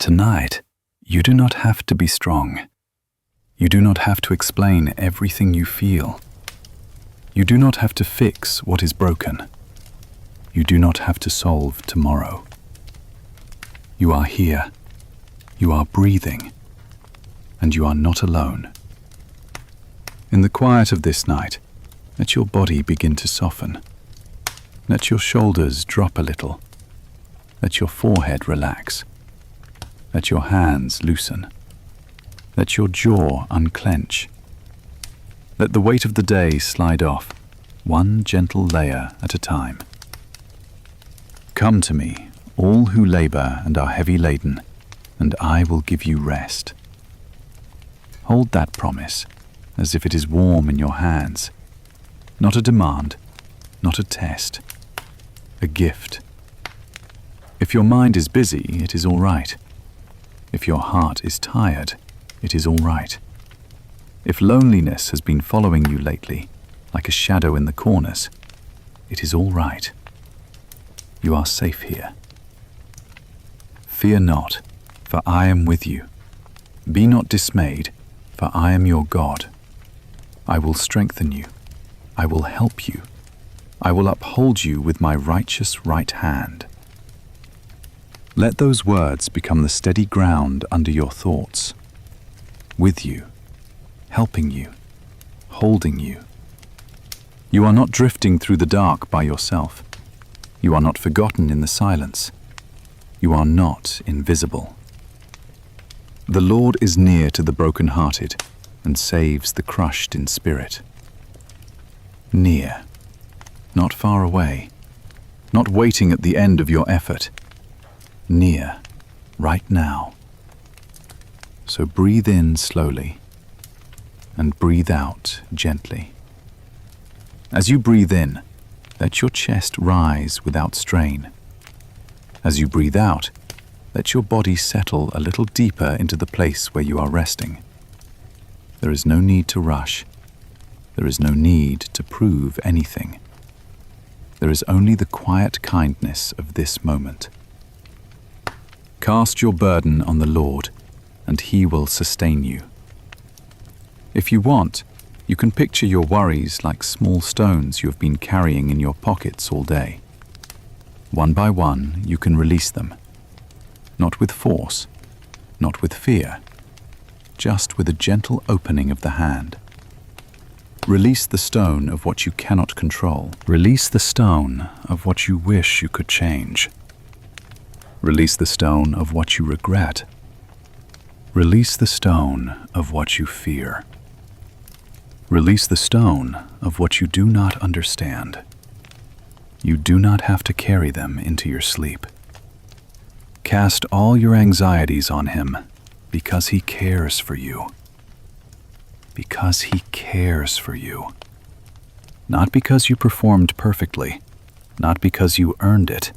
Tonight, you do not have to be strong. You do not have to explain everything you feel. You do not have to fix what is broken. You do not have to solve tomorrow. You are here. You are breathing. And you are not alone. In the quiet of this night, let your body begin to soften. Let your shoulders drop a little. Let your forehead relax. Let your hands loosen. Let your jaw unclench. Let the weight of the day slide off, one gentle layer at a time. Come to me, all who labor and are heavy laden, and I will give you rest. Hold that promise as if it is warm in your hands. Not a demand, not a test, a gift. If your mind is busy, it is all right. If your heart is tired, it is all right. If loneliness has been following you lately, like a shadow in the corners, it is all right. You are safe here. Fear not, for I am with you. Be not dismayed, for I am your God. I will strengthen you. I will help you. I will uphold you with my righteous right hand. Let those words become the steady ground under your thoughts. With you, helping you, holding you. You are not drifting through the dark by yourself. You are not forgotten in the silence. You are not invisible. The Lord is near to the brokenhearted and saves the crushed in spirit. Near, not far away, not waiting at the end of your effort. Near, right now. So breathe in slowly and breathe out gently. As you breathe in, let your chest rise without strain. As you breathe out, let your body settle a little deeper into the place where you are resting. There is no need to rush. There is no need to prove anything. There is only the quiet kindness of this moment. Cast your burden on the Lord, and He will sustain you. If you want, you can picture your worries like small stones you have been carrying in your pockets all day. One by one, you can release them. Not with force, not with fear, just with a gentle opening of the hand. Release the stone of what you cannot control. Release the stone of what you wish you could change. Release the stone of what you regret. Release the stone of what you fear. Release the stone of what you do not understand. You do not have to carry them into your sleep. Cast all your anxieties on Him because He cares for you. Because He cares for you. Not because you performed perfectly, not because you earned it,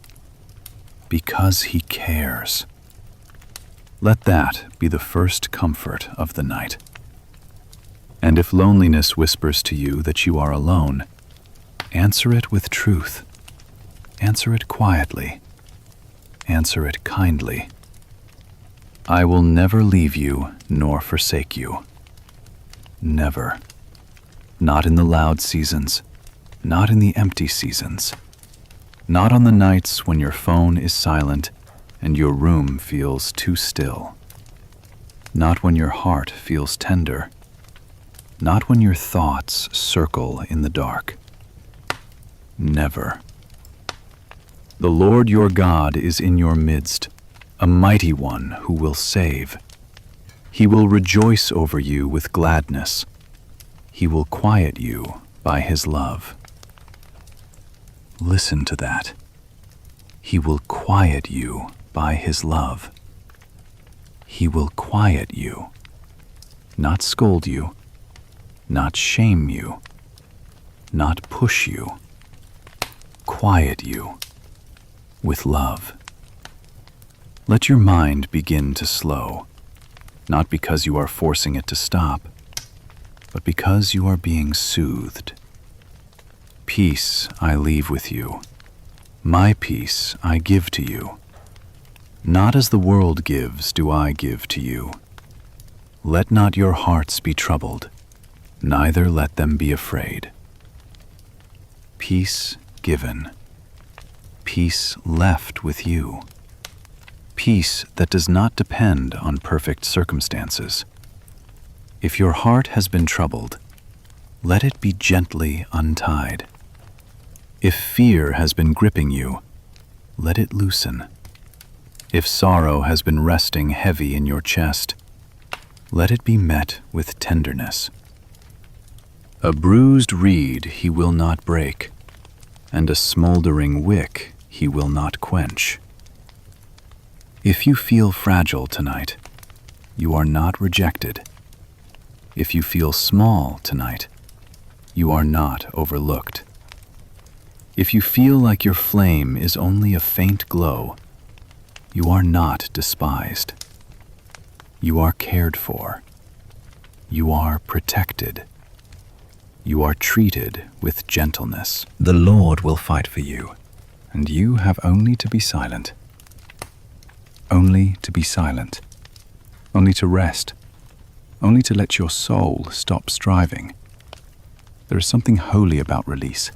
because He cares. Let that be the first comfort of the night. And if loneliness whispers to you that you are alone, answer it with truth. Answer it quietly. Answer it kindly. I will never leave you nor forsake you. Never. Not in the loud seasons, not in the empty seasons. Not on the nights when your phone is silent and your room feels too still. Not when your heart feels tender. Not when your thoughts circle in the dark. Never. The Lord your God is in your midst, a mighty one who will save. He will rejoice over you with gladness. He will quiet you by His love. Listen to that. He will quiet you by His love. He will quiet you, not scold you, not shame you, not push you. Quiet you with love. Let your mind begin to slow, not because you are forcing it to stop, but because you are being soothed. Peace I leave with you. My peace I give to you. Not as the world gives do I give to you. Let not your hearts be troubled, neither let them be afraid. Peace given, peace left with you, peace that does not depend on perfect circumstances. If your heart has been troubled, let it be gently untied. If fear has been gripping you, let it loosen. If sorrow has been resting heavy in your chest, let it be met with tenderness. A bruised reed he will not break, and a smoldering wick he will not quench. If you feel fragile tonight, you are not rejected. If you feel small tonight, you are not overlooked. If you feel like your flame is only a faint glow, you are not despised. You are cared for. You are protected. You are treated with gentleness. The Lord will fight for you, and you have only to be silent. Only to be silent. Only to rest. Only to let your soul stop striving. There is something holy about release.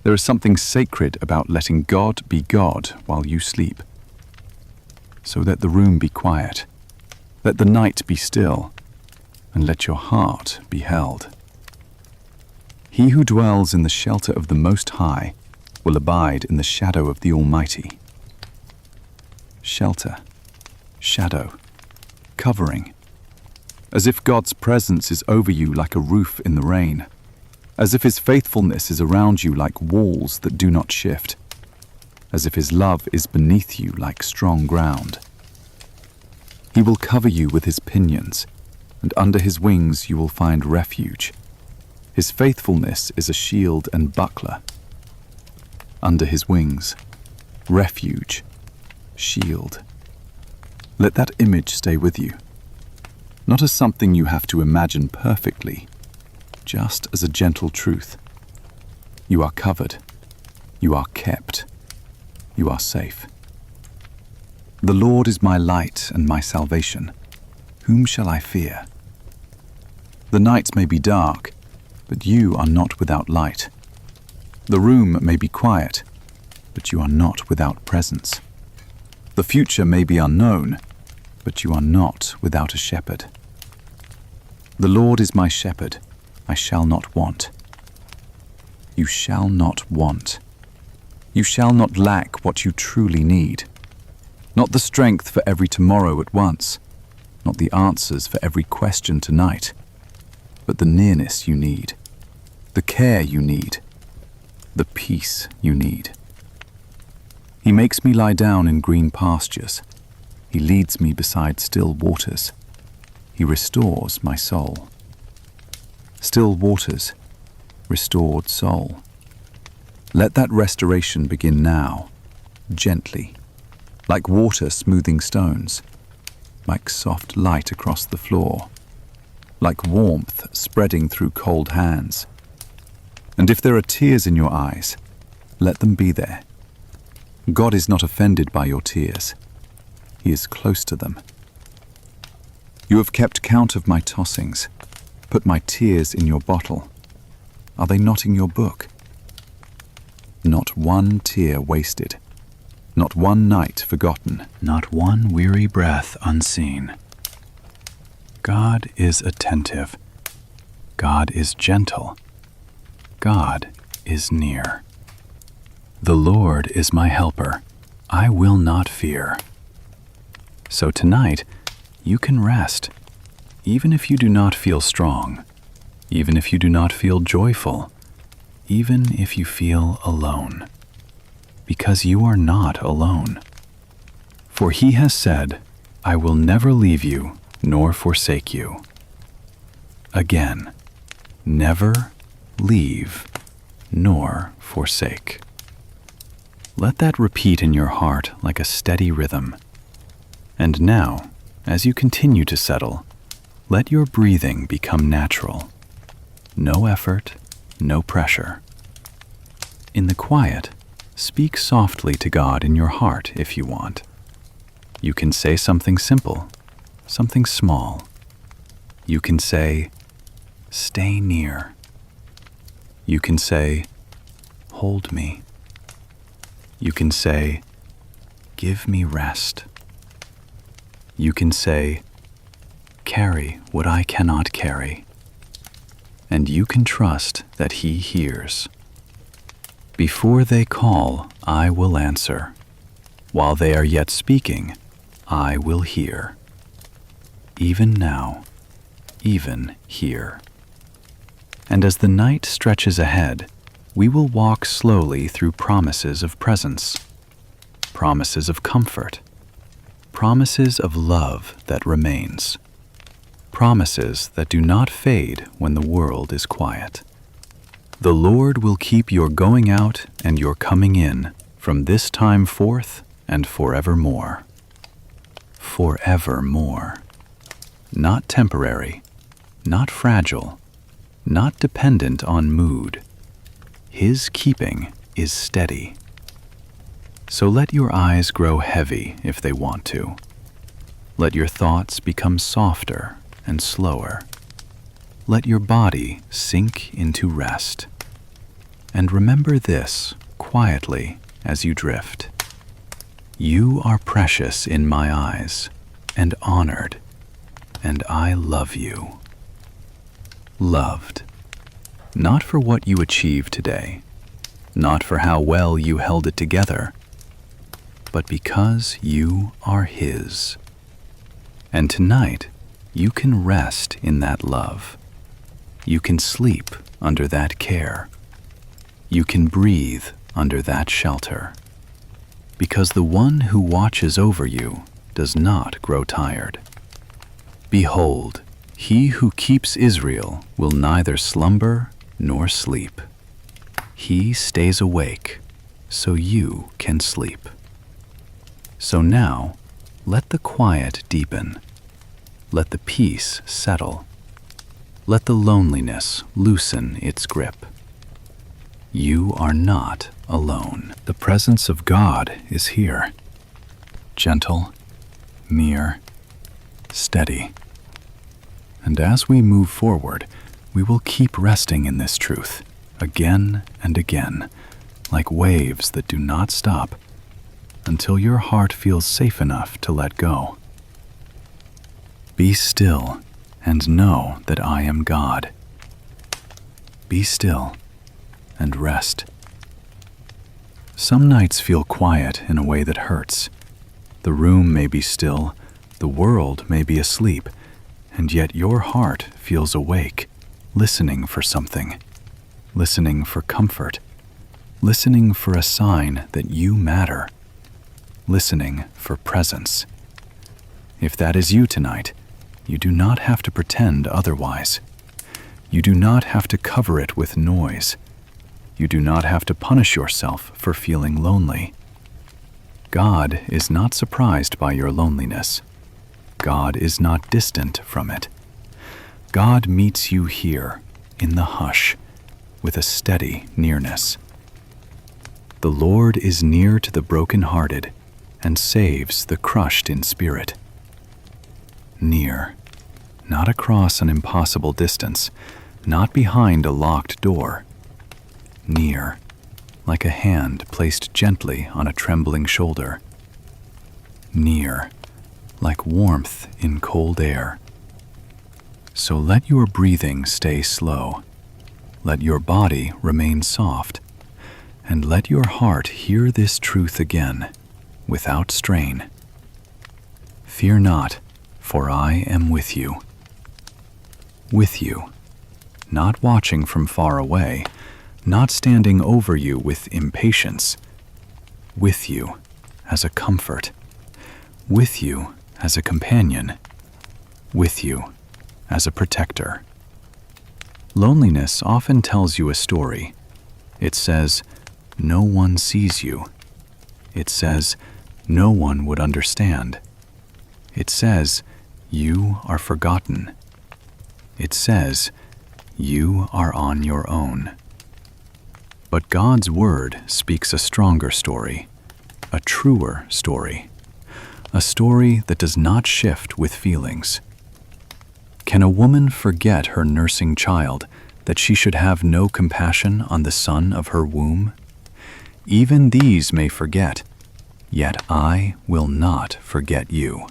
There is something sacred about letting God be God while you sleep. So let the room be quiet. Let the night be still, and let your heart be held. He who dwells in the shelter of the Most High will abide in the shadow of the Almighty. Shelter, shadow, covering. As if God's presence is over you like a roof in the rain. As if His faithfulness is around you like walls that do not shift. As if His love is beneath you like strong ground. He will cover you with His pinions, and under His wings you will find refuge. His faithfulness is a shield and buckler. Under His wings, refuge, shield. Let that image stay with you, not as something you have to imagine perfectly, just as a gentle truth. You are covered. You are kept. You are safe. The Lord is my light and my salvation. Whom shall I fear? The nights may be dark, but you are not without light. The room may be quiet, but you are not without presence. The future may be unknown, but you are not without a shepherd. The Lord is my shepherd. I shall not want. You shall not want. You shall not lack what you truly need. Not the strength for every tomorrow at once, not the answers for every question tonight, but the nearness you need, the care you need, the peace you need. He makes me lie down in green pastures. He leads me beside still waters. He restores my soul. Still waters, restored soul. Let that restoration begin now, gently, like water smoothing stones, like soft light across the floor, like warmth spreading through cold hands. And if there are tears in your eyes, let them be there. God is not offended by your tears. He is close to them. You have kept count of my tossings, put my tears in your bottle. Are they not in your book? Not one tear wasted, not one night forgotten, not one weary breath unseen. God is attentive. God is gentle. God is near. The Lord is my helper. I will not fear. So tonight, you can rest, even if you do not feel strong, even if you do not feel joyful, even if you feel alone, because you are not alone. For He has said, I will never leave you nor forsake you. Again, never leave nor forsake. Let that repeat in your heart like a steady rhythm. And now, as you continue to settle, let your breathing become natural. No effort, no pressure. In the quiet, speak softly to God in your heart if you want. You can say something simple, something small. You can say, "Stay near." You can say, "Hold me." You can say, "Give me rest." You can say, "Carry what I cannot carry." And you can trust that He hears. Before they call, I will answer. While they are yet speaking, I will hear. Even now, even here. And as the night stretches ahead, we will walk slowly through promises of presence, promises of comfort, promises of love that remains, promises that do not fade when the world is quiet. The Lord will keep your going out and your coming in from this time forth and forevermore. Forevermore. Not temporary, not fragile, not dependent on mood. His keeping is steady. So let your eyes grow heavy if they want to. Let your thoughts become softer and slower. Let your body sink into rest. And remember this quietly as you drift. You are precious in my eyes and honored, and I love you. Loved. Not for what you achieved today, not for how well you held it together, but because you are His. And tonight, you can rest in that love. You can sleep under that care. You can breathe under that shelter. Because the one who watches over you does not grow tired. Behold, He who keeps Israel will neither slumber nor sleep. He stays awake, so you can sleep. So now, let the quiet deepen. Let the peace settle. Let the loneliness loosen its grip. You are not alone. The presence of God is here. Gentle, near, steady. And as we move forward, we will keep resting in this truth, again and again, like waves that do not stop, until your heart feels safe enough to let go. Be still and know that I am God. Be still and rest. Some nights feel quiet in a way that hurts. The room may be still, the world may be asleep, and yet your heart feels awake, listening for something, listening for comfort, listening for a sign that you matter, listening for presence. If that is you tonight, you do not have to pretend otherwise. You do not have to cover it with noise. You do not have to punish yourself for feeling lonely. God is not surprised by your loneliness. God is not distant from it. God meets you here, in the hush, with a steady nearness. The Lord is near to the brokenhearted and saves the crushed in spirit. Near, not across an impossible distance, not behind a locked door. Near, like a hand placed gently on a trembling shoulder. Near, like warmth in cold air. So let your breathing stay slow. Let your body remain soft. And let your heart hear this truth again, without strain. Fear not, for I am with you. With you, not watching from far away, not standing over you with impatience. With you as a comfort. With you as a companion. With you as a protector. Loneliness often tells you a story. It says, no one sees you. It says, no one would understand. It says, you are forgotten. It says, you are on your own. But God's word speaks a stronger story, a truer story, a story that does not shift with feelings. Can a woman forget her nursing child, that she should have no compassion on the son of her womb? Even these may forget, yet I will not forget you.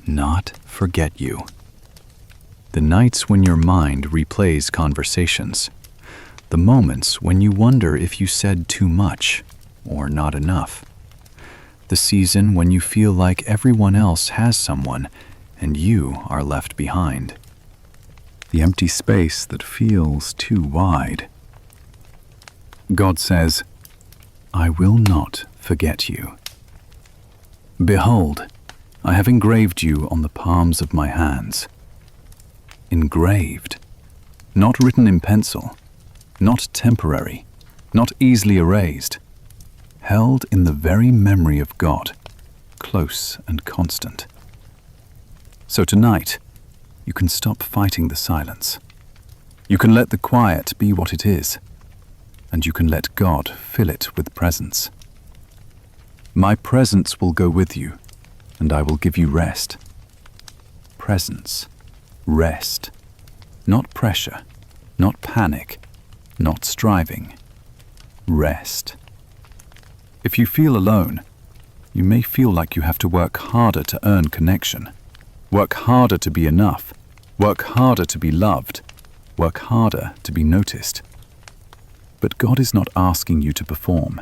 Not forget you. The nights when your mind replays conversations, the moments when you wonder if you said too much or not enough, the season when you feel like everyone else has someone and you are left behind, the empty space that feels too wide. God says, I will not forget you. Behold, I have engraved you on the palms of my hands. Engraved, not written in pencil, not temporary, not easily erased, held in the very memory of God, close and constant. So tonight, you can stop fighting the silence. You can let the quiet be what it is, and you can let God fill it with presence. My presence will go with you, and I will give you rest. Presence, rest, not pressure, not panic, not striving. Rest. If you feel alone, you may feel like you have to work harder to earn connection, work harder to be enough, work harder to be loved, work harder to be noticed. But God is not asking you to perform.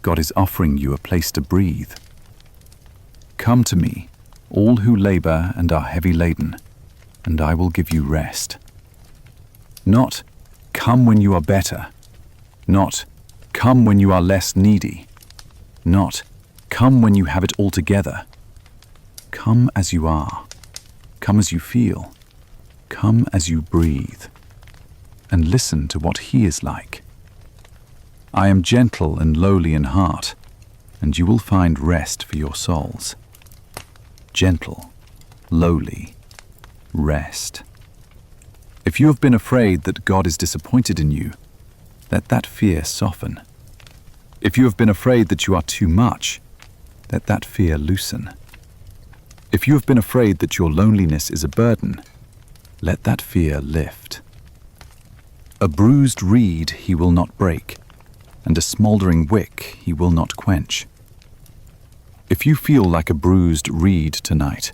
God is offering you a place to breathe. Come to me, all who labor and are heavy laden, and I will give you rest. Not, come when you are better. Not, come when you are less needy. Not, come when you have it all together. Come as you are. Come as you feel. Come as you breathe. And listen to what He is like. I am gentle and lowly in heart, and you will find rest for your souls. Gentle, lowly, rest. If you have been afraid that God is disappointed in you, let that fear soften. If you have been afraid that you are too much, let that fear loosen. If you have been afraid that your loneliness is a burden, let that fear lift. A bruised reed He will not break, and a smoldering wick He will not quench. If you feel like a bruised reed tonight,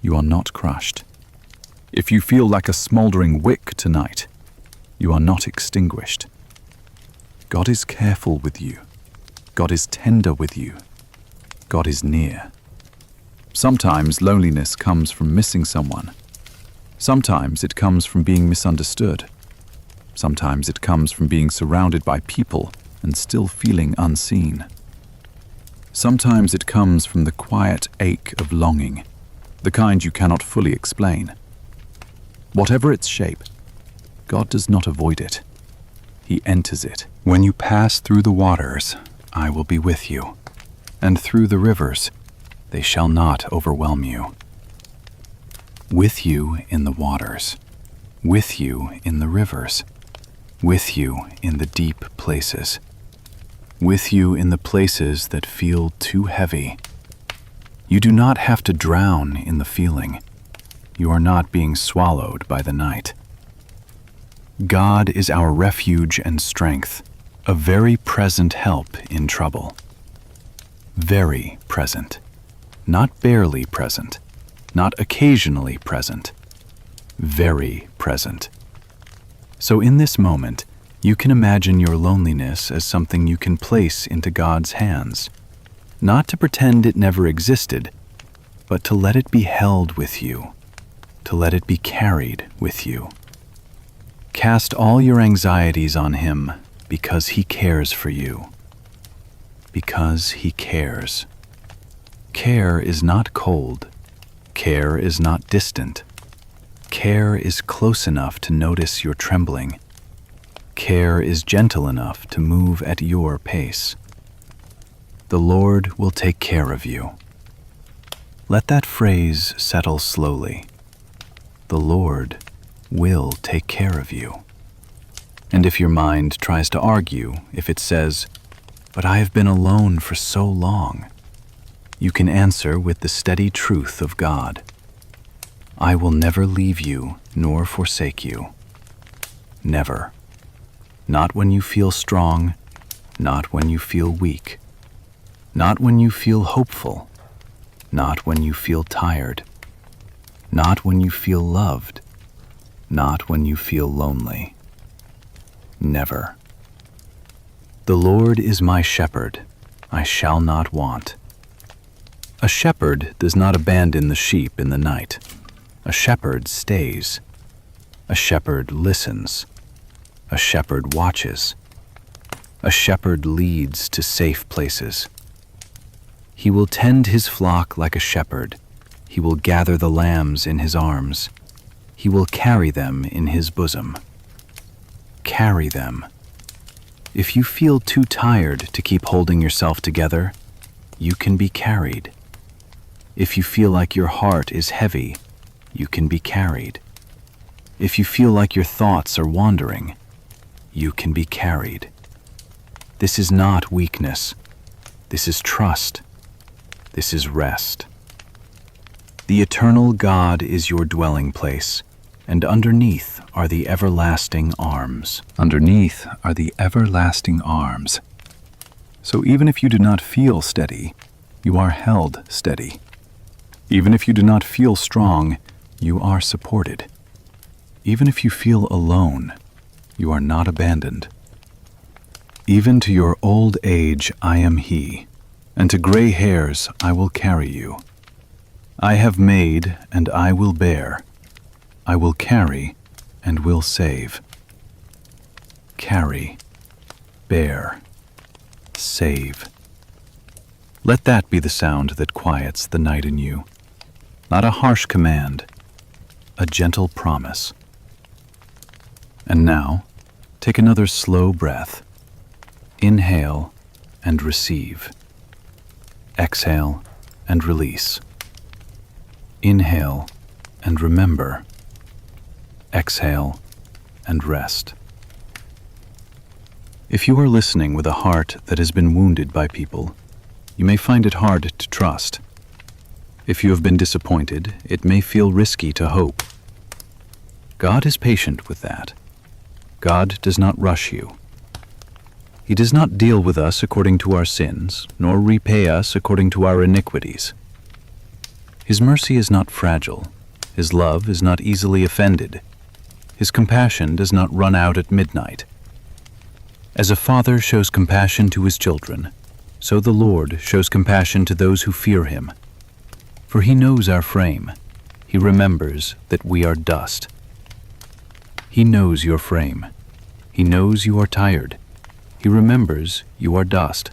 you are not crushed. If you feel like a smoldering wick tonight, you are not extinguished. God is careful with you. God is tender with you. God is near. Sometimes loneliness comes from missing someone. Sometimes it comes from being misunderstood. Sometimes it comes from being surrounded by people and still feeling unseen. Sometimes it comes from the quiet ache of longing, the kind you cannot fully explain. Whatever its shape, God does not avoid it. He enters it. When you pass through the waters, I will be with you, and through the rivers, they shall not overwhelm you. With you in the waters, with you in the rivers, with you in the deep places, with you in the places that feel too heavy. You do not have to drown in the feeling. You are not being swallowed by the night. God is our refuge and strength, a very present help in trouble. Very present, not barely present, not occasionally present, very present. So in this moment, you can imagine your loneliness as something you can place into God's hands, not to pretend it never existed, but to let it be held with you, to let it be carried with you. Cast all your anxieties on Him because He cares for you. Because He cares. Care is not cold. Care is not distant. Care is close enough to notice your trembling. Care is gentle enough to move at your pace. The Lord will take care of you. Let that phrase settle slowly. The Lord will take care of you. And if your mind tries to argue, if it says, "But I have been alone for so long," you can answer with the steady truth of God. I will never leave you nor forsake you. Never. Not when you feel strong, not when you feel weak, not when you feel hopeful, not when you feel tired, not when you feel loved, not when you feel lonely. Never. The Lord is my shepherd, I shall not want. A shepherd does not abandon the sheep in the night. A shepherd stays. A shepherd listens. A shepherd watches. A shepherd leads to safe places. He will tend his flock like a shepherd. He will gather the lambs in his arms. He will carry them in his bosom. Carry them. If you feel too tired to keep holding yourself together, you can be carried. If you feel like your heart is heavy, you can be carried. If you feel like your thoughts are wandering, you can be carried. This is not weakness. This is trust. This is rest. The eternal God is your dwelling place, and underneath are the everlasting arms. Underneath are the everlasting arms. So even if you do not feel steady, you are held steady. Even if you do not feel strong, you are supported. Even if you feel alone, you are not abandoned. Even to your old age I am He, and to gray hairs I will carry you. I have made and I will bear. I will carry and will save. Carry, bear, save. Let that be the sound that quiets the night in you. Not a harsh command, a gentle promise. And now, take another slow breath. Inhale and receive. Exhale and release. Inhale and remember. Exhale and rest. If you are listening with a heart that has been wounded by people, you may find it hard to trust. If you have been disappointed, it may feel risky to hope. God is patient with that. God does not rush you. He does not deal with us according to our sins, nor repay us according to our iniquities. His mercy is not fragile. His love is not easily offended. His compassion does not run out at midnight. As a father shows compassion to his children, so the Lord shows compassion to those who fear him. For he knows our frame. He remembers that we are dust. He knows your frame. He knows you are tired. He remembers you are dust.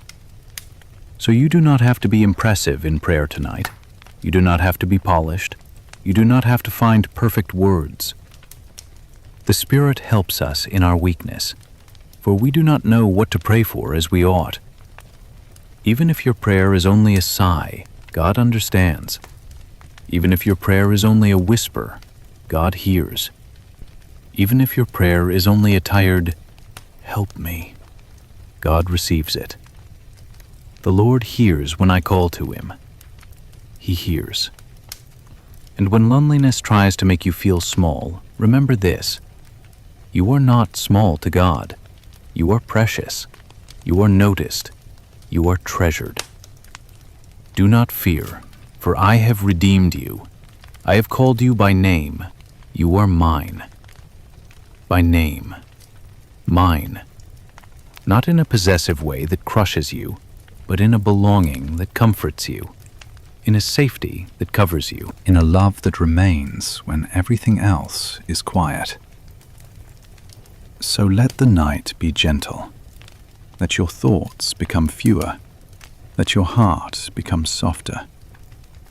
So you do not have to be impressive in prayer tonight. You do not have to be polished. You do not have to find perfect words. The Spirit helps us in our weakness, for we do not know what to pray for as we ought. Even if your prayer is only a sigh, God understands. Even if your prayer is only a whisper, God hears. Even if your prayer is only a tired, "Help me," God receives it. The Lord hears when I call to Him. He hears. And when loneliness tries to make you feel small, remember this. You are not small to God. You are precious. You are noticed. You are treasured. Do not fear, for I have redeemed you. I have called you by name. You are mine. By name. Mine. Not in a possessive way that crushes you, but in a belonging that comforts you, in a safety that covers you, in a love that remains when everything else is quiet. So let the night be gentle. Let your thoughts become fewer. Let your heart become softer.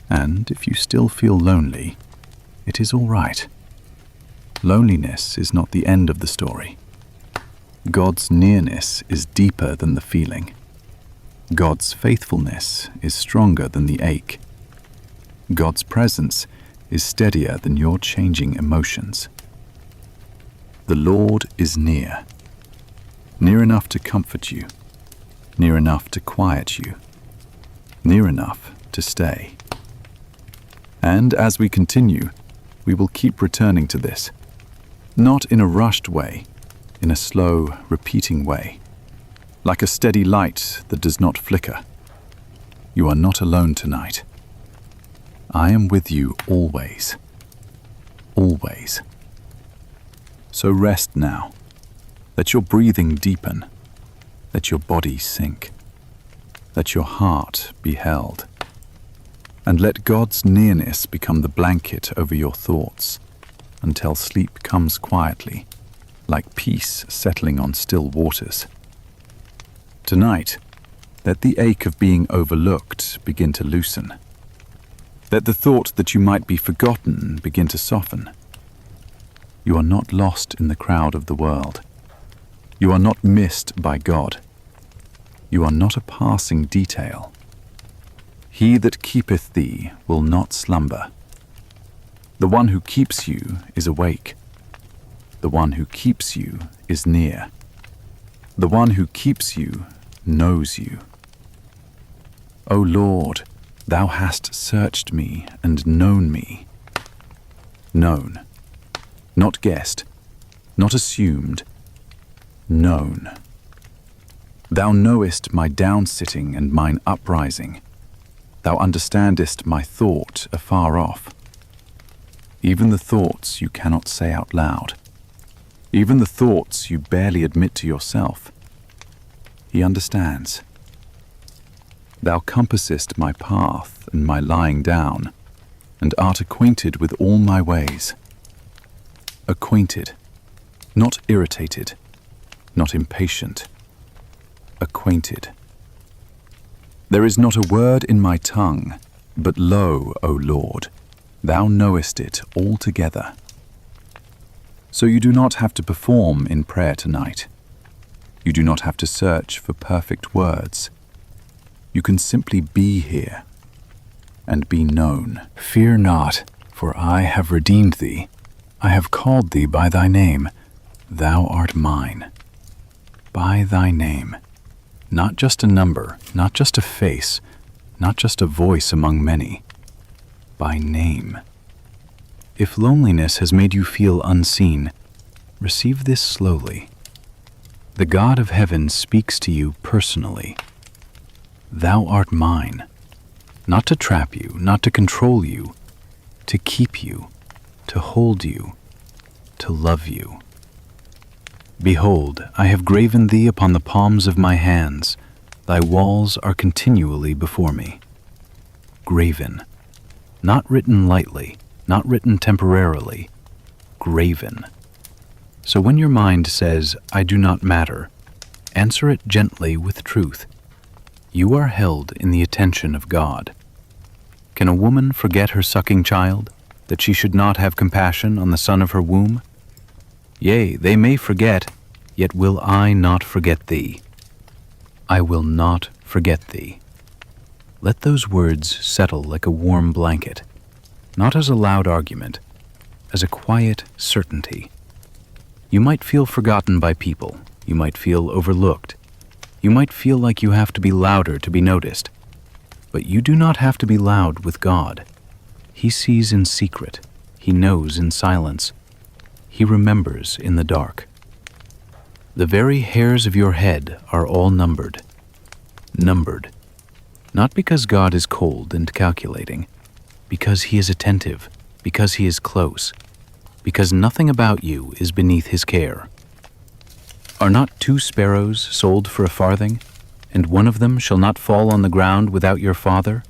And if you still feel lonely, it is all right. Loneliness is not the end of the story. God's nearness is deeper than the feeling. God's faithfulness is stronger than the ache. God's presence is steadier than your changing emotions. The Lord is near enough to comfort you, near enough to quiet you, near enough to stay. And as we continue, we will keep returning to this, not in a rushed way, in a slow, repeating way, like a steady light that does not flicker. You are not alone tonight. I am with you always. Always. So rest now. Let your breathing deepen. Let your body sink. Let your heart be held. And let God's nearness become the blanket over your thoughts until sleep comes quietly, like peace settling on still waters. Tonight, let the ache of being overlooked begin to loosen. Let the thought that you might be forgotten begin to soften. You are not lost in the crowd of the world. You are not missed by God. You are not a passing detail. He that keepeth thee will not slumber. The one who keeps you is awake. The one who keeps you is near. The one who keeps you knows you. O Lord, thou hast searched me and known me. Known. Not guessed. Not assumed. Known. Thou knowest my downsitting and mine uprising. Thou understandest my thought afar off. Even the thoughts you cannot say out loud. Even the thoughts you barely admit to yourself. He understands. Thou compassest my path and my lying down, and art acquainted with all my ways. Acquainted, not irritated, not impatient. Acquainted. There is not a word in my tongue, but lo, O Lord, thou knowest it altogether. So you do not have to perform in prayer tonight. You do not have to search for perfect words. You can simply be here and be known. Fear not, for I have redeemed thee. I have called thee by thy name. Thou art mine. By thy name. Not just a number, not just a face, not just a voice among many. By name. If loneliness has made you feel unseen, receive this slowly. The God of heaven speaks to you personally. Thou art mine, not to trap you, not to control you, to keep you, to hold you, to love you. Behold, I have graven thee upon the palms of my hands. Thy walls are continually before me. Graven. Not written lightly, not written temporarily. Graven. So when your mind says, I do not matter, answer it gently with truth. You are held in the attention of God. Can a woman forget her sucking child, that she should not have compassion on the son of her womb? Yea, they may forget, yet will I not forget thee. I will not forget thee. Let those words settle like a warm blanket, not as a loud argument, as a quiet certainty. You might feel forgotten by people. You might feel overlooked. You might feel like you have to be louder to be noticed. But you do not have to be loud with God. He sees in secret. He knows in silence. He remembers in the dark. The very hairs of your head are all numbered. Numbered. Not because God is cold and calculating, because He is attentive, because He is close, because nothing about you is beneath His care. Are not 2 sparrows sold for a farthing, and one of them shall not fall on the ground without your Father?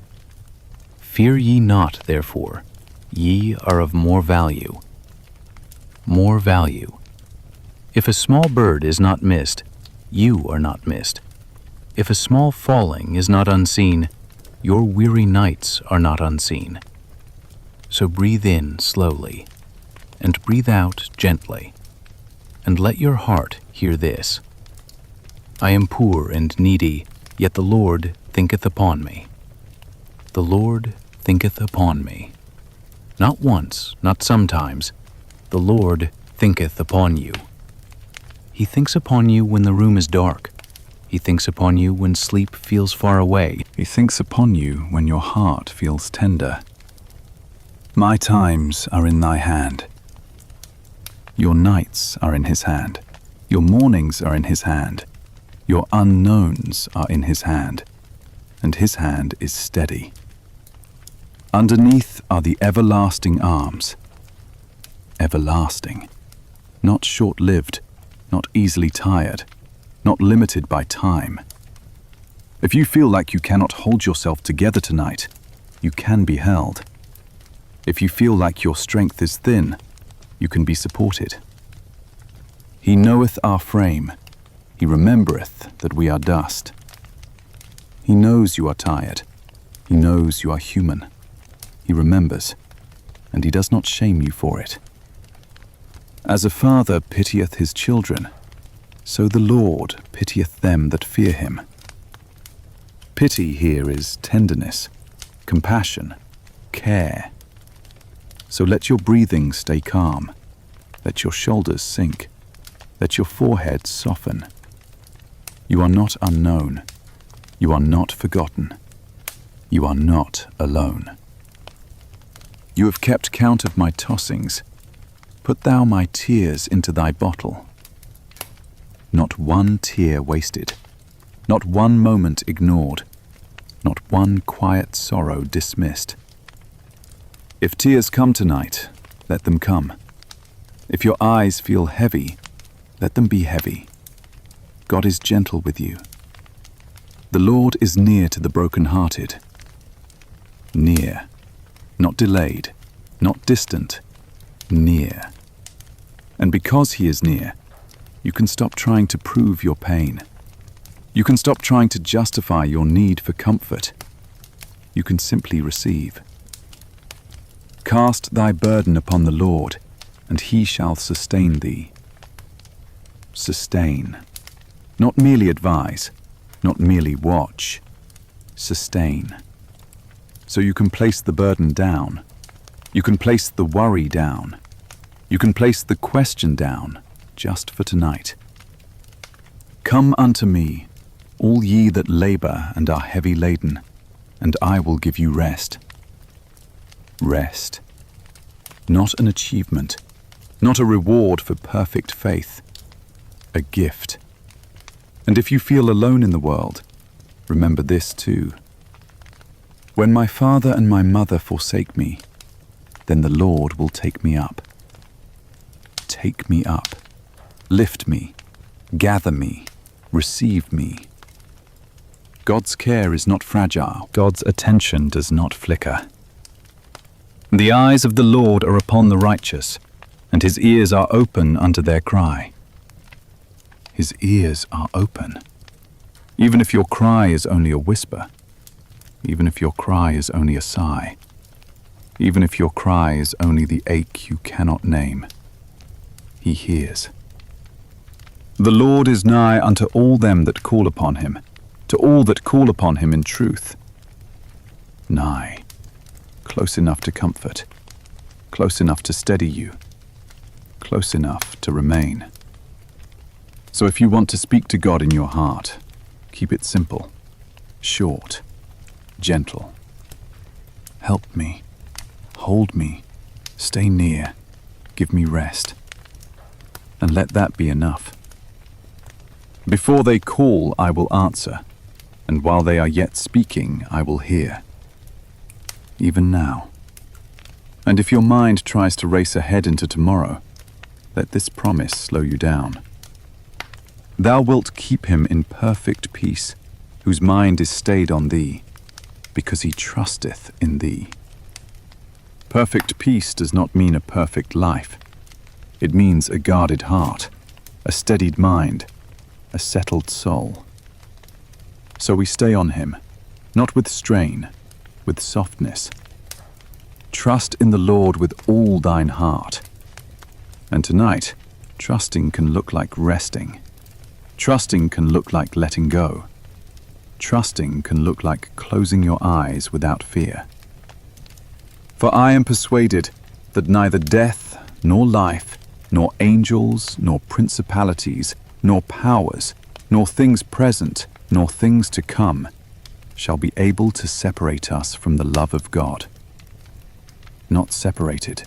Fear ye not, therefore, ye are of more value. More value. If a small bird is not missed, you are not missed. If a small falling is not unseen, your weary nights are not unseen. So breathe in slowly, and breathe out gently, and let your heart hear this. I am poor and needy, yet the Lord thinketh upon me. The Lord thinketh upon me. Not once, not sometimes. The Lord thinketh upon you. He thinks upon you when the room is dark. He He thinks upon you when sleep feels far away. He thinks upon you when your heart feels tender. My times are in thy hand. Your nights are in his hand. Your mornings are in his hand. Your unknowns are in his hand. And his hand is steady. Underneath are the everlasting arms. Everlasting. Not short-lived, not easily tired, not limited by time. If you feel like you cannot hold yourself together tonight, you can be held. If you feel like your strength is thin, you can be supported. He knoweth our frame. He remembereth that we are dust. He knows you are tired. He knows you are human. He remembers, and he does not shame you for it. As a father pitieth his children, so the Lord pitieth them that fear him. Pity here is tenderness, compassion, care. So let your breathing stay calm. Let your shoulders sink. Let your forehead soften. You are not unknown. You are not forgotten. You are not alone. You have kept count of my tossings. Put thou my tears into thy bottle. Not one tear wasted, not one moment ignored, not one quiet sorrow dismissed. If tears come tonight, let them come. If your eyes feel heavy, let them be heavy. God is gentle with you. The Lord is near to the broken-hearted. Near, not delayed, not distant, near. And because he is near, you can stop trying to prove your pain. You can stop trying to justify your need for comfort. You can simply receive. Cast thy burden upon the Lord, and he shall sustain thee. Sustain. Not merely advise, not merely watch. Sustain. So you can place the burden down. You can place the worry down. You can place the question down, just for tonight. Come unto me, all ye that labor and are heavy laden, and I will give you rest. Rest. Not an achievement, not a reward for perfect faith, a gift. And if you feel alone in the world, remember this too. When my father and my mother forsake me, then the Lord will take me up. Take me up. Lift me, gather me, receive me. God's care is not fragile. God's attention does not flicker. The eyes of the Lord are upon the righteous, and his ears are open unto their cry. His ears are open. Even if your cry is only a whisper, even if your cry is only a sigh, even if your cry is only the ache you cannot name, he hears. The Lord is nigh unto all them that call upon him, to all that call upon him in truth. Nigh, close enough to comfort, close enough to steady you, close enough to remain. So if you want to speak to God in your heart, keep it simple, short, gentle. Help me, hold me, stay near, give me rest. And let that be enough. Before they call, I will answer, and while they are yet speaking, I will hear. Even now. And if your mind tries to race ahead into tomorrow, let this promise slow you down. Thou wilt keep him in perfect peace, whose mind is stayed on thee, because he trusteth in thee. Perfect peace does not mean a perfect life. It means a guarded heart, a steadied mind, a settled soul. So we stay on him, not with strain, with softness. Trust in the Lord with all thine heart. And tonight, trusting can look like resting. Trusting can look like letting go. Trusting can look like closing your eyes without fear. For I am persuaded that neither death, nor life, nor angels, nor principalities, nor powers, nor things present, nor things to come shall be able to separate us from the love of God. Not separated,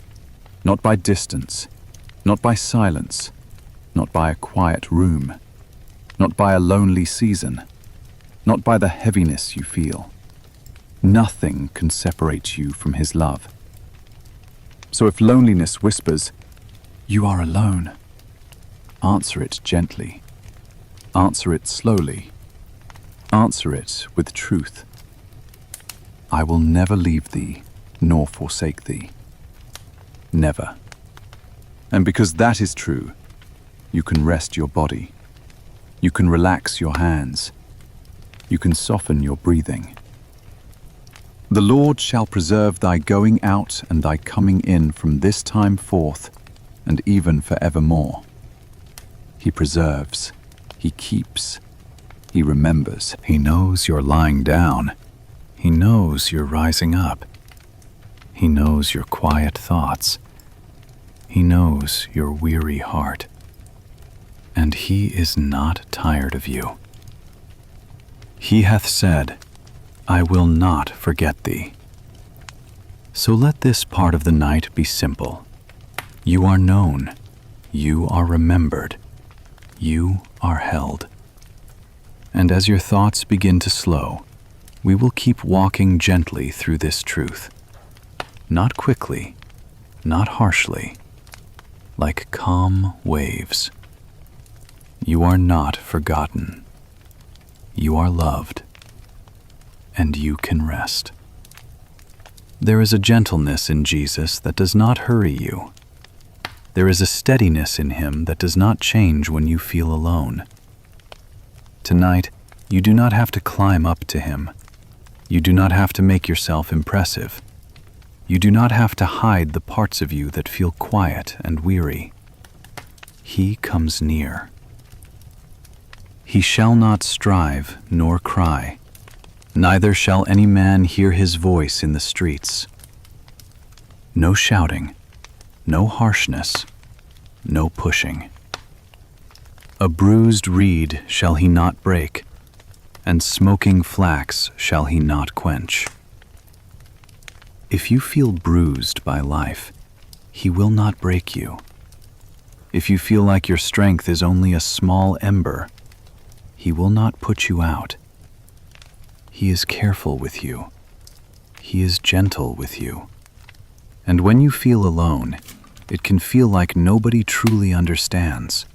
not by distance, not by silence, not by a quiet room, not by a lonely season, not by the heaviness you feel. Nothing can separate you from His love. So if loneliness whispers, "You are alone," answer it gently. Answer it slowly. Answer it with truth. I will never leave thee, nor forsake thee. Never. And because that is true, you can rest your body. You can relax your hands. You can soften your breathing. The Lord shall preserve thy going out and thy coming in from this time forth, and even forevermore. He preserves. He keeps. He remembers. He knows you're lying down. He knows you're rising up. He knows your quiet thoughts. He knows your weary heart. And He is not tired of you. He hath said, I will not forget thee. So let this part of the night be simple. You are known. You are remembered. You are held. And as your thoughts begin to slow, we will keep walking gently through this truth. Not quickly, not harshly, like calm waves. You are not forgotten. You are loved, and you can rest. There is a gentleness in Jesus that does not hurry you. There is a steadiness in Him that does not change when you feel alone. Tonight, you do not have to climb up to Him. You do not have to make yourself impressive. You do not have to hide the parts of you that feel quiet and weary. He comes near. He shall not strive nor cry, neither shall any man hear His voice in the streets. No shouting, no harshness, no pushing. A bruised reed shall He not break, and smoking flax shall He not quench. If you feel bruised by life, He will not break you. If you feel like your strength is only a small ember, He will not put you out. He is careful with you. He is gentle with you. And when you feel alone, it can feel like nobody truly understands.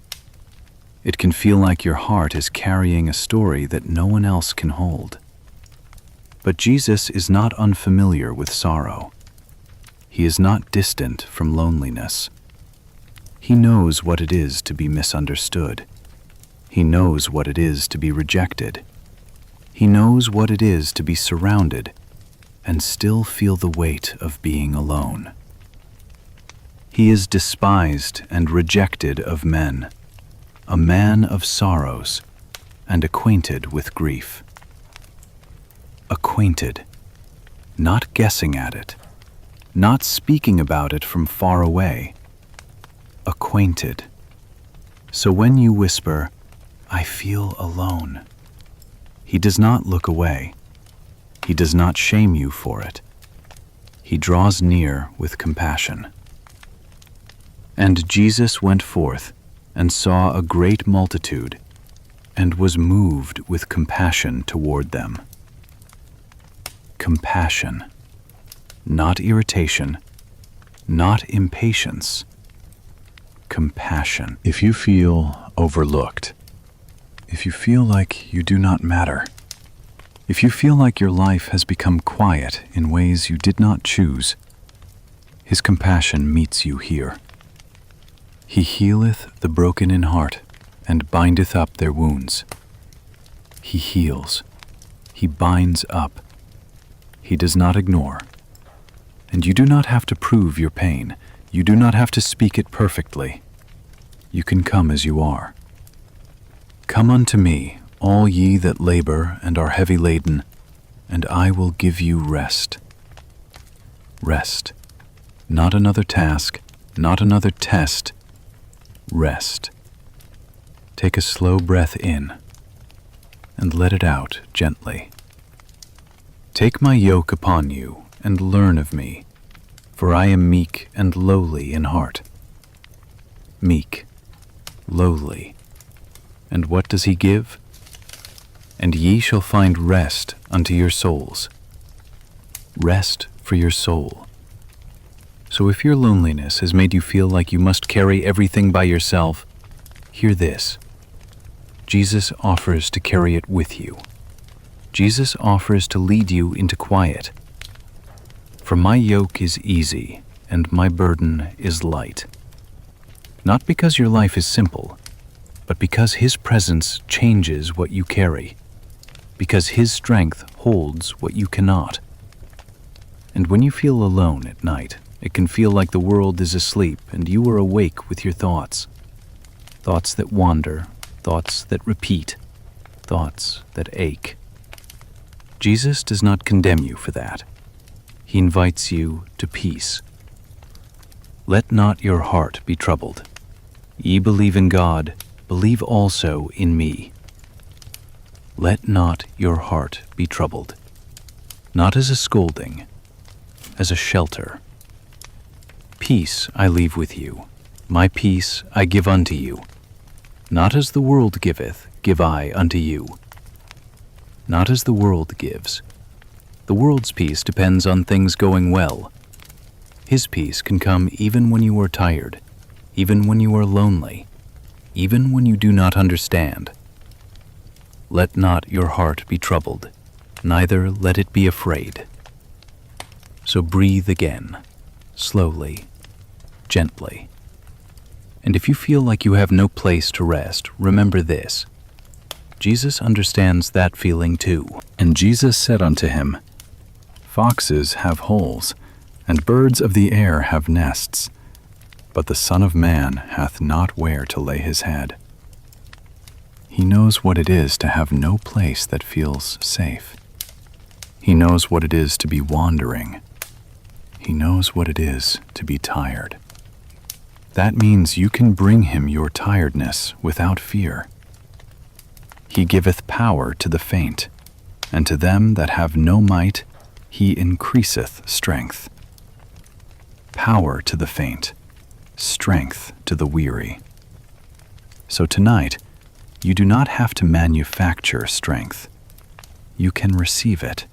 It can feel like your heart is carrying a story that no one else can hold. But Jesus is not unfamiliar with sorrow. He is not distant from loneliness. He knows what it is to be misunderstood. He knows what it is to be rejected. He knows what it is to be surrounded and still feel the weight of being alone. He is despised and rejected of men, a man of sorrows and acquainted with grief. Acquainted, not guessing at it, not speaking about it from far away. Acquainted. So when you whisper, I feel alone, He does not look away. He does not shame you for it. He draws near with compassion. And Jesus went forth and saw a great multitude, and was moved with compassion toward them. Compassion, not irritation, not impatience. Compassion. If you feel overlooked, if you feel like you do not matter, if you feel like your life has become quiet in ways you did not choose, His compassion meets you here. He healeth the broken in heart, and bindeth up their wounds. He heals. He binds up. He does not ignore. And you do not have to prove your pain. You do not have to speak it perfectly. You can come as you are. Come unto me, all ye that labor and are heavy laden, and I will give you rest. Rest. Not another task, not another test. Rest. Take a slow breath in. and let it out gently. Take my yoke upon you and learn of me, for I am meek and lowly in heart. Meek, lowly. And what does he give? And ye shall find rest unto your souls. Rest for your soul. So if your loneliness has made you feel like you must carry everything by yourself, hear this. Jesus offers to carry it with you. Jesus offers to lead you into quiet. For my yoke is easy and my burden is light. Not because your life is simple, but because his presence changes what you carry, because his strength holds what you cannot. And when you feel alone at night, it can feel like the world is asleep and you are awake with your thoughts. Thoughts that wander, thoughts that repeat, thoughts that ache. Jesus does not condemn you for that. He invites you to peace. Let not your heart be troubled. Ye believe in God, believe also in me. Let not your heart be troubled, not as a scolding, as a shelter. Peace I leave with you, my peace I give unto you. Not as the world giveth, give I unto you. Not as the world gives. The world's peace depends on things going well. His peace can come even when you are tired, even when you are lonely, even when you do not understand. Let not your heart be troubled, neither let it be afraid. So breathe again, slowly, gently. And if you feel like you have no place to rest, remember this. Jesus understands that feeling too. And Jesus said unto him, Foxes have holes, and birds of the air have nests, but the Son of Man hath not where to lay his head. He knows what it is to have no place that feels safe. He knows what it is to be wandering. He knows what it is to be tired. That means you can bring him your tiredness without fear. He giveth power to the faint, and to them that have no might, he increaseth strength. Power to the faint, strength to the weary. So tonight, you do not have to manufacture strength. You can receive it,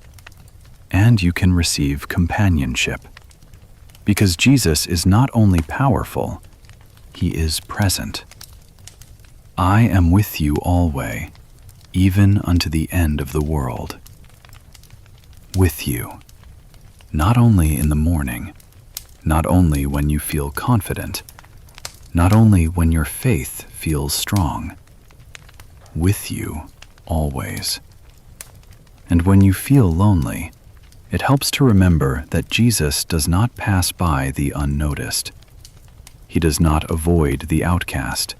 and you can receive companionship. Because Jesus is not only powerful, he is present. I am with you alway, even unto the end of the world. With you, not only in the morning, not only when you feel confident, not only when your faith feels strong. With you always. And when you feel lonely, it helps to remember that Jesus does not pass by the unnoticed. He does not avoid the outcast.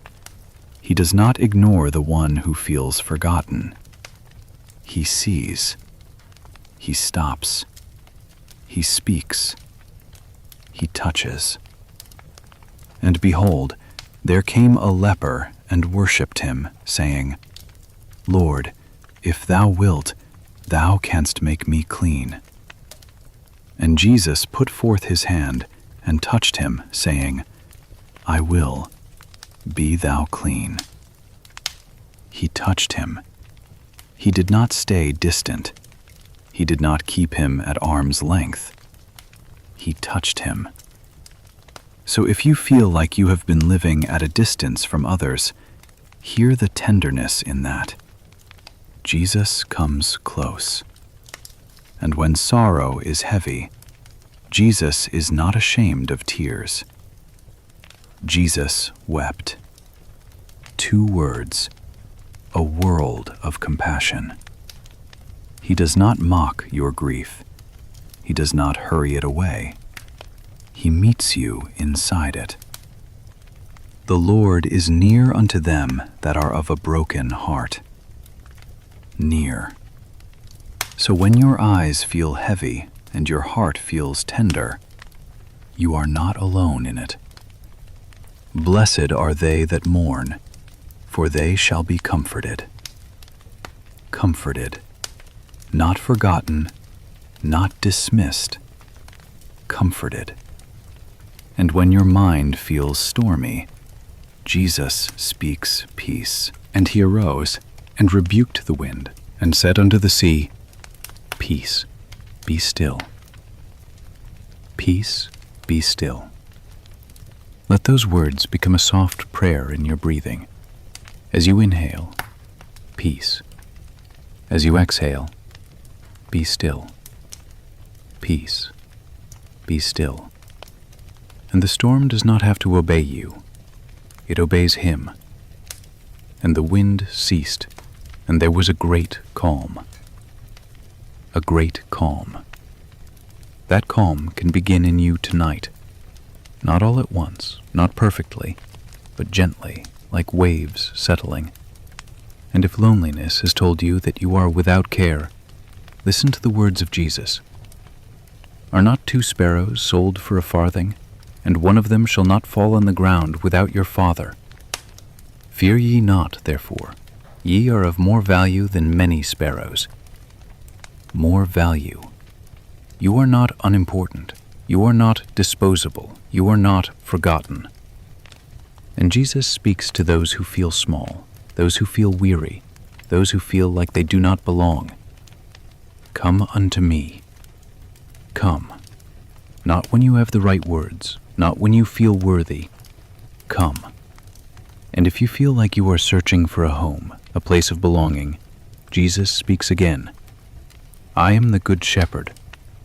He does not ignore the one who feels forgotten. He sees. He stops. He speaks. He touches. And behold, there came a leper and worshipped him, saying, Lord, if thou wilt, thou canst make me clean. And Jesus put forth his hand and touched him, saying, I will, be thou clean. He touched him. He did not stay distant. He did not keep him at arm's length. He touched him. So if you feel like you have been living at a distance from others, hear the tenderness in that. Jesus comes close. And when sorrow is heavy, Jesus is not ashamed of tears. Jesus wept. 2 words, a world of compassion. He does not mock your grief. He does not hurry it away. He meets you inside it. The Lord is near unto them that are of a broken heart. Near. So when your eyes feel heavy and your heart feels tender, you are not alone in it. Blessed are they that mourn, for they shall be comforted. comforted, not forgotten, not dismissed, comforted. And when your mind feels stormy, Jesus speaks peace. And he arose and rebuked the wind and said unto the sea, Peace, be still. Peace, be still. Let those words become a soft prayer in your breathing. As you inhale, peace. As you exhale, be still. Peace, be still. And the storm does not have to obey you. It obeys him. And the wind ceased, and there was a great calm. A great calm. That calm can begin in you tonight. Not all at once, not perfectly, but gently, like waves settling. And if loneliness has told you that you are without care, listen to the words of Jesus. Are not 2 sparrows sold for a farthing, and one of them shall not fall on the ground without your Father? Fear ye not, therefore. Ye are of more value than many sparrows. More value. You are not unimportant. You are not disposable. You are not forgotten. And Jesus speaks to those who feel small, those who feel weary, those who feel like they do not belong. Come unto me. Come. Not when you have the right words, not when you feel worthy. Come. And if you feel like you are searching for a home, a place of belonging, Jesus speaks again. I am the good shepherd.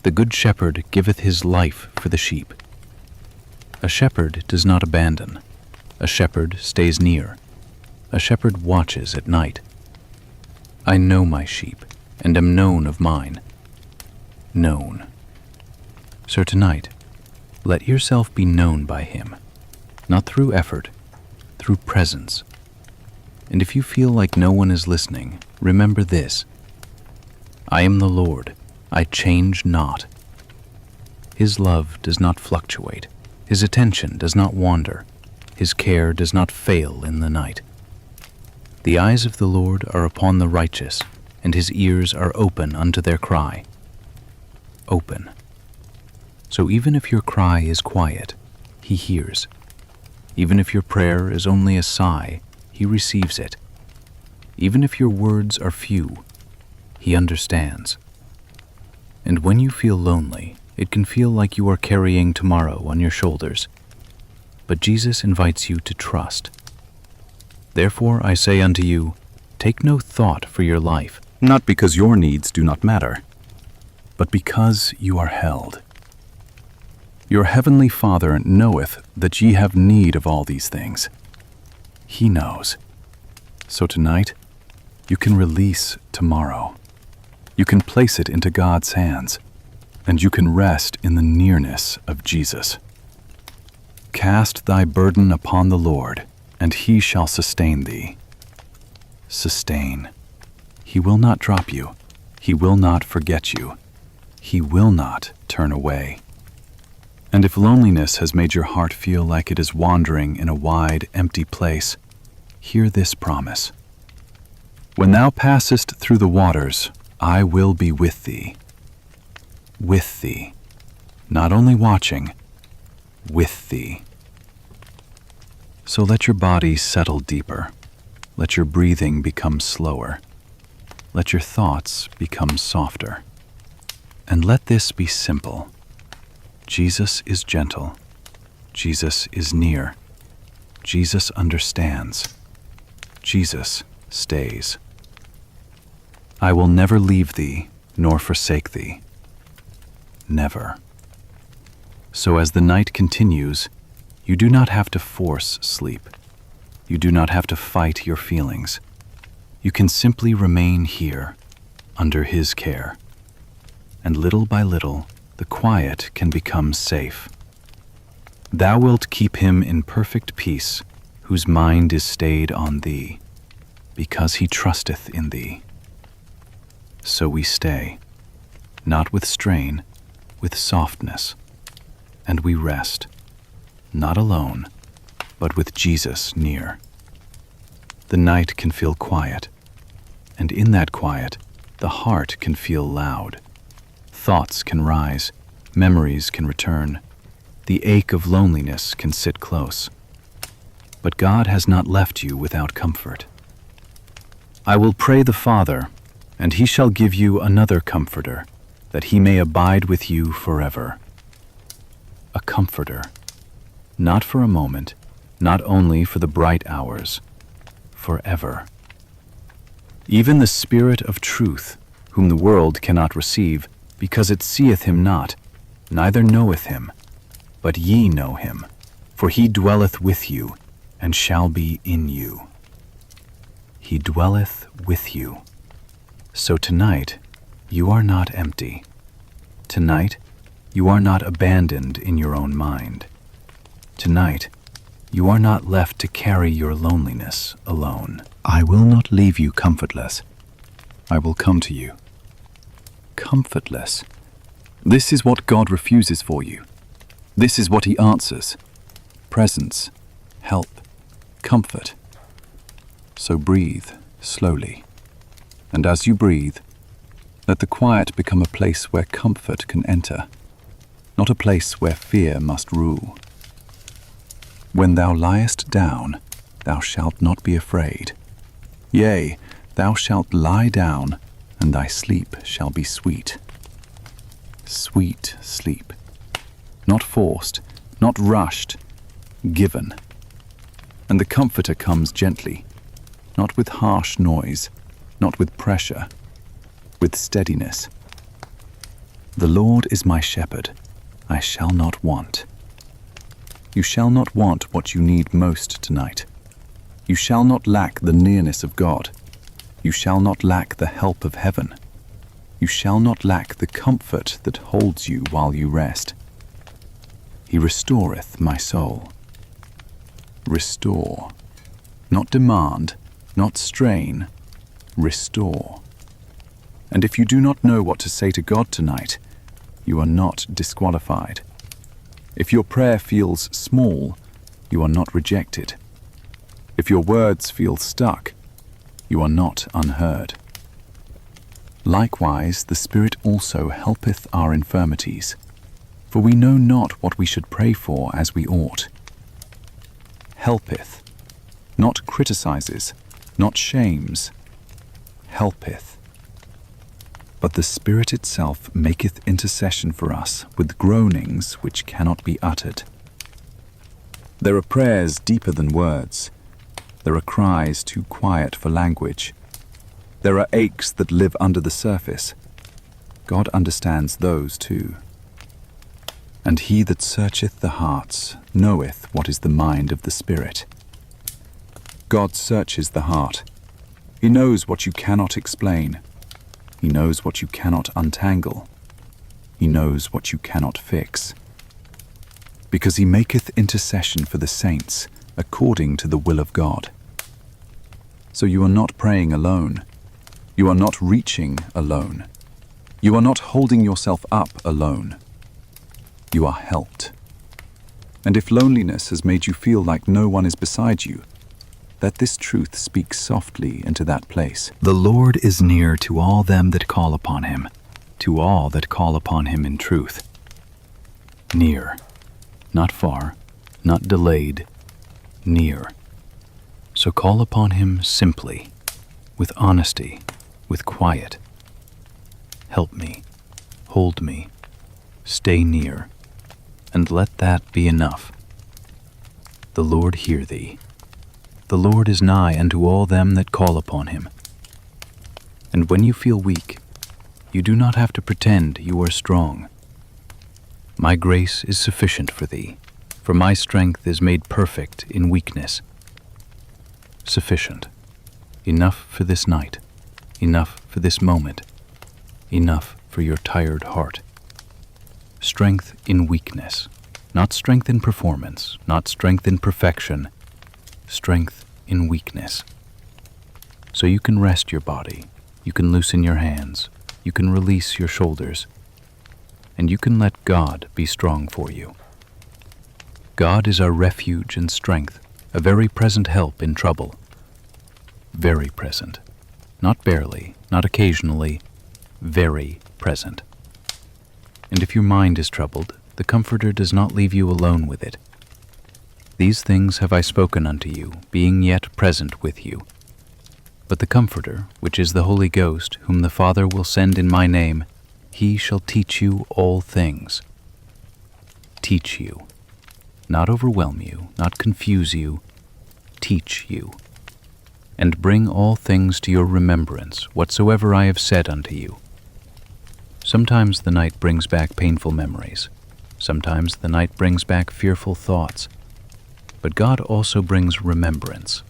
The good shepherd giveth his life for the sheep. A shepherd does not abandon. A shepherd stays near. A shepherd watches at night. I know my sheep, and am known of mine. Known. So tonight, let yourself be known by him, not through effort, through presence. And if you feel like no one is listening, remember this. I am the Lord, I change not. His love does not fluctuate, his attention does not wander, his care does not fail in the night. The eyes of the Lord are upon the righteous, and his ears are open unto their cry. Open. So even if your cry is quiet, he hears. Even if your prayer is only a sigh, he receives it. Even if your words are few, he understands. And when you feel lonely, it can feel like you are carrying tomorrow on your shoulders. But Jesus invites you to trust. Therefore I say unto you, take no thought for your life, not because your needs do not matter, but because you are held. Your heavenly Father knoweth that ye have need of all these things. He knows. So tonight, you can release tomorrow. You can place it into God's hands, and you can rest in the nearness of Jesus. Cast thy burden upon the Lord, and he shall sustain thee. Sustain. He will not drop you. He will not forget you. He will not turn away. And if loneliness has made your heart feel like it is wandering in a wide, empty place, hear this promise. When thou passest through the waters, I will be with thee. With thee. Not only watching, with thee. So let your body settle deeper. Let your breathing become slower. Let your thoughts become softer. And let this be simple. Jesus is gentle. Jesus is near. Jesus understands. Jesus stays. I will never leave thee, nor forsake thee. Never. So as the night continues, you do not have to force sleep. You do not have to fight your feelings. You can simply remain here, under his care. And little by little, the quiet can become safe. Thou wilt keep him in perfect peace, whose mind is stayed on thee, because he trusteth in thee. So we stay, not with strain, with softness, and we rest, not alone, but with Jesus near. The night can feel quiet, And in that quiet, the heart can feel loud. Thoughts can rise, memories can return. The ache of loneliness can sit close. But God has not left you without comfort. I will pray the Father, and he shall give you another comforter, that he may abide with you forever. A comforter, not for a moment, not only for the bright hours, forever. Even the Spirit of truth, whom the world cannot receive, because it seeth him not, neither knoweth him. But ye know him, for he dwelleth with you, and shall be in you. He dwelleth with you. So tonight, you are not empty. Tonight, you are not abandoned in your own mind. Tonight, you are not left to carry your loneliness alone. I will not leave you comfortless. I will come to you. Comfortless. This is what God refuses for you. This is what he answers. Presence, help, comfort. So breathe slowly. And as you breathe, let the quiet become a place where comfort can enter, not a place where fear must rule. When thou liest down, thou shalt not be afraid. Yea, thou shalt lie down, and thy sleep shall be sweet. Sweet sleep. Not forced, not rushed, given. And the Comforter comes gently, not with harsh noise, not with pressure, with steadiness. The Lord is my shepherd, I shall not want. You shall not want what you need most tonight. You shall not lack the nearness of God. You shall not lack the help of heaven. You shall not lack the comfort that holds you while you rest. He restoreth my soul. Restore. Not demand, not strain. Restore. And if you do not know what to say to God tonight, you are not disqualified. If your prayer feels small, you are not rejected. If your words feel stuck, you are not unheard. Likewise, the Spirit also helpeth our infirmities, for we know not what we should pray for as we ought. Helpeth, not criticizes, not shames, helpeth. But the Spirit itself maketh intercession for us with groanings which cannot be uttered. There are prayers deeper than words. There are cries too quiet for language. There are aches that live under the surface. God understands those too. And he that searcheth the hearts knoweth what is the mind of the Spirit. God searches the heart. He knows what you cannot explain. He knows what you cannot untangle. He knows what you cannot fix. Because he maketh intercession for the saints according to the will of God. So you are not praying alone. You are not reaching alone. You are not holding yourself up alone. You are helped. And if loneliness has made you feel like no one is beside you, let this truth speak softly into that place. The Lord is near to all them that call upon him, to all that call upon him in truth. Near, not far, not delayed, near. So call upon him simply, with honesty, with quiet. Help me, hold me, stay near, and let that be enough. The Lord hear thee. The Lord is nigh unto all them that call upon him. And when you feel weak, you do not have to pretend you are strong. My grace is sufficient for thee, for my strength is made perfect in weakness. Sufficient. Enough for this night. Enough for this moment. Enough for your tired heart. Strength in weakness. Not strength in performance, not strength in perfection. Strength in weakness. So you can rest your body, you can loosen your hands, you can release your shoulders, and you can let God be strong for you. God is our refuge and strength, a very present help in trouble. Very present. not barely, not occasionally, very present. And if your mind is troubled, the Comforter does not leave you alone with it. These things have I spoken unto you, being yet present with you. But the Comforter, which is the Holy Ghost, whom the Father will send in my name, he shall teach you all things. Teach you. Not overwhelm you, not confuse you, teach you. And bring all things to your remembrance, whatsoever I have said unto you. Sometimes the night brings back painful memories. Sometimes the night brings back fearful thoughts. But God also brings remembrance.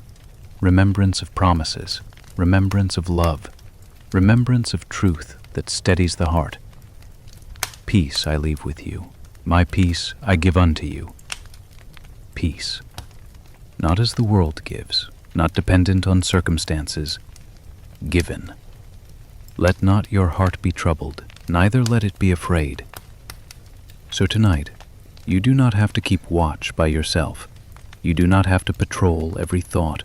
Remembrance of promises, remembrance of love, remembrance of truth that steadies the heart. Peace I leave with you. My peace I give unto you. Peace. Not as the world gives, not dependent on circumstances, given. Let not your heart be troubled, neither let it be afraid. So tonight, you do not have to keep watch by yourself. You do not have to patrol every thought.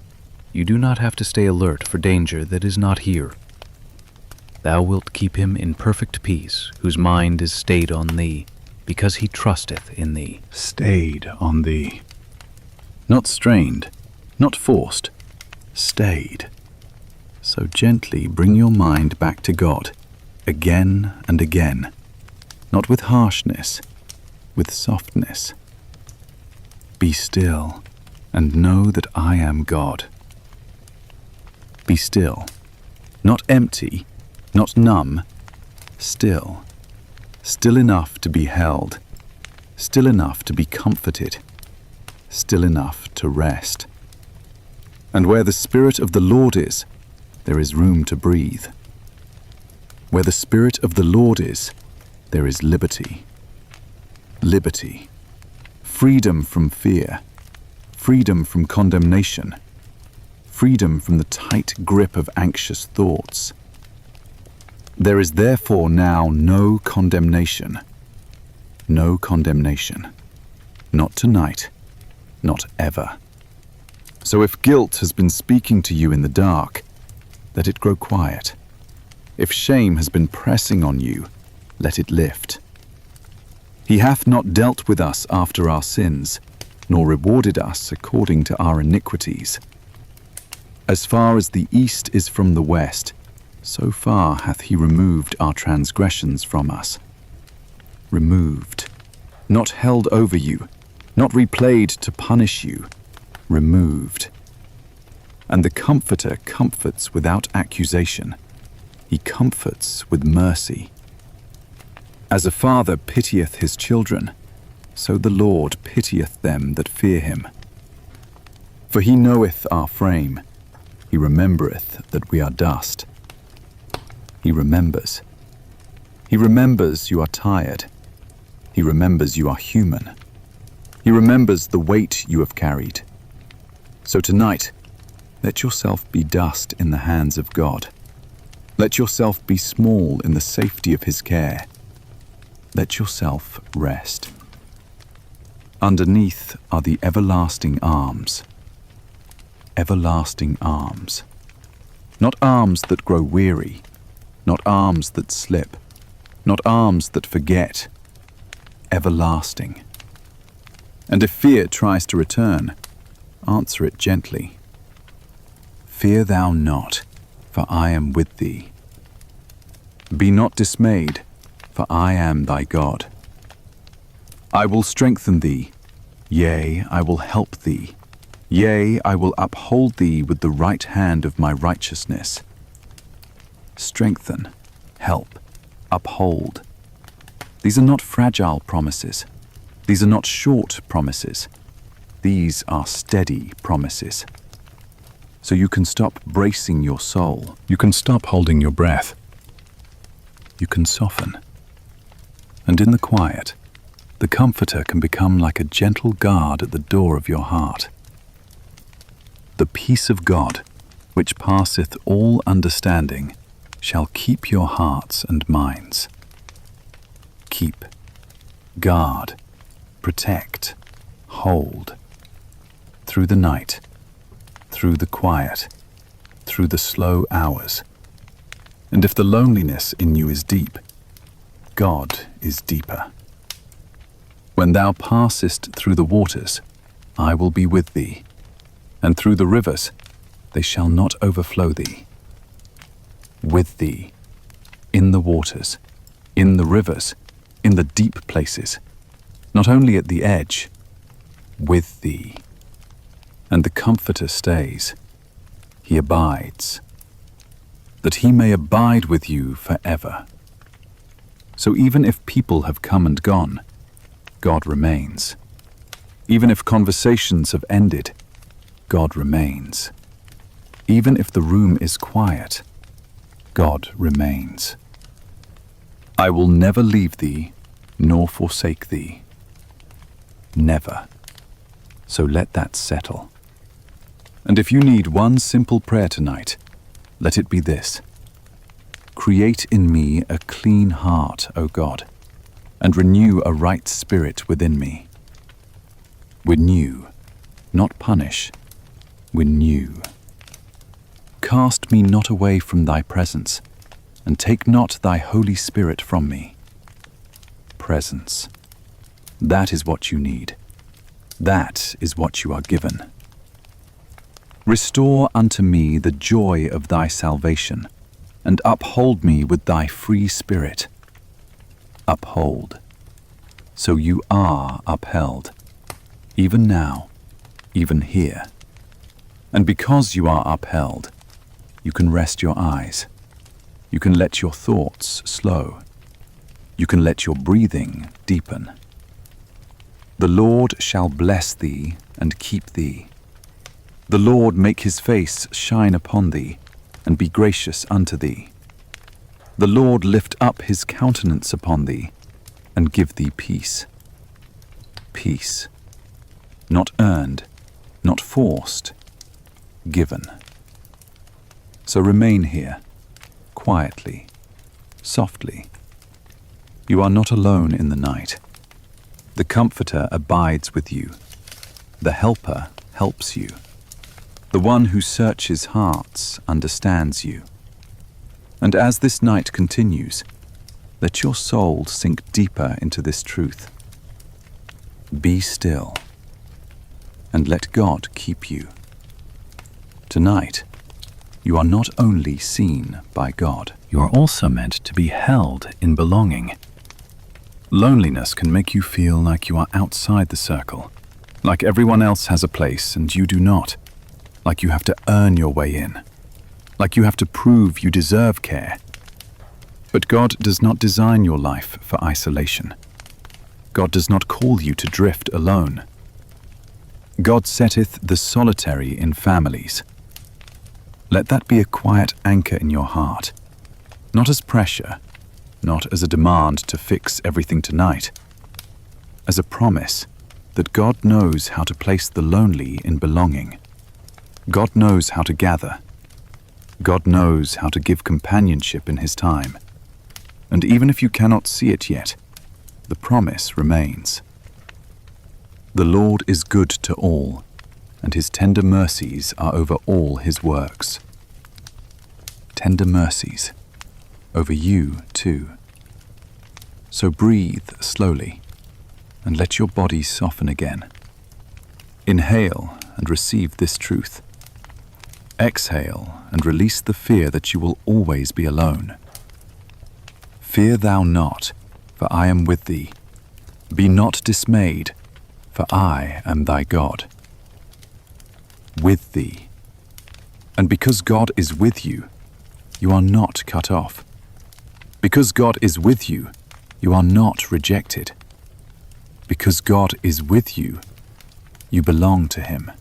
You do not have to stay alert for danger that is not here. Thou wilt keep him in perfect peace, whose mind is stayed on thee, because he trusteth in thee. Stayed on thee. Not strained, not forced, stayed. So gently bring your mind back to God, again and again, not with harshness, with softness. Be still, and know that I am God. Be still, not empty, not numb, still, still enough to be held, still enough to be comforted, still enough to rest. And where the Spirit of the Lord is, there is room to breathe. Where the Spirit of the Lord is, there is liberty. Liberty. Freedom from fear. Freedom from condemnation. Freedom from the tight grip of anxious thoughts. There is therefore now no condemnation. No condemnation. Not tonight. Not ever. So if guilt has been speaking to you in the dark, let it grow quiet. If shame has been pressing on you, let it lift. He hath not dealt with us after our sins, nor rewarded us according to our iniquities. As far as the east is from the west, so far hath he removed our transgressions from us. Removed. Not held over you, not replayed to punish you, removed. And the Comforter comforts without accusation. He comforts with mercy. As a father pitieth his children, so the Lord pitieth them that fear him. For he knoweth our frame, he remembereth that we are dust. He remembers. He remembers you are tired. He remembers you are human. He remembers the weight you have carried. So tonight, let yourself be dust in the hands of God. Let yourself be small in the safety of his care. Let yourself rest. Underneath are the everlasting arms. Everlasting arms. Not arms that grow weary, not arms that slip, not arms that forget. Everlasting. And if fear tries to return, answer it gently. Fear thou not, for I am with thee. Be not dismayed, for I am thy God. I will strengthen thee, yea, I will help thee. Yea, I will uphold thee with the right hand of my righteousness. Strengthen, help, uphold. These are not fragile promises. These are not short promises. These are steady promises. So you can stop bracing your soul. You can stop holding your breath. You can soften. And in the quiet, the Comforter can become like a gentle guard at the door of your heart. The peace of God, which passeth all understanding, shall keep your hearts and minds. Keep, guard, protect, hold. Through the night, through the quiet, through the slow hours, And if the loneliness in you is deep, God is deeper. When thou passest through the waters, I will be with thee, and through the rivers, they shall not overflow thee. With thee, in the waters, in the rivers, in the deep places, not only at the edge, with thee. And the Comforter stays, he abides, that he may abide with you forever. So even if people have come and gone, God remains. Even if conversations have ended, God remains. Even if the room is quiet, God remains. I will never leave thee, nor forsake thee. Never. So let that settle. And if you need one simple prayer tonight, let it be this. Create in me a clean heart, O God, and renew a right spirit within me. Renew, not punish. Renew. Cast me not away from thy presence, and take not thy Holy Spirit from me. Presence. That is what you need. That is what you are given. Restore unto me the joy of thy salvation, and uphold me with thy free spirit. Uphold. So you are upheld, even now, even here. And because you are upheld, you can rest your eyes. You can let your thoughts slow. You can let your breathing deepen. The Lord shall bless thee and keep thee. The Lord make his face shine upon thee, and be gracious unto thee. The Lord lift up his countenance upon thee, and give thee peace. Peace. Not earned, not forced, given. So remain here, quietly, softly. You are not alone in the night. The Comforter abides with you. The Helper helps you. The one who searches hearts understands you. And as this night continues, let your soul sink deeper into this truth. Be still, and let God keep you. Tonight, you are not only seen by God, you are also meant to be held in belonging. Loneliness can make you feel like you are outside the circle, like everyone else has a place and you do not, like you have to earn your way in, like you have to prove you deserve care. But God does not design your life for isolation. God does not call you to drift alone. God setteth the solitary in families. Let that be a quiet anchor in your heart, not as pressure, not as a demand to fix everything tonight, as a promise that God knows how to place the lonely in belonging. God knows how to gather. God knows how to give companionship in his time. And even if you cannot see it yet, the promise remains. The Lord is good to all, and his tender mercies are over all his works. Tender mercies over you too. So breathe slowly, and let your body soften again. Inhale and receive this truth. Exhale and release the fear that you will always be alone. Fear thou not, for I am with thee. Be not dismayed, for I am thy God. With thee. And because God is with you, you are not cut off. Because God is with you, you are not rejected. Because God is with you, you belong to him.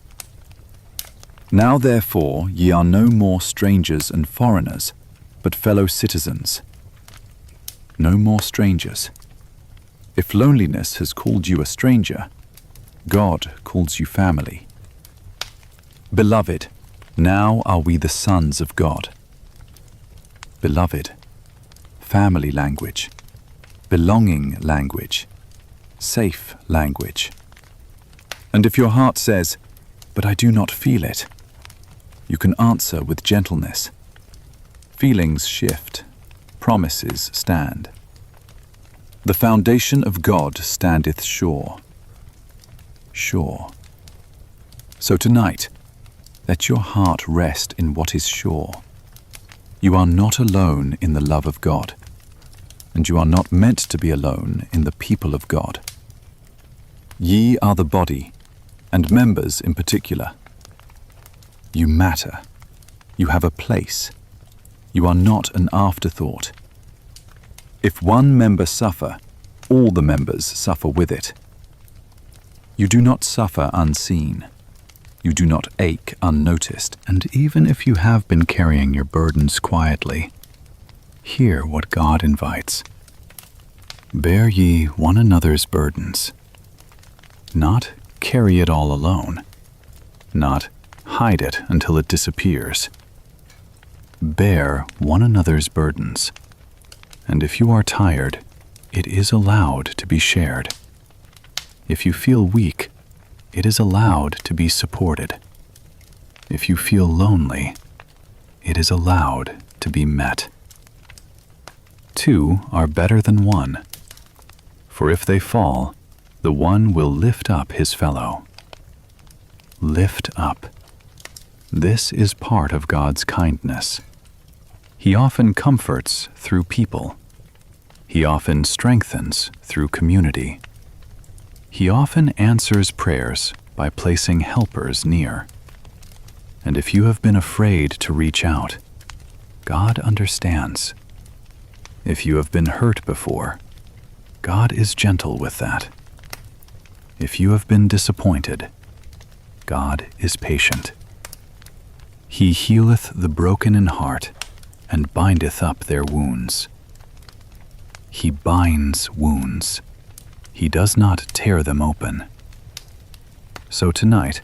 Now therefore ye are no more strangers and foreigners, but fellow citizens. No more strangers. If loneliness has called you a stranger, God calls you family. Beloved, now are we the sons of God. Beloved, family language, belonging language, safe language. And if your heart says, "But I do not feel it," you can answer with gentleness. Feelings shift, promises stand. The foundation of God standeth sure. Sure. So tonight, let your heart rest in what is sure. You are not alone in the love of God, and you are not meant to be alone in the people of God. Ye are the body, and members in particular. You matter. You have a place. You are not an afterthought. If one member suffer, all the members suffer with it. You do not suffer unseen. You do not ache unnoticed. And even if you have been carrying your burdens quietly, hear what God invites. Bear ye one another's burdens. Not carry it all alone. Not hide it until it disappears. Bear one another's burdens. And if you are tired, it is allowed to be shared. If you feel weak, it is allowed to be supported. If you feel lonely, it is allowed to be met. Two are better than one, for if they fall, the one will lift up his fellow. Lift up. This is part of God's kindness. He often comforts through people. He often strengthens through community. He often answers prayers by placing helpers near. And if you have been afraid to reach out, God understands. If you have been hurt before, God is gentle with that. If you have been disappointed, God is patient. He healeth the broken in heart, and bindeth up their wounds. He binds wounds. He does not tear them open. So tonight,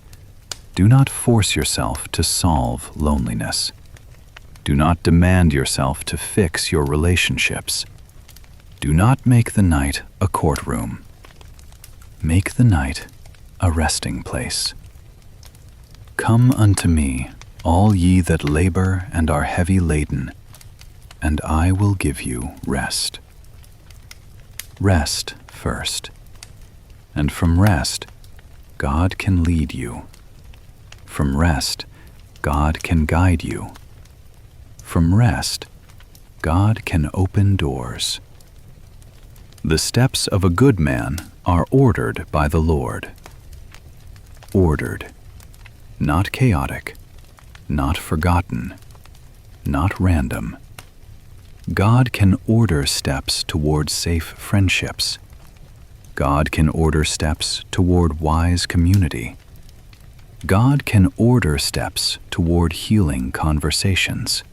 do not force yourself to solve loneliness. Do not demand yourself to fix your relationships. Do not make the night a courtroom. Make the night a resting place. Come unto me, all ye that labor and are heavy laden, and I will give you rest. Rest first, and from rest, God can lead you. From rest, God can guide you. From rest, God can open doors. The steps of a good man are ordered by the Lord. Ordered, not chaotic, not forgotten, not random. God can order steps toward safe friendships. God can order steps toward wise community. God can order steps toward healing conversations.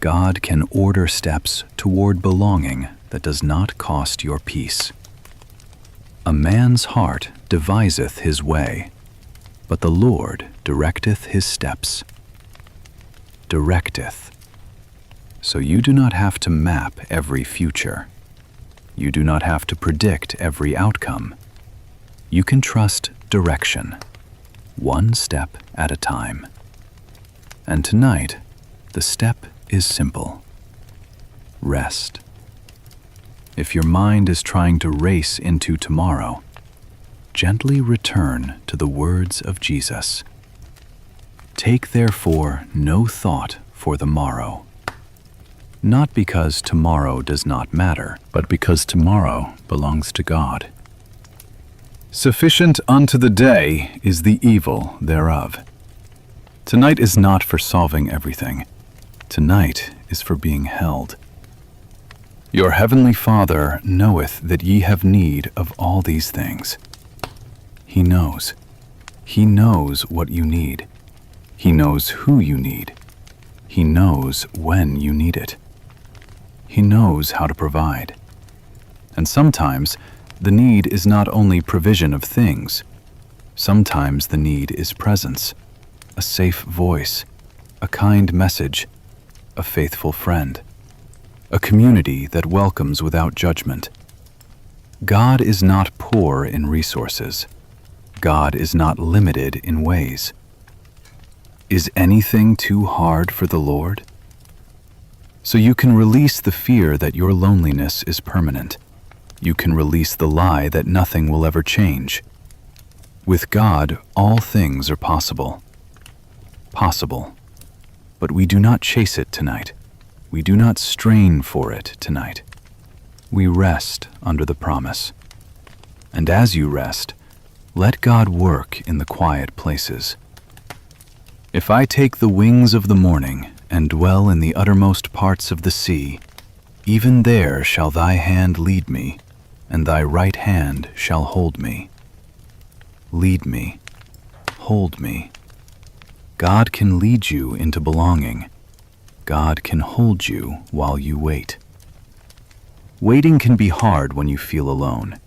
God can order steps toward belonging that does not cost your peace. A man's heart deviseth his way, but the Lord directeth his steps. Directeth. So you do not have to map every future. You do not have to predict every outcome. You can trust direction, one step at a time. And tonight, the step is simple. Rest. If your mind is trying to race into tomorrow, gently return to the words of Jesus. Take therefore no thought for the morrow. Not because tomorrow does not matter, but because tomorrow belongs to God. Sufficient unto the day is the evil thereof. Tonight is not for solving everything. Tonight is for being held. Your heavenly Father knoweth that ye have need of all these things. He knows. He knows what you need. He knows who you need. He knows when you need it. He knows how to provide. And sometimes the need is not only provision of things. Sometimes the need is presence, a safe voice, a kind message, a faithful friend, a community that welcomes without judgment. God is not poor in resources. God is not limited in ways. Is anything too hard for the Lord? So you can release the fear that your loneliness is permanent. You can release the lie that nothing will ever change. With God, all things are possible. Possible. But we do not chase it tonight. We do not strain for it tonight. We rest under the promise. And as you rest, let God work in the quiet places. If I take the wings of the morning and dwell in the uttermost parts of the sea, even there shall thy hand lead me, and thy right hand shall hold me. Lead me, hold me. God can lead you into belonging. God can hold you while you wait. Waiting can be hard when you feel alone,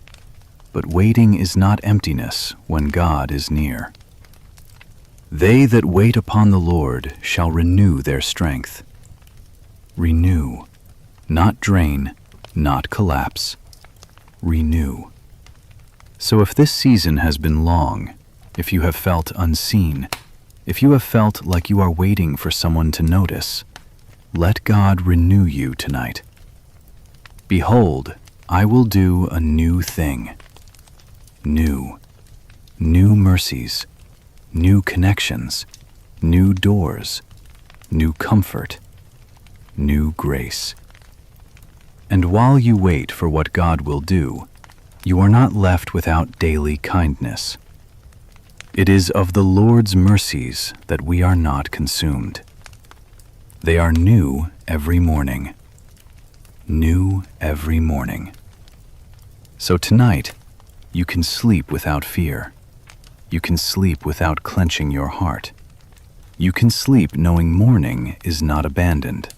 but waiting is not emptiness when God is near. They that wait upon the Lord shall renew their strength. Renew, not drain, not collapse. Renew. So if this season has been long, if you have felt unseen, if you have felt like you are waiting for someone to notice, let God renew you tonight. Behold, I will do a new thing. New mercies, new connections, new doors, new comfort, new grace. And while you wait for what God will do, you are not left without daily kindness. It is of the Lord's mercies that we are not consumed. They are new every morning. New every morning. So tonight, you can sleep without fear. You can sleep without clenching your heart. You can sleep knowing morning is not abandoned.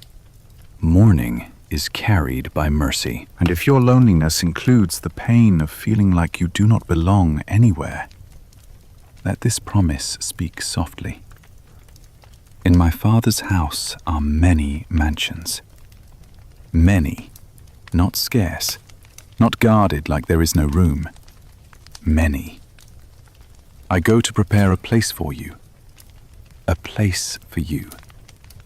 Morning is carried by mercy. And if your loneliness includes the pain of feeling like you do not belong anywhere, let this promise speak softly. In my Father's house are many mansions. Many, not scarce, not guarded like there is no room. Many. I go to prepare a place for you. A place for you.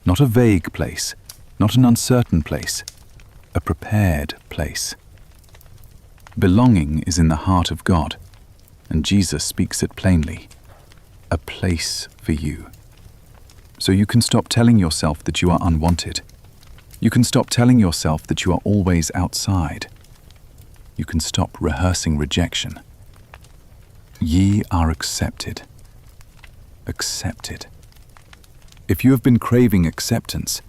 Not a vague place, not an uncertain place, a prepared place. Belonging is in the heart of God, and Jesus speaks it plainly. A place for you. So you can stop telling yourself that you are unwanted. You can stop telling yourself that you are always outside. You can stop rehearsing rejection. Ye are accepted. Accepted. If you have been craving acceptance,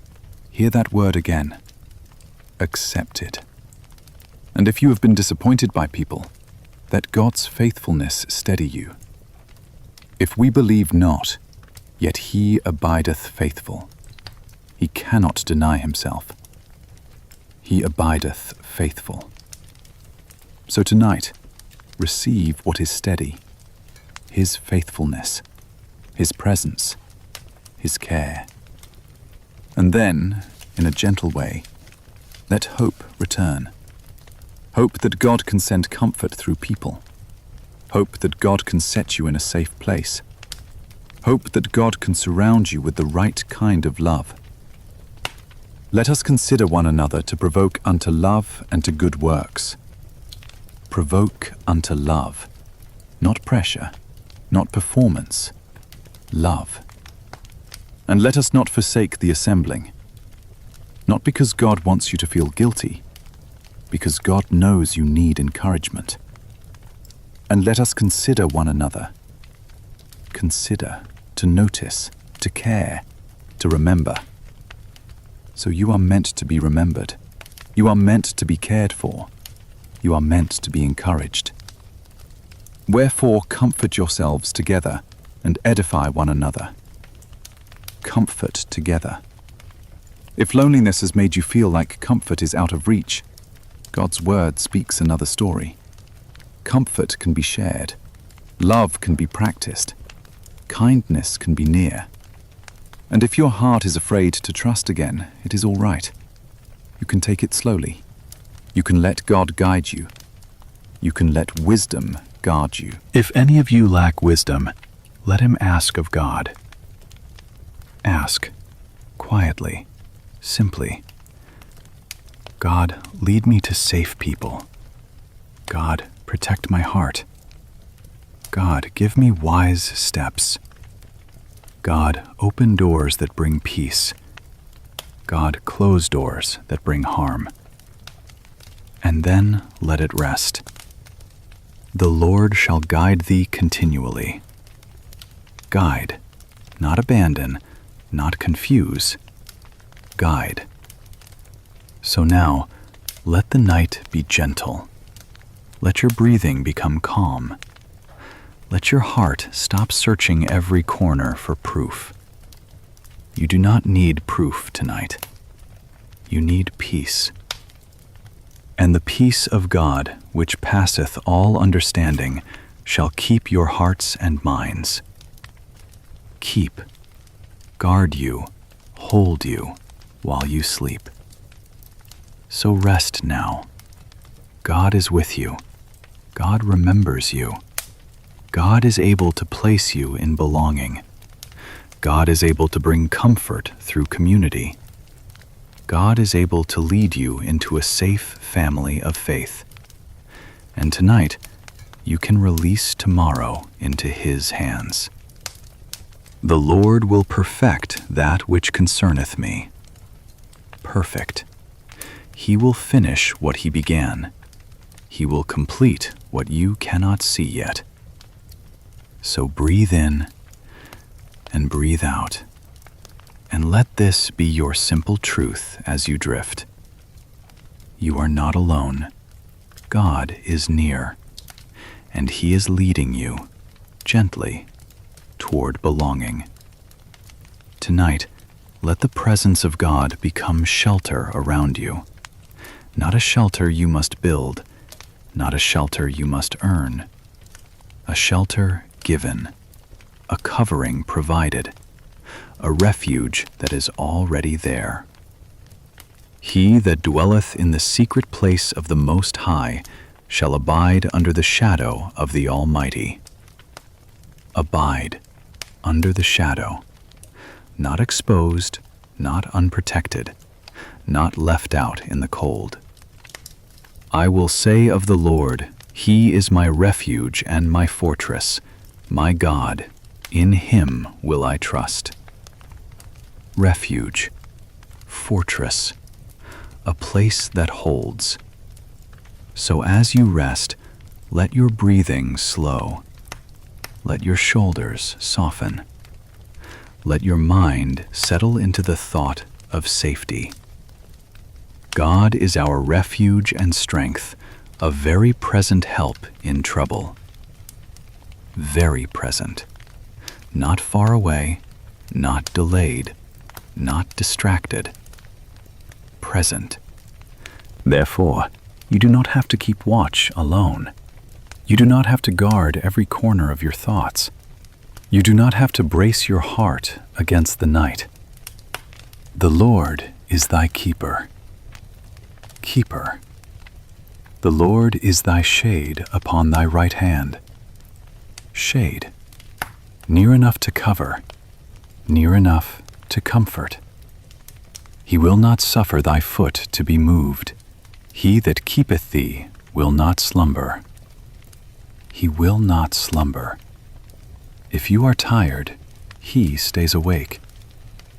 hear that word again. Accepted. And if you have been disappointed by people, let God's faithfulness steady you. If we believe not, yet he abideth faithful. He cannot deny himself. He abideth faithful. So tonight, receive what is steady, his faithfulness, his presence, his care. And then, in a gentle way, let hope return. Hope that God can send comfort through people. Hope that God can set you in a safe place. Hope that God can surround you with the right kind of love. Let us consider one another to provoke unto love and to good works. Provoke unto love, not pressure, not performance, love. And let us not forsake the assembling, not because God wants you to feel guilty, because God knows you need encouragement. And let us consider one another. Consider, to notice, to care, to remember. So you are meant to be remembered. You are meant to be cared for. You are meant to be encouraged. Wherefore comfort yourselves together and edify one another. Comfort together. If loneliness has made you feel like comfort is out of reach, God's word speaks another story. Comfort can be shared. Love can be practiced. Kindness can be near. And if your heart is afraid to trust again, it is all right. You can take it slowly. You can let God guide you. You can let wisdom guard you. If any of you lack wisdom, let him ask of God. Ask, quietly, simply, God, lead me to safe people. God, protect my heart. God, give me wise steps. God, open doors that bring peace. God, close doors that bring harm. And then let it rest. The Lord shall guide thee continually. Guide, not abandon, not confuse. Guide. So now, let the night be gentle. Let your breathing become calm. Let your heart stop searching every corner for proof. You do not need proof tonight. You need peace. And the peace of God, which passeth all understanding, shall keep your hearts and minds. Keep, guard you, hold you while you sleep. So rest now. God is with you. God remembers you. God is able to place you in belonging. God is able to bring comfort through community. God is able to lead you into a safe family of faith. And tonight, you can release tomorrow into His hands. The Lord will perfect that which concerneth me. Perfect. He will finish what He began. He will complete what you cannot see yet. So breathe in and breathe out, and let this be your simple truth as you drift. You are not alone. God is near, and He is leading you gently toward belonging. Tonight, let the presence of God become shelter around you. Not a shelter you must build, not a shelter you must earn. A shelter given, a covering provided, a refuge that is already there. He that dwelleth in the secret place of the Most High shall abide under the shadow of the Almighty. Abide under the shadow, not exposed, not unprotected, not left out in the cold. I will say of the Lord, He is my refuge and my fortress, my God, in Him will I trust. Refuge, fortress, a place that holds. So as you rest, let your breathing slow. Let your shoulders soften. Let your mind settle into the thought of safety. God is our refuge and strength, a very present help in trouble. Very present. Not far away, not delayed, not distracted. Present. Therefore, you do not have to keep watch alone. You do not have to guard every corner of your thoughts. You do not have to brace your heart against the night. The Lord is thy keeper. Keeper. The Lord is thy shade upon thy right hand. Shade. Near enough to cover, near enough to comfort. He will not suffer thy foot to be moved. He that keepeth thee will not slumber. He will not slumber. If you are tired, He stays awake.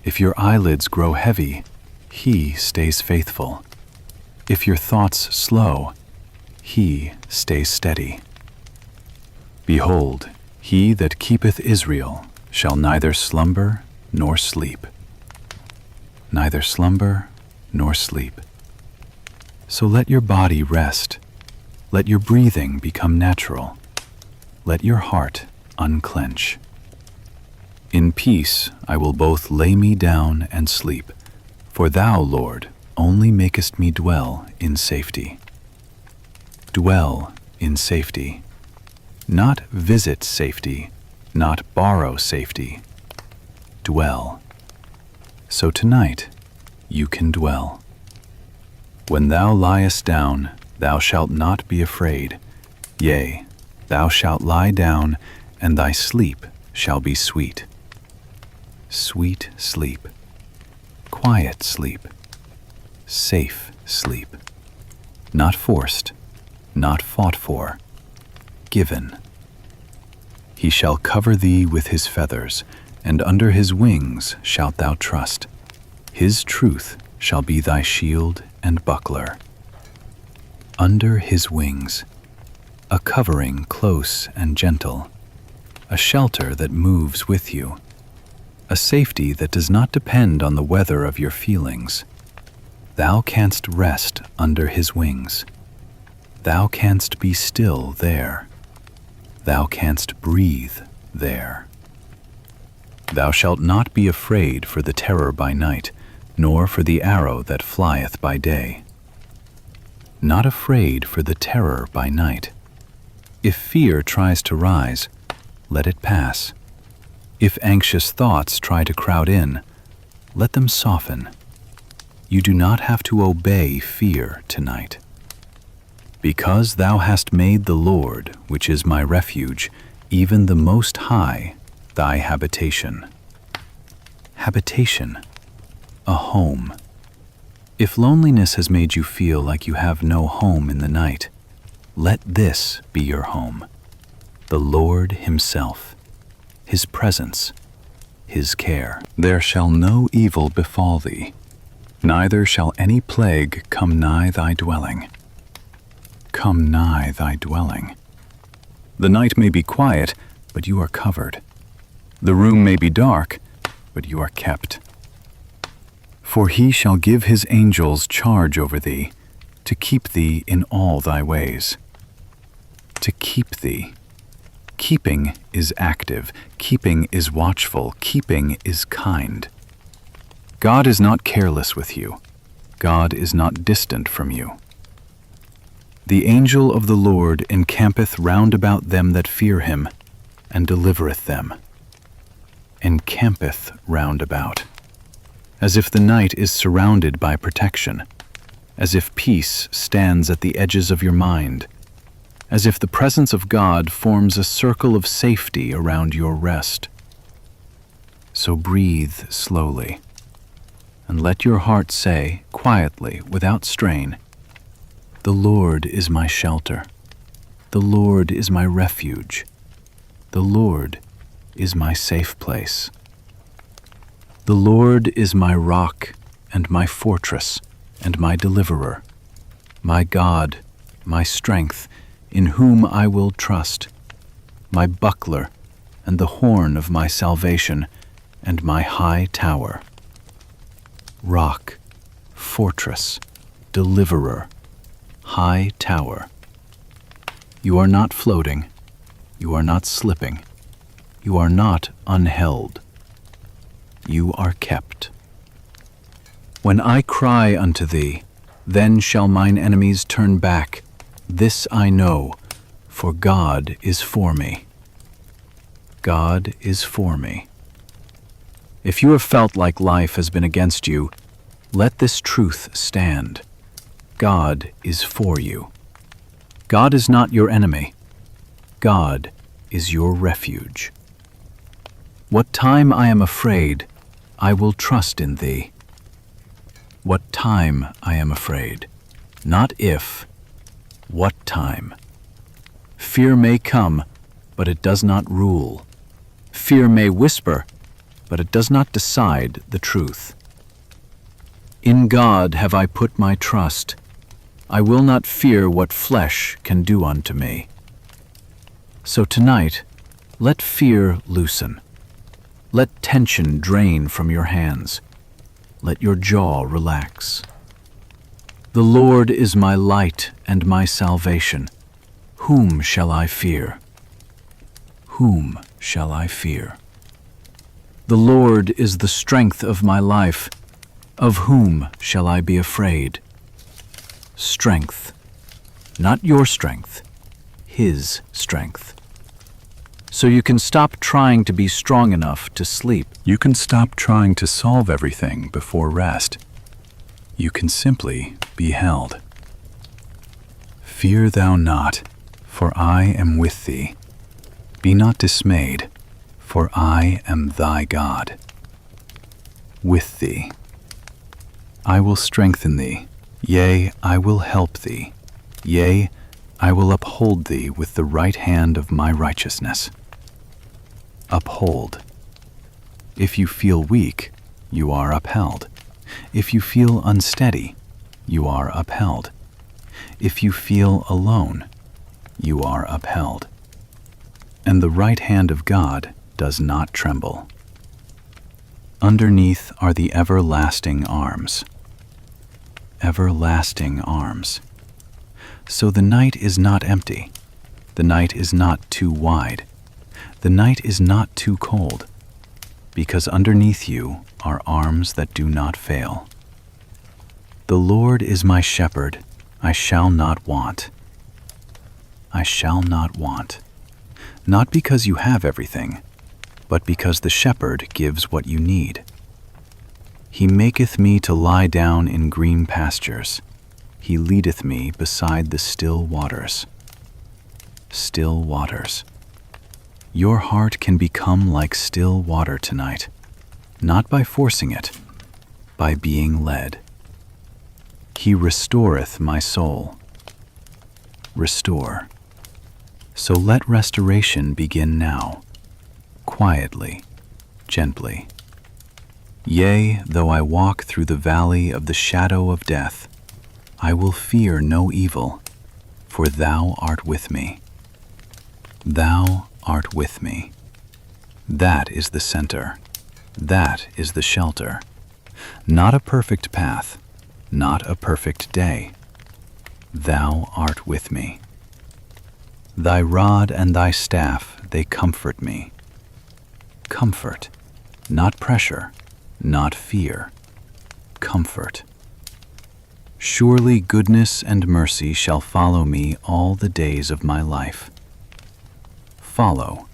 If your eyelids grow heavy, He stays faithful. If your thoughts slow, He stays steady. Behold, He that keepeth Israel shall neither slumber nor sleep. Neither slumber nor sleep. So let your body rest. Let your breathing become natural. Let your heart unclench. In peace I will both lay me down and sleep, for thou, Lord, only makest me dwell in safety. Dwell in safety. Not visit safety, not borrow safety. Dwell. So tonight you can dwell. When thou liest down, thou shalt not be afraid. Yea, thou shalt lie down, and thy sleep shall be sweet. Sweet sleep. Quiet sleep. Safe sleep. Not forced, not fought for, given. He shall cover thee with his feathers, and under his wings shalt thou trust. His truth shall be thy shield and buckler. Under his wings, a covering close and gentle, a shelter that moves with you, a safety that does not depend on the weather of your feelings. Thou canst rest under his wings. Thou canst be still there. Thou canst breathe there. Thou shalt not be afraid for the terror by night, nor for the arrow that flieth by day. Not afraid for the terror by night. If fear tries to rise, let it pass. If anxious thoughts try to crowd in, let them soften. You do not have to obey fear tonight. Because thou hast made the Lord, which is my refuge, even the Most High, thy habitation. Habitation, a home. If loneliness has made you feel like you have no home in the night, let this be your home. The Lord himself, his presence, his care. There shall no evil befall thee, neither shall any plague come nigh thy dwelling. Come nigh thy dwelling. The night may be quiet, but you are covered. The room may be dark, but you are kept. For he shall give his angels charge over thee, to keep thee in all thy ways. To keep thee. Keeping is active, keeping is watchful, keeping is kind. God is not careless with you. God is not distant from you. The angel of the Lord encampeth round about them that fear him, and delivereth them. Encampeth round about. As if the night is surrounded by protection, as if peace stands at the edges of your mind, as if the presence of God forms a circle of safety around your rest. So breathe slowly, and let your heart say, quietly, without strain, the Lord is my shelter. The Lord is my refuge. The Lord is my safe place. The Lord is my rock and my fortress and my deliverer, my God, my strength, in whom I will trust, my buckler and the horn of my salvation and my high tower. Rock, fortress, deliverer, high tower. You are not floating. You are not slipping. You are not unheld. You are kept. When I cry unto thee, then shall mine enemies turn back. This I know, for God is for me. God is for me. If you have felt like life has been against you, let this truth stand. God is for you. God is not your enemy. God is your refuge. What time I am afraid, I will trust in thee. What time I am afraid, not if, what time. Fear may come, but it does not rule. Fear may whisper, but it does not decide the truth. In God have I put my trust. I will not fear what flesh can do unto me. So tonight, let fear loosen. Let tension drain from your hands. Let your jaw relax. The Lord is my light and my salvation. Whom shall I fear? Whom shall I fear? The Lord is the strength of my life. Of whom shall I be afraid? Strength, not your strength, His strength. So you can stop trying to be strong enough to sleep. You can stop trying to solve everything before rest. You can simply be held. Fear thou not, for I am with thee. Be not dismayed, for I am thy God. With thee. I will strengthen thee. Yea, I will help thee. Yea, I will uphold thee with the right hand of my righteousness. Uphold. If you feel weak, you are upheld. If you feel unsteady, you are upheld. If you feel alone, you are upheld. And the right hand of God does not tremble. Underneath are the everlasting arms. Everlasting arms. So the night is not empty. The night is not too wide. The night is not too cold, because underneath you are arms that do not fail. The Lord is my shepherd, I shall not want. I shall not want. Not because you have everything, but because the shepherd gives what you need. He maketh me to lie down in green pastures. He leadeth me beside the still waters. Still waters. Your heart can become like still water tonight, not by forcing it, by being led. He restoreth my soul. Restore. So let restoration begin now, quietly, gently. Yea, though I walk through the valley of the shadow of death, I will fear no evil, for thou art with me. Thou art with me. That is the center. That is the shelter. Not a perfect path, not a perfect day. Thou art with me. Thy rod and thy staff, they comfort me. Comfort, not pressure, not fear. Comfort. Surely goodness and mercy shall follow me all the days of my life. Follow.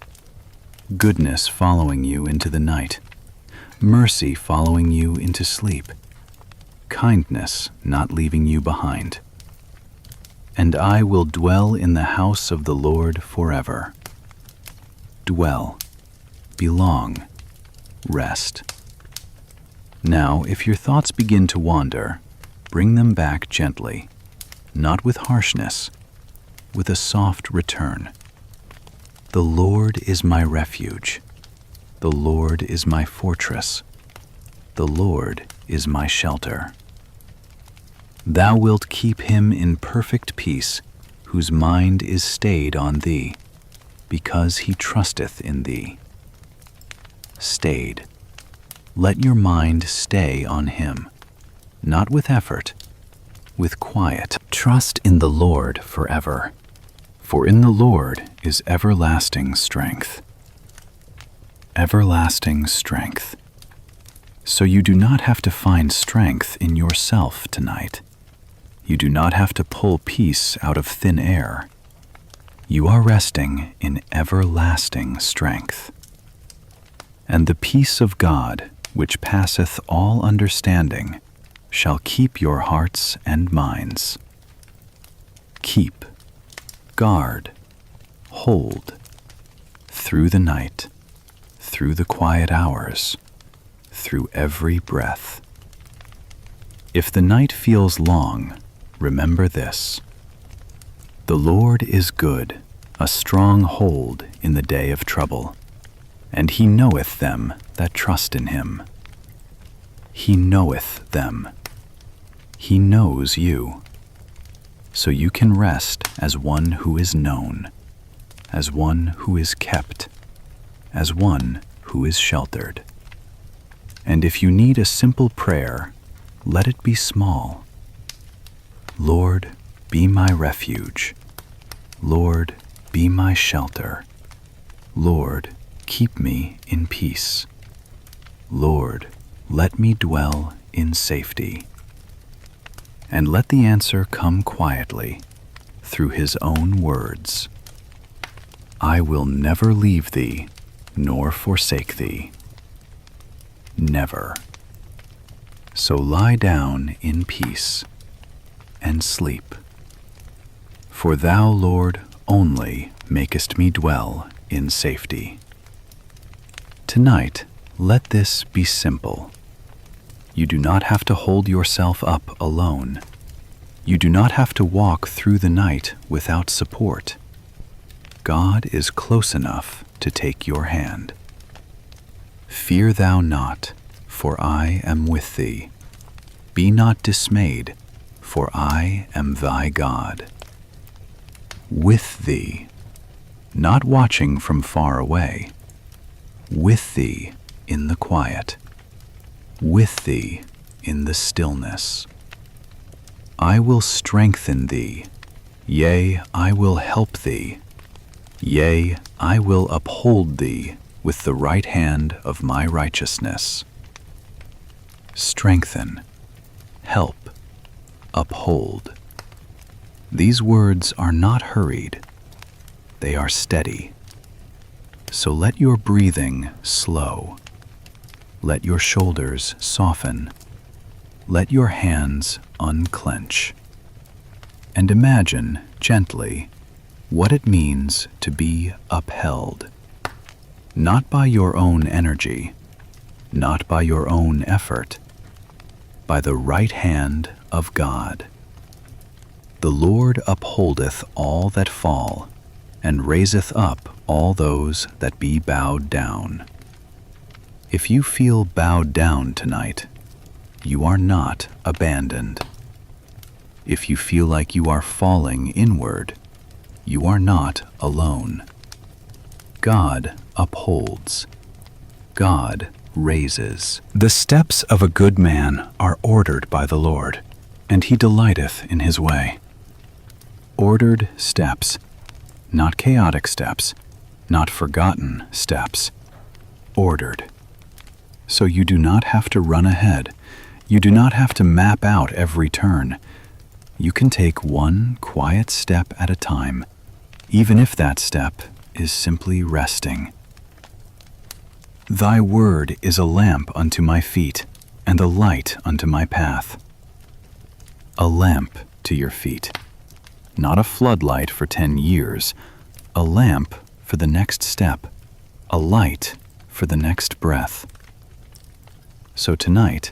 Goodness following you into the night. Mercy following you into sleep. Kindness not leaving you behind. And I will dwell in the house of the Lord forever. Dwell. Belong. Rest. Now, if your thoughts begin to wander, bring them back gently, not with harshness, with a soft return. The Lord is my refuge. The Lord is my fortress. The Lord is my shelter. Thou wilt keep him in perfect peace, whose mind is stayed on thee, because he trusteth in thee. Stayed. Let your mind stay on him, not with effort, with quiet. Trust in the Lord forever, for in the Lord is everlasting strength. Everlasting strength. So you do not have to find strength in yourself tonight. You do not have to pull peace out of thin air. You are resting in everlasting strength. And the peace of God, which passeth all understanding, shall keep your hearts and minds. Keep, guard, hold, through the night, through the quiet hours, through every breath. If the night feels long, remember this. The Lord is good, a strong hold in the day of trouble, and he knoweth them that trust in him. He knoweth them. He knows you. So you can rest as one who is known, as one who is kept, as one who is sheltered. And if you need a simple prayer, let it be small. Lord, be my refuge. Lord, be my shelter. Lord, keep me in peace. Lord, let me dwell in safety. And let the answer come quietly through his own words. I will never leave thee, nor forsake thee. Never. So lie down in peace and sleep. For thou, Lord, only makest me dwell in safety. Tonight, let this be simple. You do not have to hold yourself up alone. You do not have to walk through the night without support. God is close enough to take your hand. Fear thou not, for I am with thee. Be not dismayed, for I am thy God. With thee, not watching from far away, with thee in the quiet, with thee in the stillness. I will strengthen thee, yea, I will help thee, yea, I will uphold thee with the right hand of my righteousness. Strengthen, help, uphold. These words are not hurried, they are steady. So let your breathing slow. Let your shoulders soften. Let your hands unclench. And imagine gently what it means to be upheld. Not by your own energy, not by your own effort, by the right hand of God. The Lord upholdeth all that fall, and raiseth up all those that be bowed down. If you feel bowed down tonight, you are not abandoned. If you feel like you are falling inward, you are not alone. God upholds. God raises. The steps of a good man are ordered by the Lord, and he delighteth in his way. Ordered steps, not chaotic steps, not forgotten steps. Ordered. So you do not have to run ahead. You do not have to map out every turn. You can take one quiet step at a time, even if that step is simply resting. Thy word is a lamp unto my feet, and a light unto my path. A lamp to your feet. Not a floodlight for 10 years, a lamp for the next step, a light for the next breath. So tonight,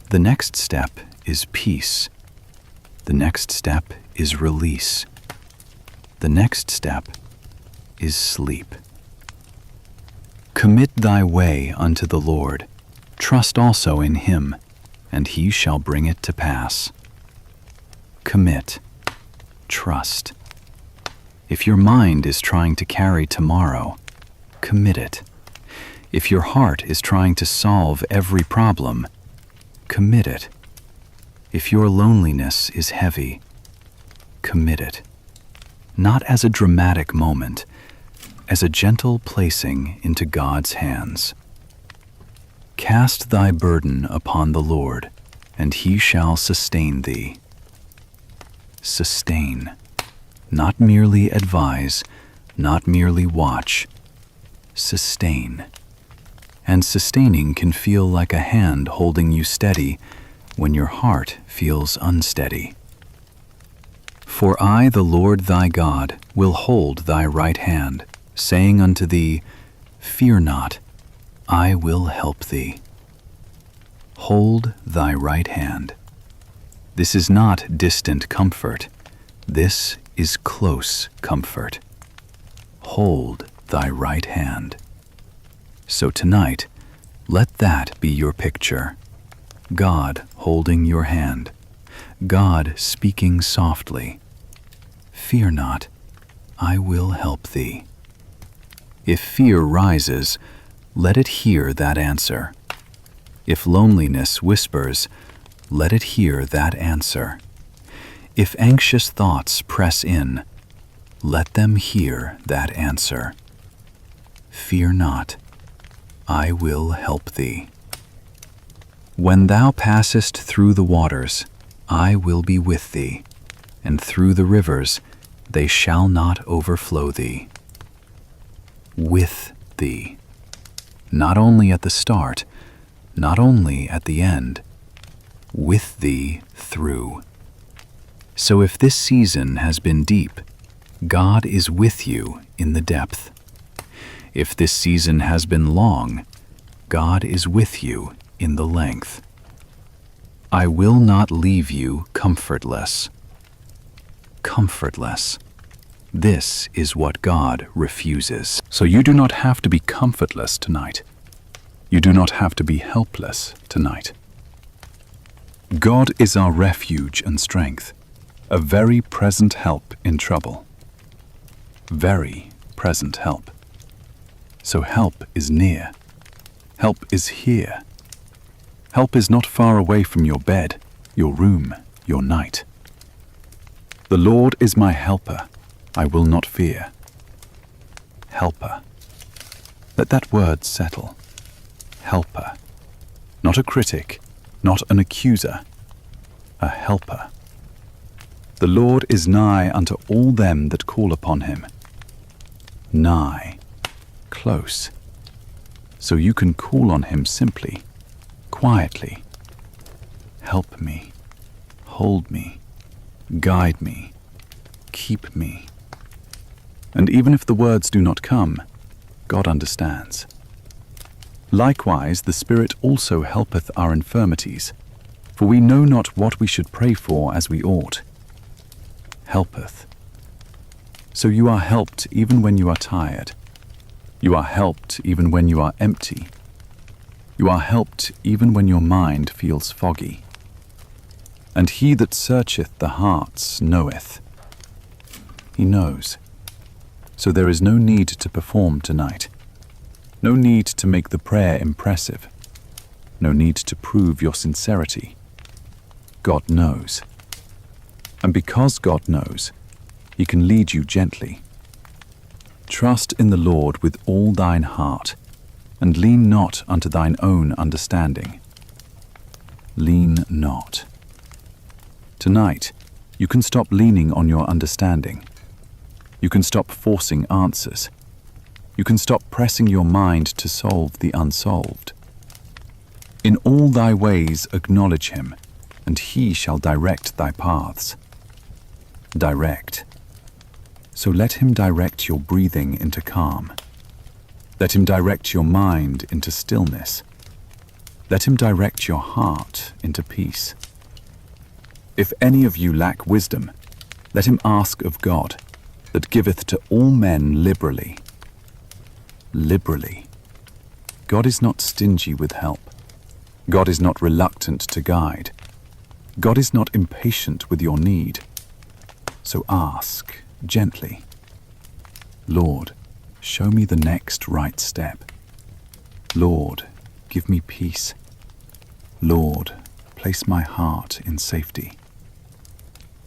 the next step is peace. The next step is release. The next step is sleep. Commit thy way unto the Lord. Trust also in him, and he shall bring it to pass. Commit. Trust. If your mind is trying to carry tomorrow, commit it. If your heart is trying to solve every problem, commit it. If your loneliness is heavy, commit it. Not as a dramatic moment, as a gentle placing into God's hands. Cast thy burden upon the Lord, and he shall sustain thee. Sustain. Not merely advise, not merely watch. Sustain. And sustaining can feel like a hand holding you steady when your heart feels unsteady. For I, the Lord thy God, will hold thy right hand, saying unto thee, Fear not, I will help thee. Hold thy right hand. This is not distant comfort. This is close comfort. Hold thy right hand. So tonight, let that be your picture. God holding your hand. God speaking softly. Fear not, I will help thee. If fear rises, let it hear that answer. If loneliness whispers, let it hear that answer. If anxious thoughts press in, let them hear that answer. Fear not, I will help thee. When thou passest through the waters, I will be with thee, and through the rivers, they shall not overflow thee. With thee. Not only at the start, not only at the end, with thee through. So if this season has been deep, God is with you in the depth. If this season has been long, God is with you in the length. I will not leave you comfortless. comfortless. This is what God refuses. So you do not have to be comfortless tonight. You do not have to be helpless tonight. God is our refuge and strength, a very present help in trouble. Very present help. So help is near. Help is here. Help is not far away from your bed, your room, your night. The Lord is my helper. I will not fear. Helper. Let that word settle. Helper. Not a critic, not an accuser. A helper. The Lord is nigh unto all them that call upon him. Nigh. Close. So you can call on him simply, quietly. Help me. Hold me. Guide me. Keep me. And even if the words do not come, God understands. Likewise, the Spirit also helpeth our infirmities, for we know not what we should pray for as we ought. Helpeth. So you are helped even when you are tired. You are helped even when you are empty. You are helped even when your mind feels foggy. And he that searcheth the hearts knoweth. He knows. So there is no need to perform tonight. No need to make the prayer impressive. No need to prove your sincerity. God knows. And because God knows, he can lead you gently. Trust in the Lord with all thine heart, and lean not unto thine own understanding. Lean not. Tonight, you can stop leaning on your understanding. You can stop forcing answers. You can stop pressing your mind to solve the unsolved. In all thy ways acknowledge him, and he shall direct thy paths. Direct. So let him direct your breathing into calm. Let him direct your mind into stillness. Let him direct your heart into peace. If any of you lack wisdom, let him ask of God, that giveth to all men liberally. Liberally. God is not stingy with help. God is not reluctant to guide. God is not impatient with your need. So ask gently. Lord, show me the next right step. Lord, give me peace. Lord, place my heart in safety.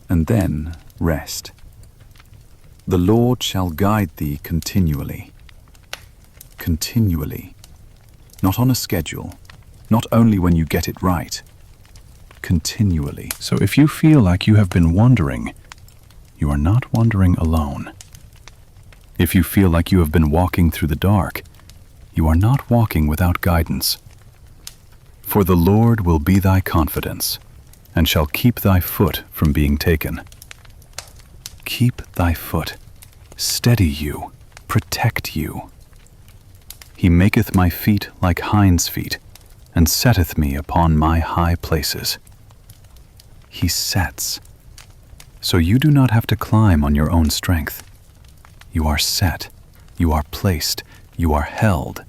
And then rest. The Lord shall guide thee continually. Continually. Not on a schedule. Not only when you get it right. Continually. So if you feel like you have been wandering, you are not wandering alone. If you feel like you have been walking through the dark, you are not walking without guidance. For the Lord will be thy confidence, and shall keep thy foot from being taken. Keep thy foot, steady you, protect you. He maketh my feet like hinds' feet, and setteth me upon my high places. He sets. So you do not have to climb on your own strength. You are set, you are placed, you are held.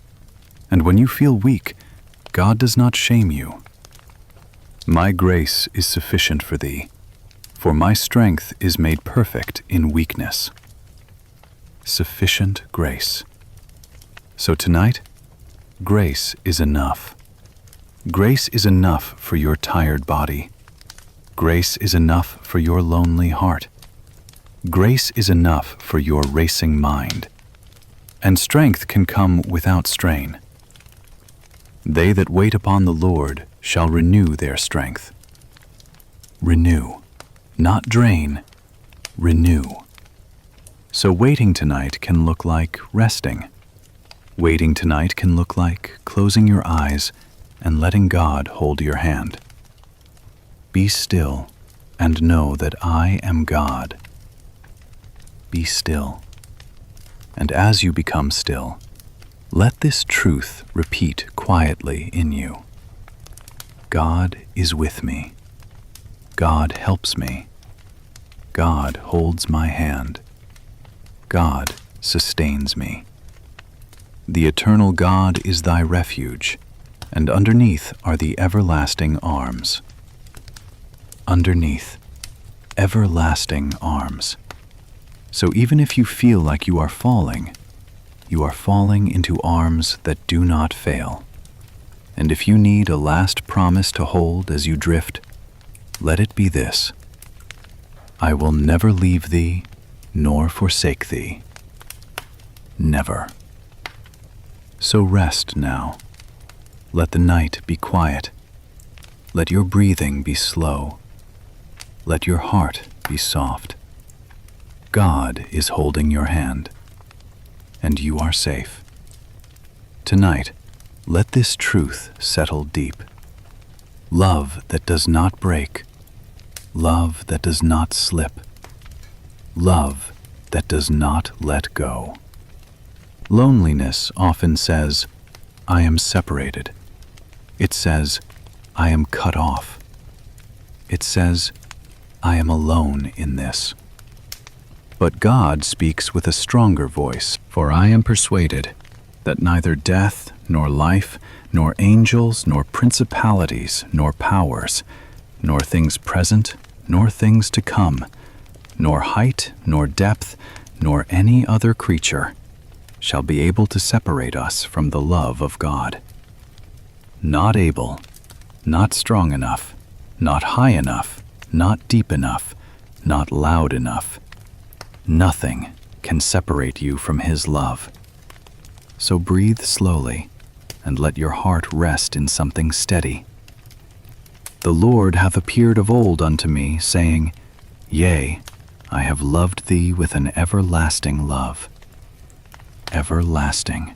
And when you feel weak, God does not shame you. My grace is sufficient for thee, for my strength is made perfect in weakness. Sufficient grace. So tonight, grace is enough. Grace is enough for your tired body. Grace is enough for your lonely heart. Grace is enough for your racing mind. And strength can come without strain. They that wait upon the Lord shall renew their strength. Renew, not drain, renew. So waiting tonight can look like resting. Waiting tonight can look like closing your eyes and letting God hold your hand. Be still and know that I am God. Be still. And as you become still, let this truth repeat quietly in you. God is with me. God helps me. God holds my hand. God sustains me. The eternal God is thy refuge, and underneath are the everlasting arms. Underneath, everlasting arms. So even if you feel like you are falling into arms that do not fail. And if you need a last promise to hold as you drift, let it be this: I will never leave thee nor forsake thee. Never. So rest now. Let the night be quiet. Let your breathing be slow. Let your heart be soft. God is holding your hand, and you are safe. Tonight, let this truth settle deep. Love that does not break. Love that does not slip. Love that does not let go. Loneliness often says, I am separated. It says, I am cut off. It says, I am alone in this. But God speaks with a stronger voice, for I am persuaded that neither death, nor life, nor angels, nor principalities, nor powers, nor things present, nor things to come, nor height, nor depth, nor any other creature shall be able to separate us from the love of God. Not able, not strong enough, not high enough, not deep enough, not loud enough. Nothing can separate you from His love. So breathe slowly and let your heart rest in something steady. The Lord hath appeared of old unto me, saying, Yea, I have loved thee with an everlasting love. Everlasting.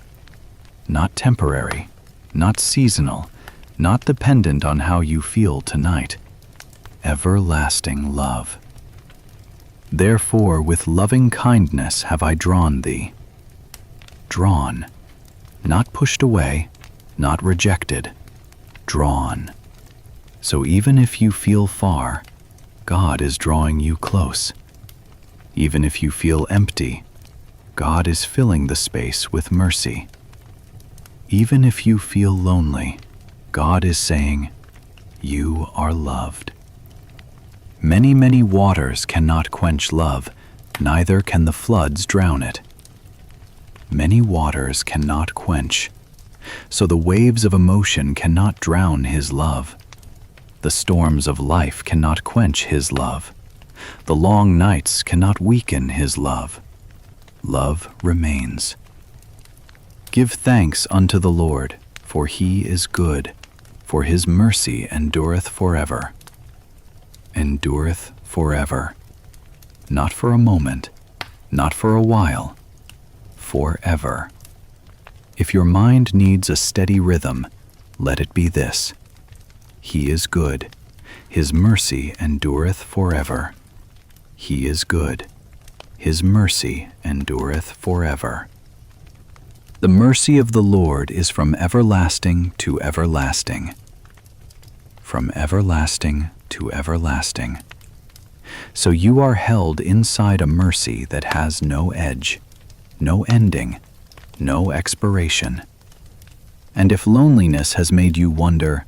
Not temporary, not seasonal, not dependent on how you feel tonight. Everlasting love. Therefore with loving kindness have I drawn thee. Drawn. Not pushed away, not rejected. Drawn. So even if you feel far, God is drawing you close. Even if you feel empty, God is filling the space with mercy. Even if you feel lonely, God is saying, You are loved. Many, many waters cannot quench love, neither can the floods drown it. Many waters cannot quench, so the waves of emotion cannot drown His love. The storms of life cannot quench His love. The long nights cannot weaken His love. Love remains. Give thanks unto the Lord, for He is good, for His mercy endureth forever. Endureth forever. Not for a moment, not for a while, forever. If your mind needs a steady rhythm, let it be this: He is good. His mercy endureth forever. He is good. His mercy endureth forever. The mercy of the Lord is from everlasting to everlasting. From everlasting to everlasting. So you are held inside a mercy that has no edge, no ending, no expiration. And if loneliness has made you wonder,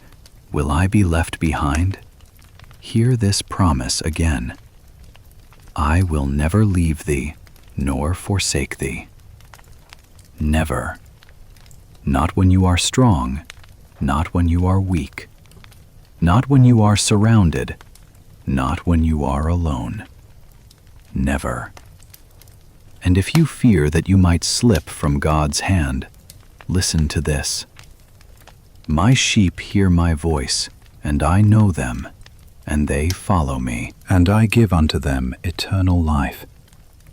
will I be left behind? Hear this promise again. I will never leave thee, nor forsake thee. Never. Not when you are strong, not when you are weak, not when you are surrounded, not when you are alone. Never. And if you fear that you might slip from God's hand, listen to this. My sheep hear my voice, and I know them, and they follow me. And I give unto them eternal life,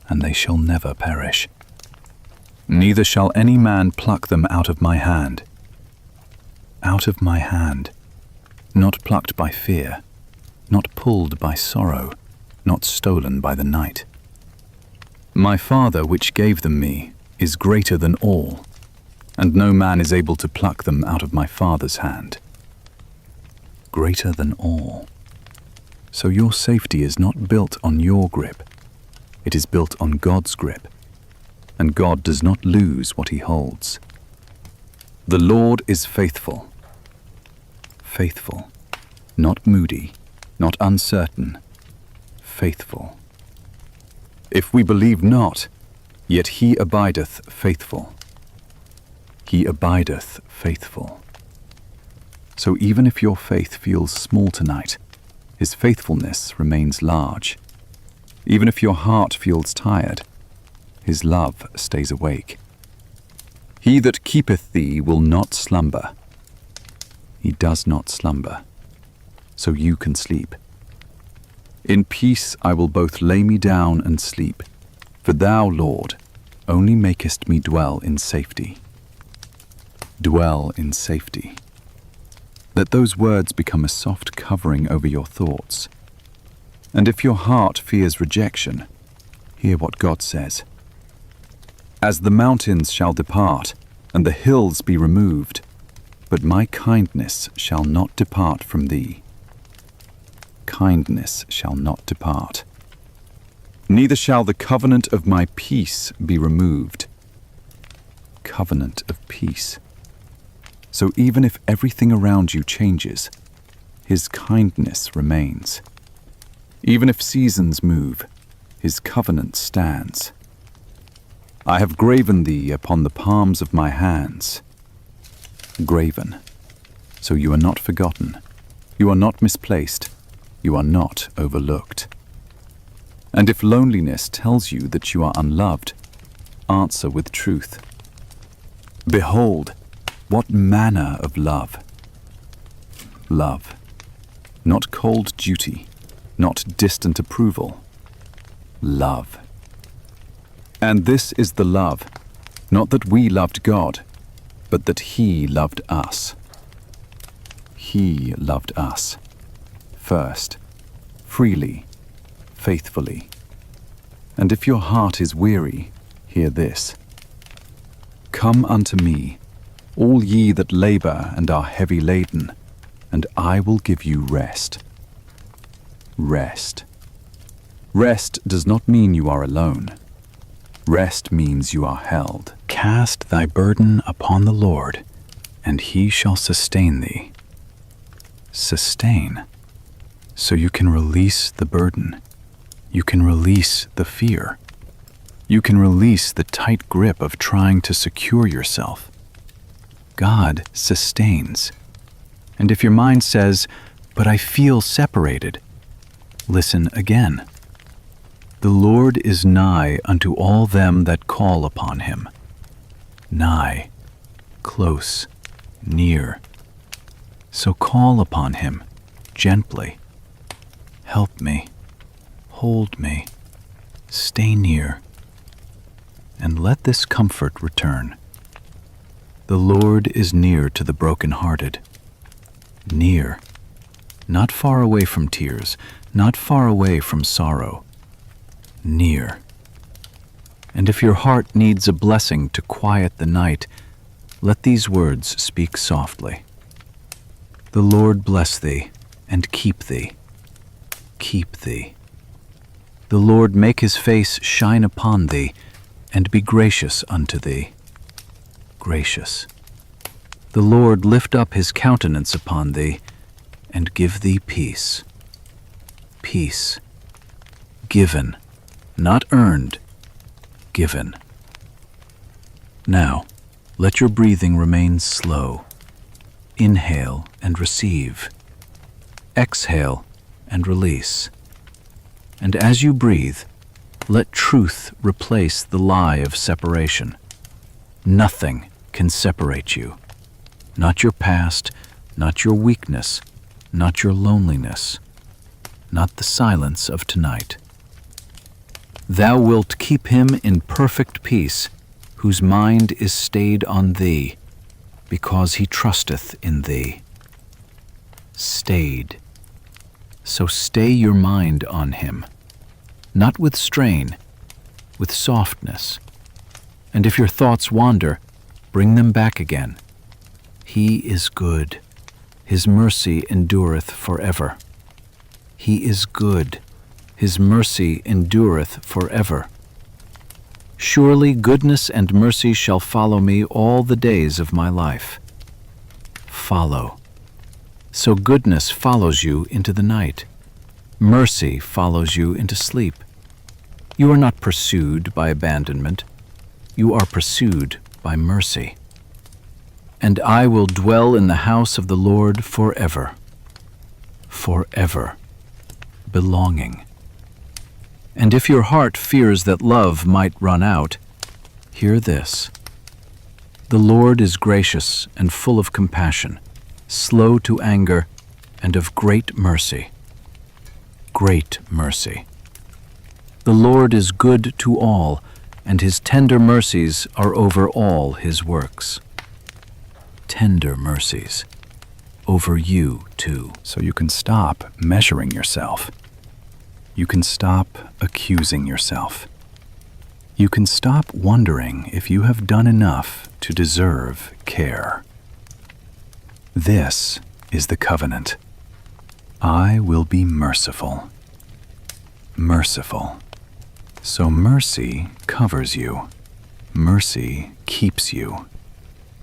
and they shall never perish. Neither shall any man pluck them out of my hand. Out of my hand. Not plucked by fear, not pulled by sorrow, not stolen by the night. My Father which gave them me is greater than all, and no man is able to pluck them out of my Father's hand. Greater than all. So your safety is not built on your grip. It is built on God's grip. And God does not lose what he holds. The Lord is faithful. Faithful. Not moody, not uncertain. Faithful. If we believe not, yet he abideth faithful. He abideth faithful. So even if your faith feels small tonight, his faithfulness remains large. Even if your heart feels tired, his love stays awake. He that keepeth thee will not slumber. He does not slumber, so you can sleep. In peace I will both lay me down and sleep, for thou, Lord, only makest me dwell in safety. Dwell in safety. Let those words become a soft covering over your thoughts. And if your heart fears rejection, hear what God says. As the mountains shall depart, and the hills be removed, but my kindness shall not depart from thee. Kindness shall not depart. Neither shall the covenant of my peace be removed. Covenant of peace. So even if everything around you changes, his kindness remains. Even if seasons move, his covenant stands. I have graven thee upon the palms of my hands. Graven. So you are not forgotten. You are not misplaced. You are not overlooked. And if loneliness tells you that you are unloved, answer with truth. Behold, what manner of love? Love. Not cold duty, not distant approval. Love. And this is the love, not that we loved God, but that he loved us. He loved us first, freely, faithfully. And if your heart is weary, hear this. Come unto me, all ye that labor and are heavy laden, and I will give you rest. Rest. Rest does not mean you are alone. Rest means you are held. Cast thy burden upon the Lord, and he shall sustain thee. Sustain. So you can release the burden. You can release the fear. You can release the tight grip of trying to secure yourself. God sustains. And if your mind says, "But I feel separated," listen again. The Lord is nigh unto all them that call upon him. Nigh, close, near. So call upon him gently. Help me, hold me, stay near, and let this comfort return. The Lord is near to the brokenhearted. Near, not far away from tears, not far away from sorrow. Near. And if your heart needs a blessing to quiet the night, let these words speak softly. The Lord bless thee and keep thee. Keep thee. The Lord make his face shine upon thee and be gracious unto thee. Gracious. The Lord lift up his countenance upon thee and give thee peace. Peace. Given. Not earned, given. Now, let your breathing remain slow. Inhale and receive. Exhale and release. And as you breathe, let truth replace the lie of separation. Nothing can separate you. Not your past, not your weakness, not your loneliness, not the silence of tonight. Thou wilt keep him in perfect peace, whose mind is stayed on thee, because he trusteth in thee. Stayed. So stay your mind on him, not with strain, with softness. And if your thoughts wander, bring them back again. He is good. His mercy endureth forever. He is good. His mercy endureth forever. Surely goodness and mercy shall follow me all the days of my life. Follow. So goodness follows you into the night. Mercy follows you into sleep. You are not pursued by abandonment. You are pursued by mercy. And I will dwell in the house of the Lord forever. Forever. Belonging. And if your heart fears that love might run out, hear this. The Lord is gracious and full of compassion, slow to anger, and of great mercy. Great mercy. The Lord is good to all, and his tender mercies are over all his works. Tender mercies. Over you, too. So you can stop measuring yourself. You can stop accusing yourself. You can stop wondering if you have done enough to deserve care. This is the covenant. I will be merciful. Merciful. So mercy covers you. Mercy keeps you.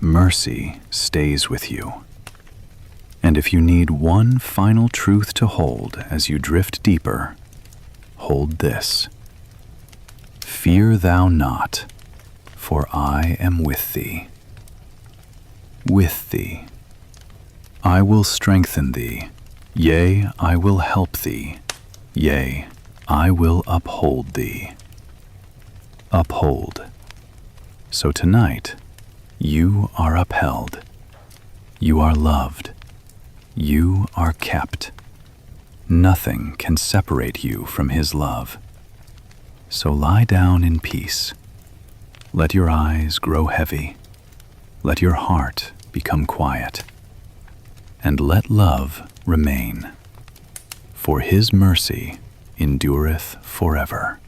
Mercy stays with you. And if you need one final truth to hold as you drift deeper, hold this. Fear thou not, for I am with thee. With thee. I will strengthen thee. Yea, I will help thee. Yea, I will uphold thee. Uphold. So tonight, you are upheld. You are loved. You are kept. Nothing can separate you from his love. So lie down in peace. Let your eyes grow heavy. Let your heart become quiet. And let love remain. For his mercy endureth forever.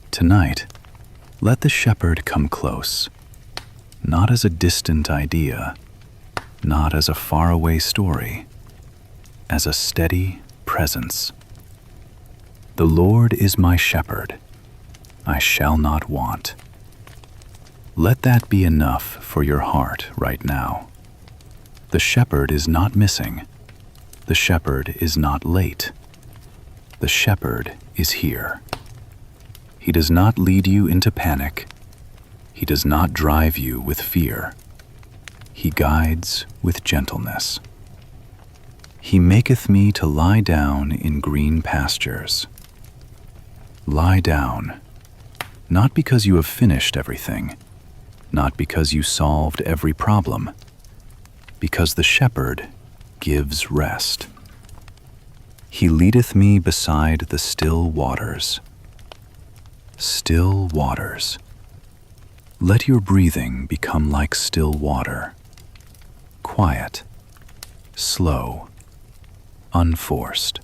Tonight, let the shepherd come close, not as a distant idea, not as a faraway story, as a steady presence. The Lord is my shepherd. I shall not want. Let that be enough for your heart right now. The shepherd is not missing. The shepherd is not late. The shepherd is here. He does not lead you into panic. He does not drive you with fear. He guides with gentleness. He maketh me to lie down in green pastures. Lie down, not because you have finished everything, not because you solved every problem, because the shepherd gives rest. He leadeth me beside the still waters. Still waters. Let your breathing become like still water. Quiet, slow, unforced.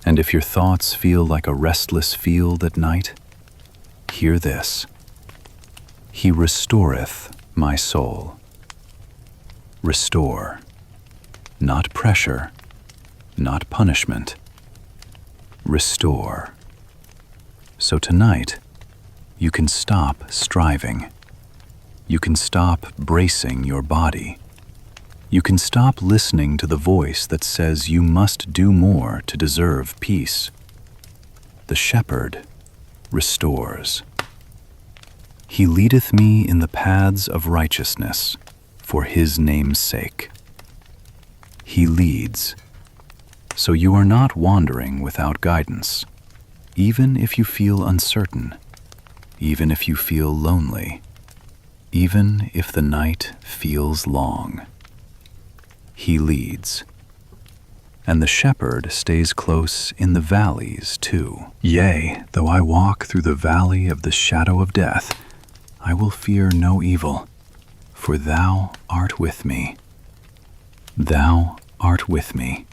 And if your thoughts feel like a restless field at night, hear this. He restoreth my soul. Restore. Not pressure, not punishment. Restore. So tonight, you can stop striving. You can stop bracing your body. You can stop listening to the voice that says you must do more to deserve peace. The shepherd restores. He leadeth me in the paths of righteousness for his name's sake. He leads, so you are not wandering without guidance, even if you feel uncertain, even if you feel lonely, even if the night feels long. He leads. And the shepherd stays close in the valleys too. Yea, though I walk through the valley of the shadow of death, I will fear no evil, for thou art with me. Thou art with me.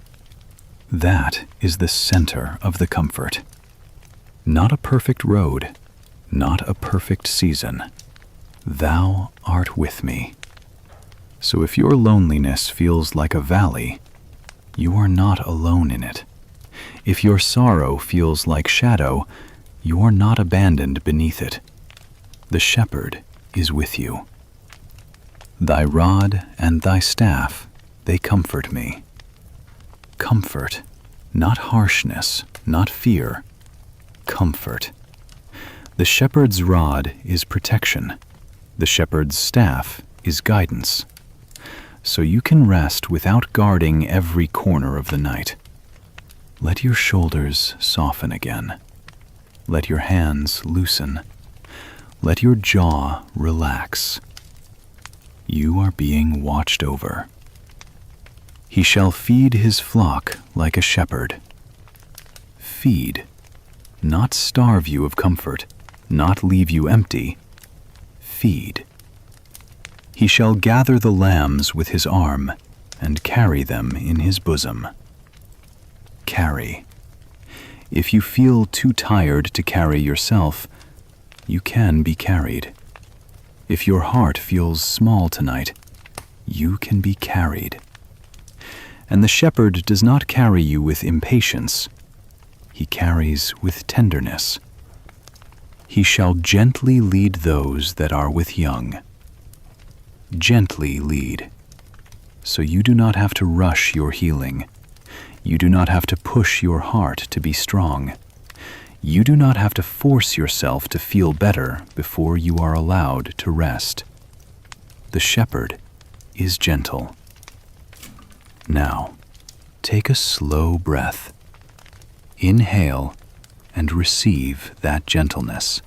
That is the center of the comfort. Not a perfect road, not a perfect season. Thou art with me. So if your loneliness feels like a valley, you are not alone in it. If your sorrow feels like shadow, you're not abandoned beneath it. The shepherd is with you. Thy rod and thy staff, they comfort me. Comfort, not harshness, not fear. Comfort. The shepherd's rod is protection. The shepherd's staff is guidance. So you can rest without guarding every corner of the night. Let your shoulders soften again. Let your hands loosen. Let your jaw relax. You are being watched over. He shall feed his flock like a shepherd. Feed, not starve you of comfort, not leave you empty. Feed. He shall gather the lambs with his arm and carry them in his bosom. Carry. If you feel too tired to carry yourself, you can be carried. If your heart feels small tonight, you can be carried. And the shepherd does not carry you with impatience. He carries with tenderness. He shall gently lead those that are with young. Gently lead. So you do not have to rush your healing. You do not have to push your heart to be strong. You do not have to force yourself to feel better before you are allowed to rest. The shepherd is gentle. Now, take a slow breath. Inhale and receive that gentleness.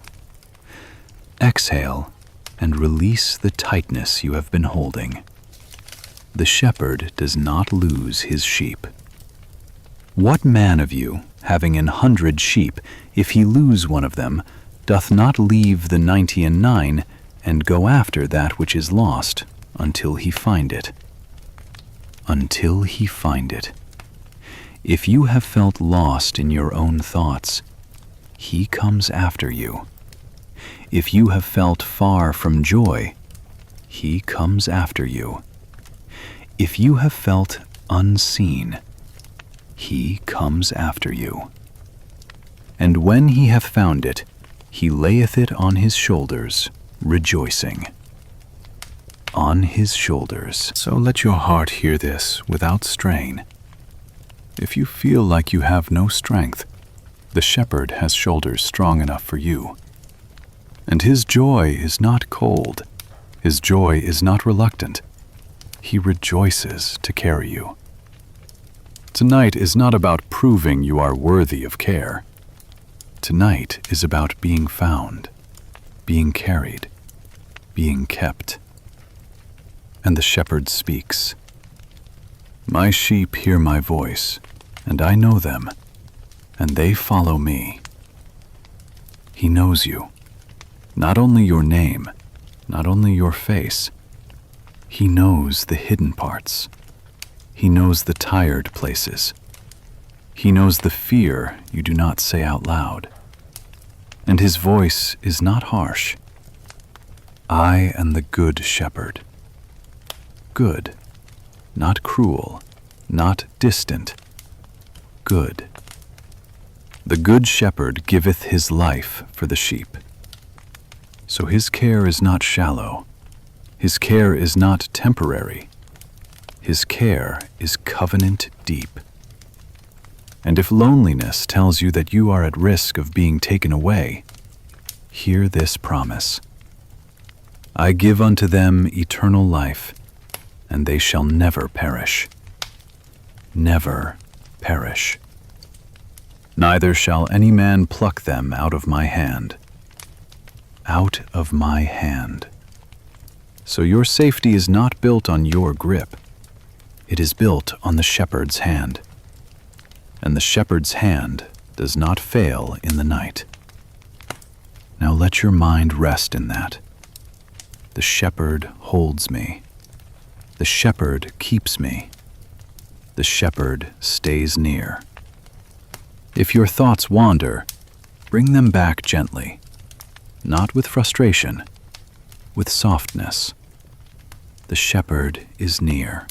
Exhale and release the tightness you have been holding. The shepherd does not lose his sheep. What man of you, having 100 sheep, if he lose one of them, doth not leave the 99 and go after that which is lost until he find it? Until he find it. If you have felt lost in your own thoughts, he comes after you. If you have felt far from joy, he comes after you. If you have felt unseen, he comes after you. And when he hath found it, he layeth it on his shoulders, rejoicing. On his shoulders. So let your heart hear this without strain. If you feel like you have no strength, the shepherd has shoulders strong enough for you. And his joy is not cold. His joy is not reluctant. He rejoices to carry you. Tonight is not about proving you are worthy of care. Tonight is about being found, being carried, being kept. And the shepherd speaks. My sheep hear my voice, and I know them, and they follow me. He knows you, not only your name, not only your face. He knows the hidden parts. He knows the tired places. He knows the fear you do not say out loud. And his voice is not harsh. I am the good shepherd. Good, not cruel, not distant. Good. The good shepherd giveth his life for the sheep. So his care is not shallow. His care is not temporary. His care is covenant deep. And if loneliness tells you that you are at risk of being taken away, hear this promise. I give unto them eternal life, and they shall never perish. Never perish. Neither shall any man pluck them out of my hand. Out of my hand. So your safety is not built on your grip. It is built on the shepherd's hand. And the shepherd's hand does not fail in the night. Now let your mind rest in that. The shepherd holds me. The shepherd keeps me. The shepherd stays near. If your thoughts wander, bring them back gently, not with frustration, with softness. The shepherd is near.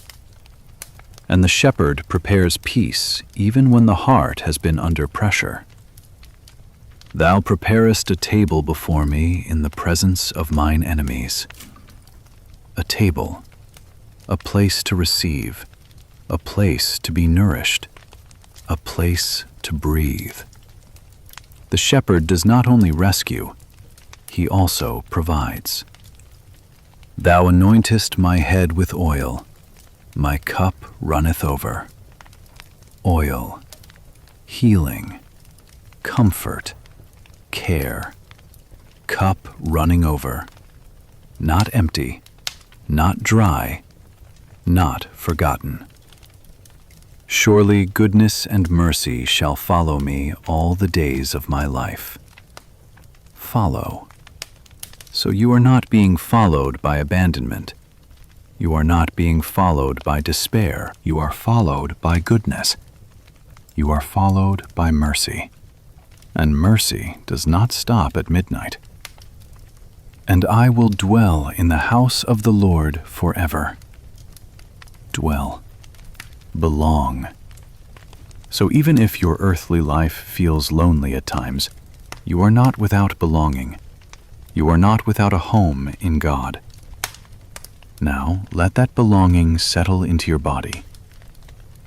And the shepherd prepares peace even when the heart has been under pressure. Thou preparest a table before me in the presence of mine enemies. A table, a place to receive, a place to be nourished, a place to breathe. The shepherd does not only rescue, he also provides. Thou anointest my head with oil, my cup runneth over. Oil, healing, comfort, care, cup running over, not empty, not dry, not forgotten. Surely goodness and mercy shall follow me all the days of my life. Follow. So you are not being followed by abandonment. You are not being followed by despair. You are followed by goodness. You are followed by mercy. And mercy does not stop at midnight. And I will dwell in the house of the Lord forever. Dwell. Belong. So even if your earthly life feels lonely at times, you are not without belonging. You are not without a home in God. Now, let that belonging settle into your body.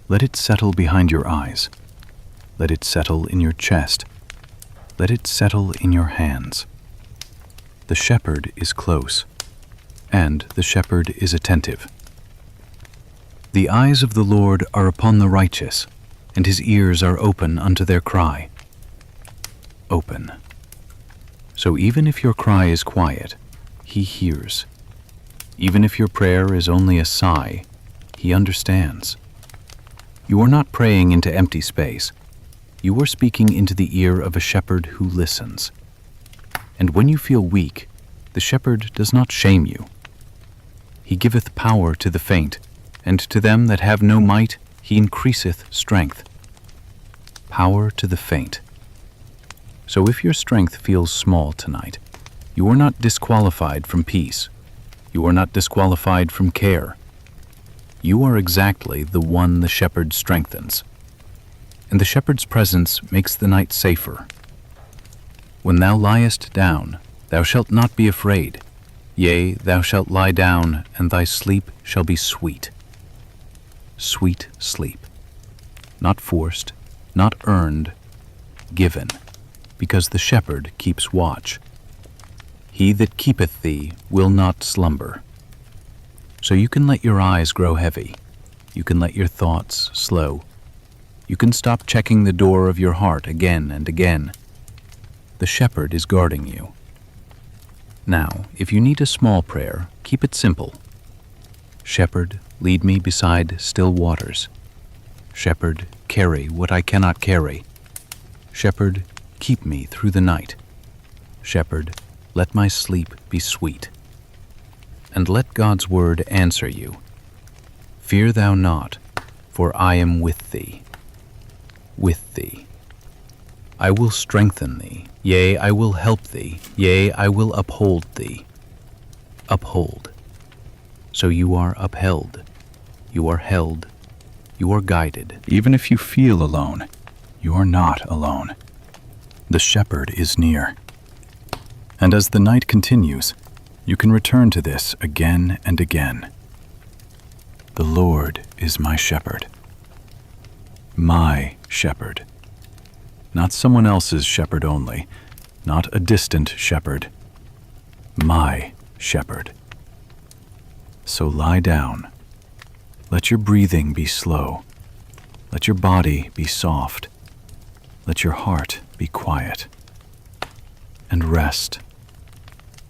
Let it settle behind your eyes. Let it settle in your chest. Let it settle in your hands. The shepherd is close, and the shepherd is attentive. The eyes of the Lord are upon the righteous, and his ears are open unto their cry. Open. So even if your cry is quiet, he hears. Even if your prayer is only a sigh, he understands. You are not praying into empty space. You are speaking into the ear of a shepherd who listens. And when you feel weak, the shepherd does not shame you. He giveth power to the faint, and to them that have no might he increaseth strength. Power to the faint. So if your strength feels small tonight, you are not disqualified from peace. You are not disqualified from care. You are exactly the one the shepherd strengthens. And the shepherd's presence makes the night safer. When thou liest down, thou shalt not be afraid. Yea, thou shalt lie down, and thy sleep shall be sweet. Sweet sleep. Not forced, not earned, given, because the shepherd keeps watch. He that keepeth thee will not slumber. So you can let your eyes grow heavy. You can let your thoughts slow. You can stop checking the door of your heart again and again. The shepherd is guarding you. Now, if you need a small prayer, keep it simple. Shepherd, lead me beside still waters. Shepherd, carry what I cannot carry. Shepherd, keep me through the night. Shepherd, let my sleep be sweet. And let God's word answer you. Fear thou not, for I am with thee. With thee. I will strengthen thee, yea, I will help thee, yea, I will uphold thee. Uphold. So you are upheld, you are held, you are guided. Even if you feel alone, you are not alone. The shepherd is near. And as the night continues, you can return to this again and again. The Lord is my shepherd. My shepherd. Not someone else's shepherd only, not a distant shepherd. My shepherd. So lie down. Let your breathing be slow. Let your body be soft. Let your heart be quiet. And rest,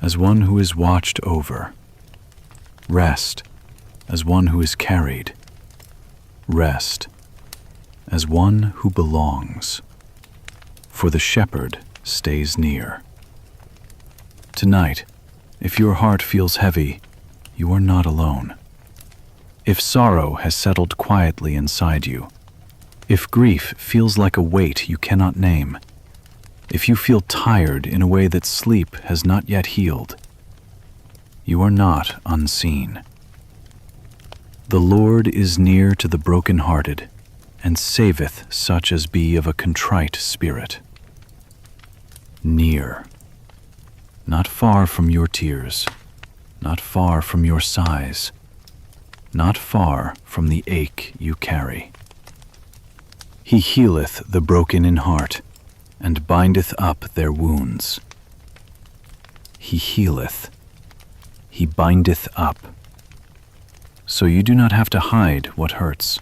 as one who is watched over. Rest, as one who is carried. Rest, as one who belongs. For the shepherd stays near. Tonight, if your heart feels heavy, you are not alone. If sorrow has settled quietly inside you, if grief feels like a weight you cannot name, if you feel tired in a way that sleep has not yet healed, you are not unseen. The Lord is near to the broken-hearted, and saveth such as be of a contrite spirit. Near. Not far from your tears, not far from your sighs, not far from the ache you carry. He healeth the broken in heart, and bindeth up their wounds. He healeth, he bindeth up. So you do not have to hide what hurts.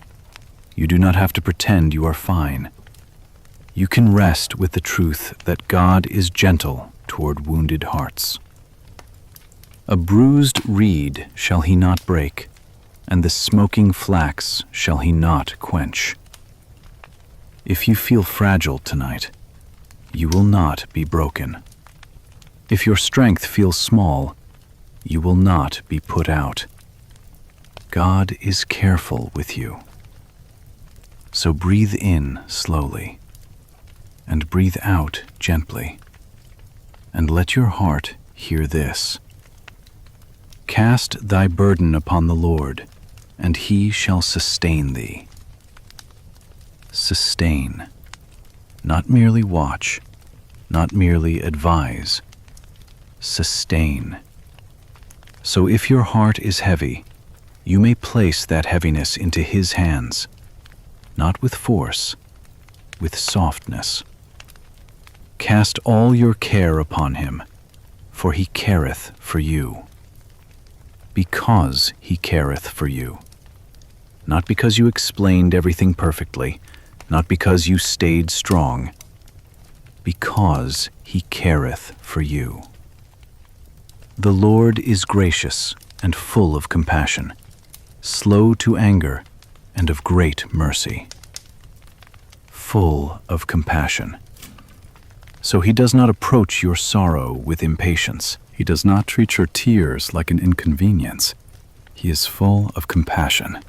You do not have to pretend you are fine. You can rest with the truth that God is gentle toward wounded hearts. A bruised reed shall he not break, and the smoking flax shall he not quench. If you feel fragile tonight, you will not be broken. If your strength feels small, you will not be put out. God is careful with you. So breathe in slowly, and breathe out gently, and let your heart hear this. Cast thy burden upon the Lord, and he shall sustain thee. Sustain. Not merely watch, not merely advise. Sustain. So if your heart is heavy, you may place that heaviness into his hands, not with force, with softness. Cast all your care upon him, for he careth for you. Because he careth for you. Not because you explained everything perfectly, not because you stayed strong, because he careth for you. The Lord is gracious and full of compassion, slow to anger, and of great mercy. Full of compassion. So he does not approach your sorrow with impatience. He does not treat your tears like an inconvenience. He is full of compassion.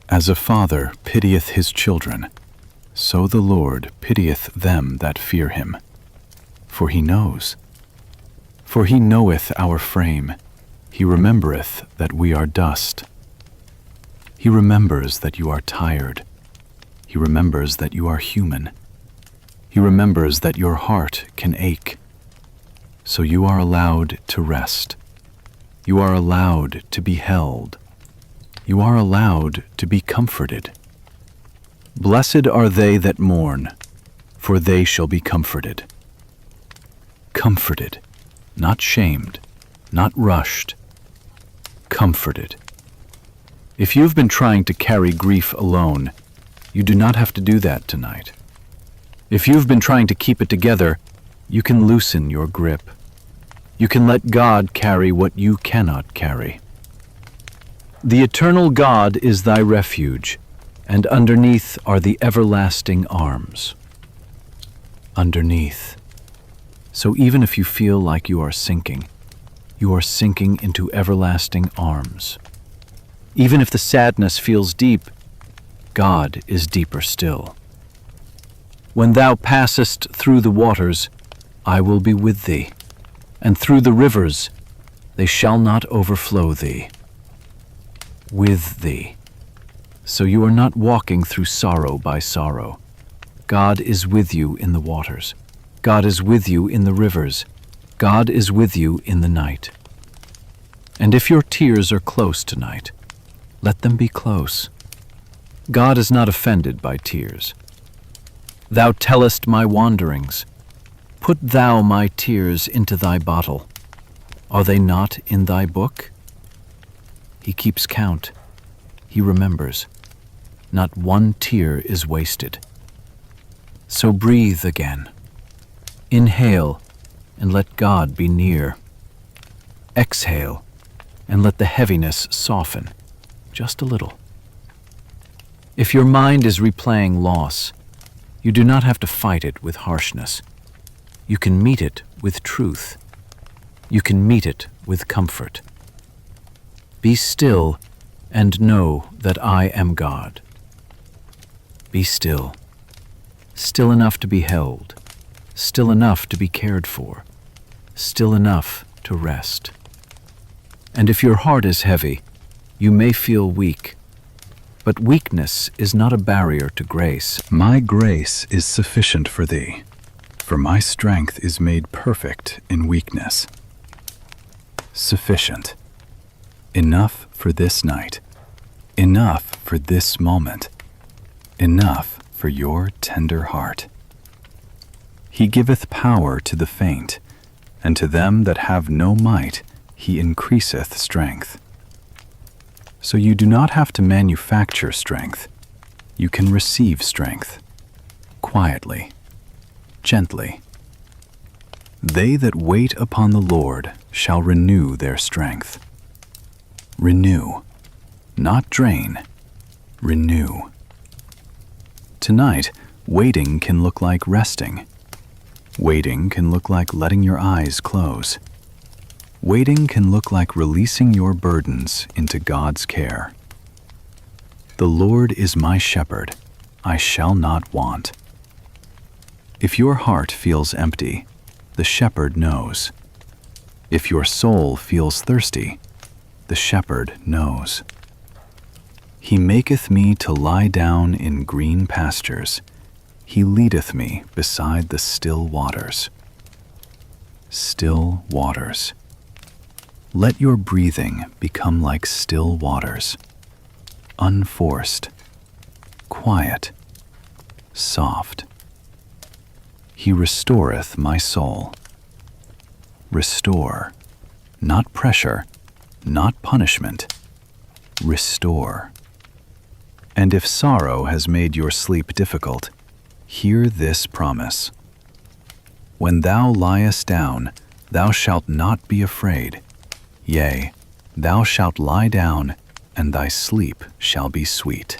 As a father pitieth his children, so the Lord pitieth them that fear him. For he knows. For he knoweth our frame. He remembereth that we are dust. He remembers that you are tired. He remembers that you are human. He remembers that your heart can ache. So you are allowed to rest. You are allowed to be held. You are allowed to be comforted. Blessed are they that mourn, for they shall be comforted. Comforted, not shamed, not rushed. Comforted. If you've been trying to carry grief alone, you do not have to do that tonight. If you've been trying to keep it together, you can loosen your grip. You can let God carry what you cannot carry. The eternal God is thy refuge, and underneath are the everlasting arms. Underneath. So even if you feel like you are sinking into everlasting arms. Even if the sadness feels deep, God is deeper still. When thou passest through the waters, I will be with thee, and through the rivers, they shall not overflow thee. With thee. So you are not walking through sorrow by sorrow. God is with you in the waters. God is with you in the rivers. God is with you in the night. And if your tears are close tonight, let them be close. God is not offended by tears. Thou tellest my wanderings. Put thou my tears into thy bottle. Are they not in thy book? He keeps count. He remembers. Not one tear is wasted. So breathe again. Inhale, and let God be near. Exhale, and let the heaviness soften, just a little. If your mind is replaying loss, you do not have to fight it with harshness. You can meet it with truth. You can meet it with comfort. Be still and know that I am God. Be still. Still enough to be held. Still enough to be cared for. Still enough to rest. And if your heart is heavy, You may feel weak, but weakness is not a barrier to grace. My grace is sufficient for thee, for my strength is made perfect in weakness. Sufficient. Enough for this night. Enough for this moment. Enough for your tender heart. He giveth power to the faint, and to them that have no might he increaseth strength. So you do not have to manufacture strength. You can receive strength. Quietly. Gently. They that wait upon the Lord shall renew their strength. Renew. Not drain. Renew. Tonight, waiting can look like resting. Waiting can look like letting your eyes close. Waiting can look like releasing your burdens into God's care. The Lord is my shepherd, I shall not want. If your heart feels empty, the shepherd knows. If your soul feels thirsty, the shepherd knows. He maketh me to lie down in green pastures. He leadeth me beside the still waters. Still waters. Let your breathing become like still waters, unforced, quiet, soft. He restoreth my soul. Restore, not pressure, not punishment. Restore. And if sorrow has made your sleep difficult, hear this promise. When thou liest down, thou shalt not be afraid. Yea, thou shalt lie down, and thy sleep shall be sweet.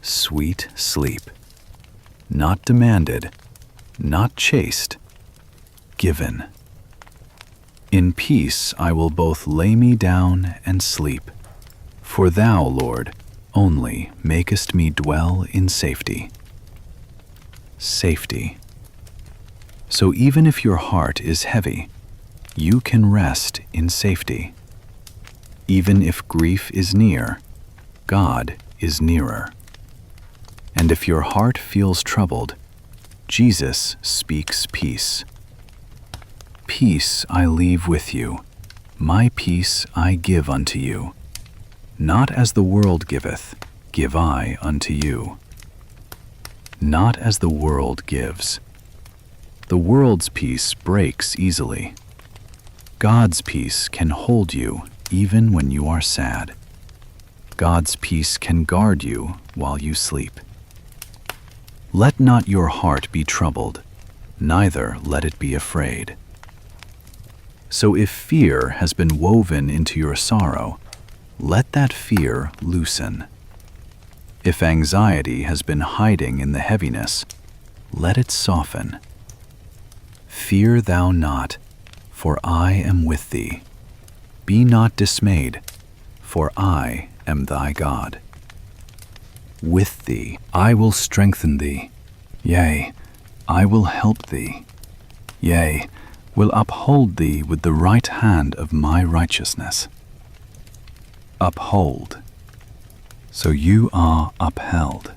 Sweet sleep. Not demanded, not chased, given. In peace I will both lay me down and sleep, for thou, Lord, only makest me dwell in safety. Safety. So even if your heart is heavy, you can rest in safety. Even if grief is near, God is nearer. And if your heart feels troubled, Jesus speaks peace. Peace I leave with you, my peace I give unto you. Not as the world giveth, give I unto you. Not as the world gives. The world's peace breaks easily. God's peace can hold you even when you are sad. God's peace can guard you while you sleep. Let not your heart be troubled, neither let it be afraid. So if fear has been woven into your sorrow, let that fear loosen. If anxiety has been hiding in the heaviness, let it soften. Fear thou not, for I am with thee. Be not dismayed, for I am thy God. With thee I will strengthen thee, yea, I will help thee, yea, will uphold thee with the right hand of my righteousness. Uphold. So you are upheld,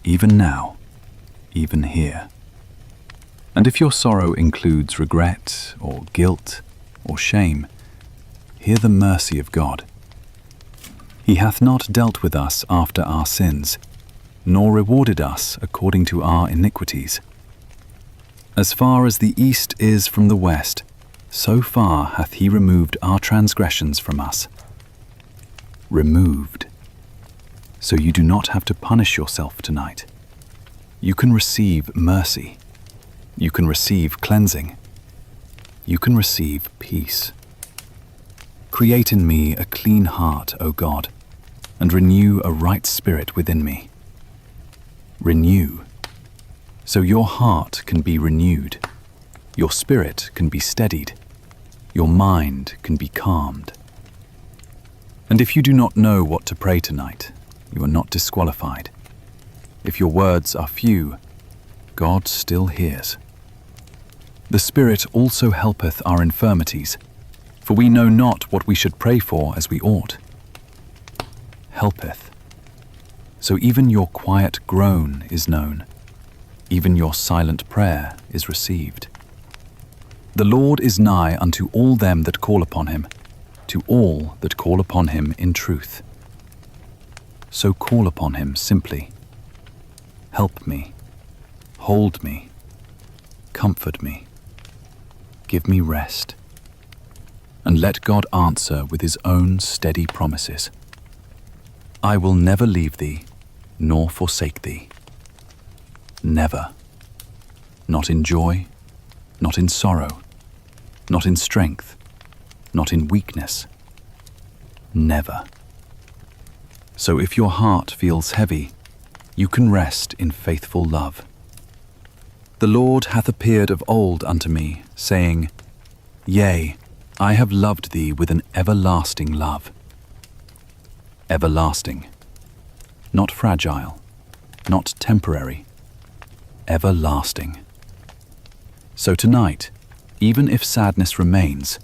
even now, even here. And if your sorrow includes regret or guilt or shame, hear the mercy of God. He hath not dealt with us after our sins, nor rewarded us according to our iniquities. As far as the east is from the west, so far hath he removed our transgressions from us. Removed. So you do not have to punish yourself tonight. You can receive mercy. You can receive cleansing. You can receive peace. Create in me a clean heart, O God, and renew a right spirit within me. Renew. So your heart can be renewed. Your spirit can be steadied. Your mind can be calmed. And if you do not know what to pray tonight, you are not disqualified. If your words are few, God still hears. The Spirit also helpeth our infirmities, For we know not what we should pray for as we ought. Helpeth. So even your quiet groan is known, even your silent prayer is received. The Lord is nigh unto all them that call upon him, to all that call upon him in truth. So call upon him simply. Help me, hold me, comfort me, give me rest, and let God answer with his own steady promises. I will never leave thee, nor forsake thee. Never. Not in joy, not in sorrow, not in strength, not in weakness. Never. So if your heart feels heavy, you can rest in faithful love. The Lord hath appeared of old unto me, saying, Yea, I have loved thee with an everlasting love. Everlasting. Not fragile, not temporary. Everlasting. So tonight, even if sadness remains,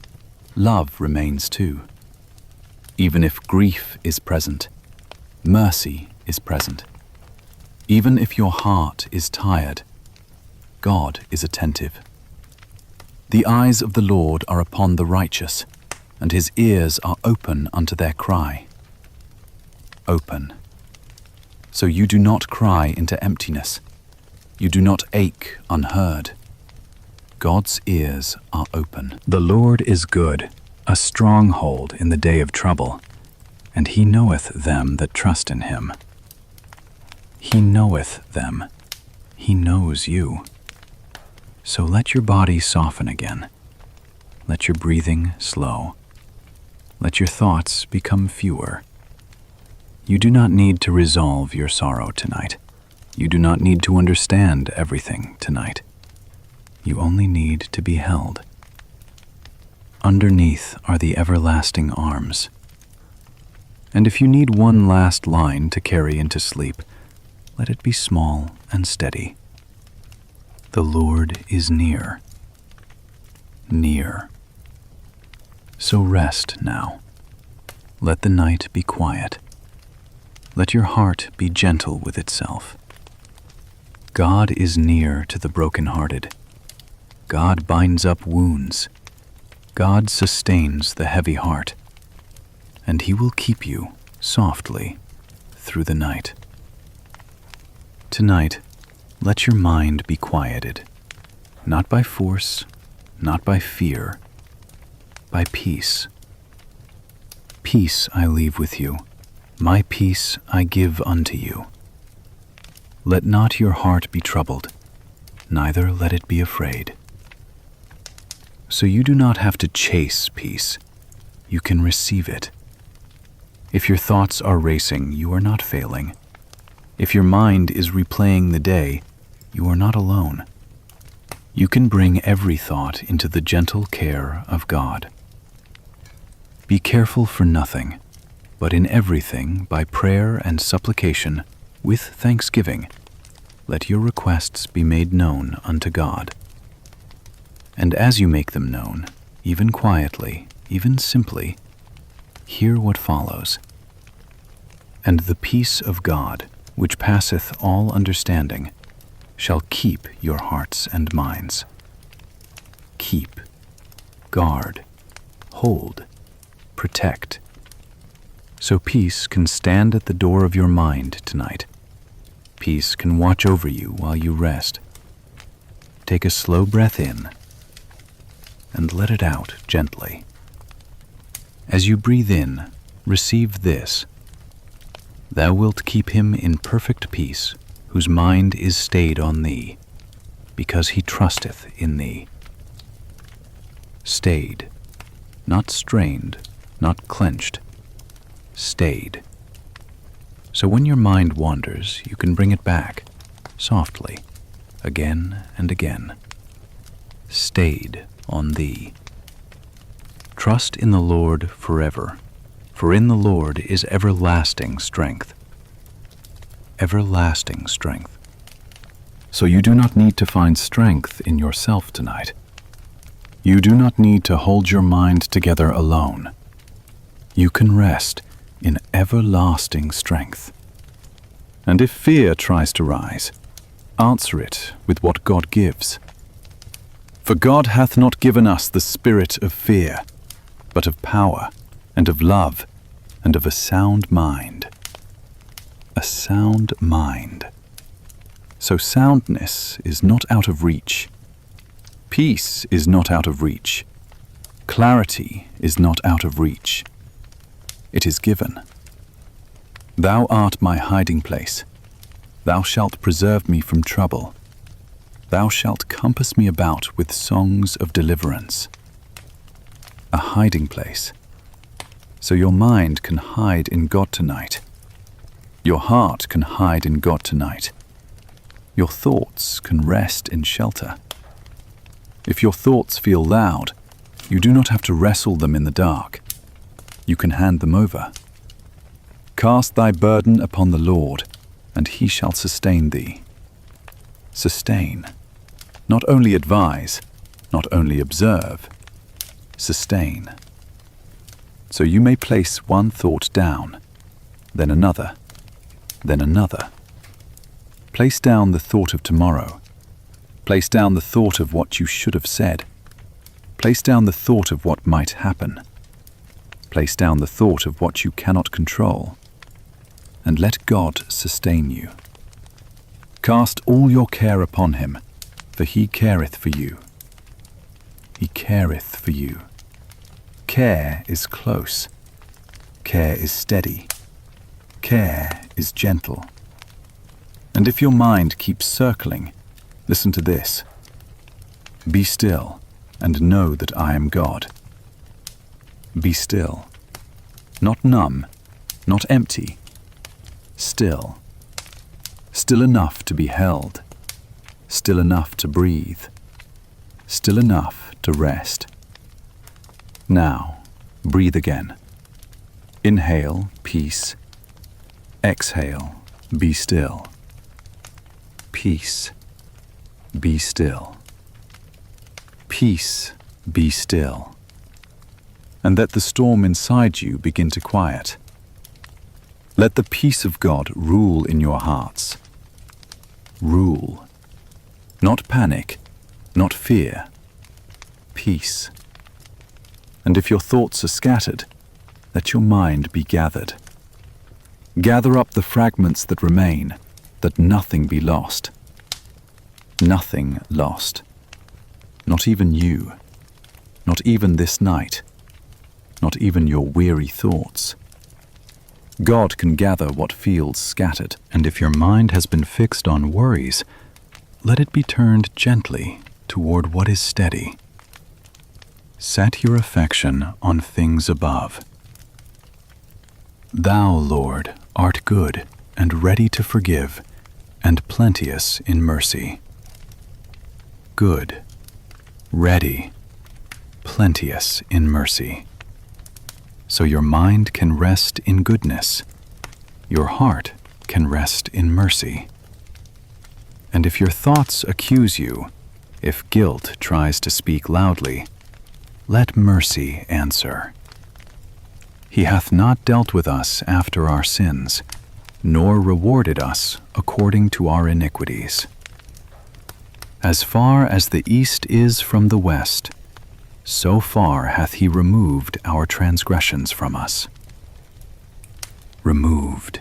love remains too. Even if grief is present, mercy is present. Even if your heart is tired, God is attentive. The eyes of the Lord are upon the righteous, and his ears are open unto their cry. Open. So you do not cry into emptiness. You do not ache unheard. God's ears are open. The Lord is good, a stronghold in the day of trouble, and he knoweth them that trust in him. He knoweth them. He knows you. So let your body soften again. Let your breathing slow. Let your thoughts become fewer. You do not need to resolve your sorrow tonight. You do not need to understand everything tonight. You only need to be held. Underneath are the everlasting arms. And if you need one last line to carry into sleep, let it be small and steady. The Lord is near. Near. So rest now. Let the night be quiet. Let your heart be gentle with itself. God is near to the brokenhearted. God binds up wounds. God sustains the heavy heart. And he will keep you softly through the night. Tonight, let your mind be quieted, not by force, not by fear, by peace. Peace I leave with you. My peace I give unto you. Let not your heart be troubled, neither let it be afraid. So you do not have to chase peace. You can receive it. If your thoughts are racing, you are not failing. If your mind is replaying the day, you are not alone. You can bring every thought into the gentle care of God. Be careful for nothing, but in everything, by prayer and supplication, with thanksgiving, let your requests be made known unto God. And as you make them known, even quietly, even simply, hear what follows. And the peace of God, which passeth all understanding, shall keep your hearts and minds. Keep, guard, hold, protect. So peace can stand at the door of your mind tonight. Peace can watch over you while you rest. Take a slow breath in and let it out gently. As you breathe in, receive this. Thou wilt keep him in perfect peace, whose mind is stayed on thee, because he trusteth in thee. Stayed, not strained, not clenched, stayed. So when your mind wanders, you can bring it back, softly, again and again. Stayed on thee. Trust in the Lord forever, for in the Lord is everlasting strength. Everlasting strength. So you do not need to find strength in yourself tonight. You do not need to hold your mind together alone. You can rest in everlasting strength. And if fear tries to rise, answer it with what God gives. For God hath not given us the spirit of fear, but of power, and of love, and of a sound mind. A sound mind. So soundness is not out of reach. Peace is not out of reach. Clarity is not out of reach. It is given. Thou art my hiding place. Thou shalt preserve me from trouble. Thou shalt compass me about with songs of deliverance. A hiding place. So your mind can hide in God tonight. Your heart can hide in God tonight. Your thoughts can rest in shelter. If your thoughts feel loud, you do not have to wrestle them in the dark. You can hand them over. Cast thy burden upon the Lord, and he shall sustain thee. Sustain. Not only advise, not only observe. Sustain. So you may place one thought down, then another, then another. Place down the thought of tomorrow. Place down the thought of what you should have said. Place down the thought of what might happen. Place down the thought of what you cannot control. And let God sustain you. Cast all your care upon him, for he careth for you. He careth for you. Care is close. Care is steady. Care is gentle. And if your mind keeps circling, listen to this. Be still and know that I am God. Be still. Not numb, not empty. Still. Still enough to be held. Still enough to breathe. Still enough to rest. Now, breathe again. Inhale, peace. Exhale, be still. Peace, be still. Peace, be still. And let the storm inside you begin to quiet. Let the peace of God rule in your hearts. Rule. Not panic, not fear. Peace. And if your thoughts are scattered, let your mind be gathered. Gather up the fragments that remain, that nothing be lost. Nothing lost. Not even you. Not even this night. Not even your weary thoughts. God can gather what feels scattered, and if your mind has been fixed on worries, let it be turned gently toward what is steady. Set your affection on things above. Thou, Lord, art good and ready to forgive, and plenteous in mercy. Good, ready, plenteous in mercy. So your mind can rest in goodness. Your heart can rest in mercy. And if your thoughts accuse you, if guilt tries to speak loudly, let mercy answer. He hath not dealt with us after our sins, nor rewarded us according to our iniquities. As far as the east is from the west, so far hath he removed our transgressions from us. Removed.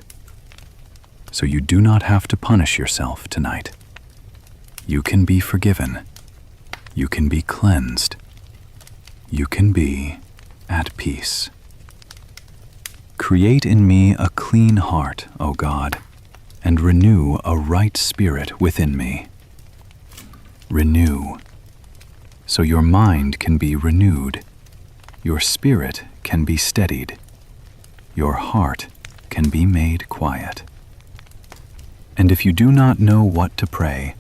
So you do not have to punish yourself tonight. You can be forgiven. You can be cleansed. You can be at peace. Create in me a clean heart, O God, and renew a right spirit within me. Renew. So your mind can be renewed. Your spirit can be steadied. Your heart can be made quiet. And if you do not know what to pray,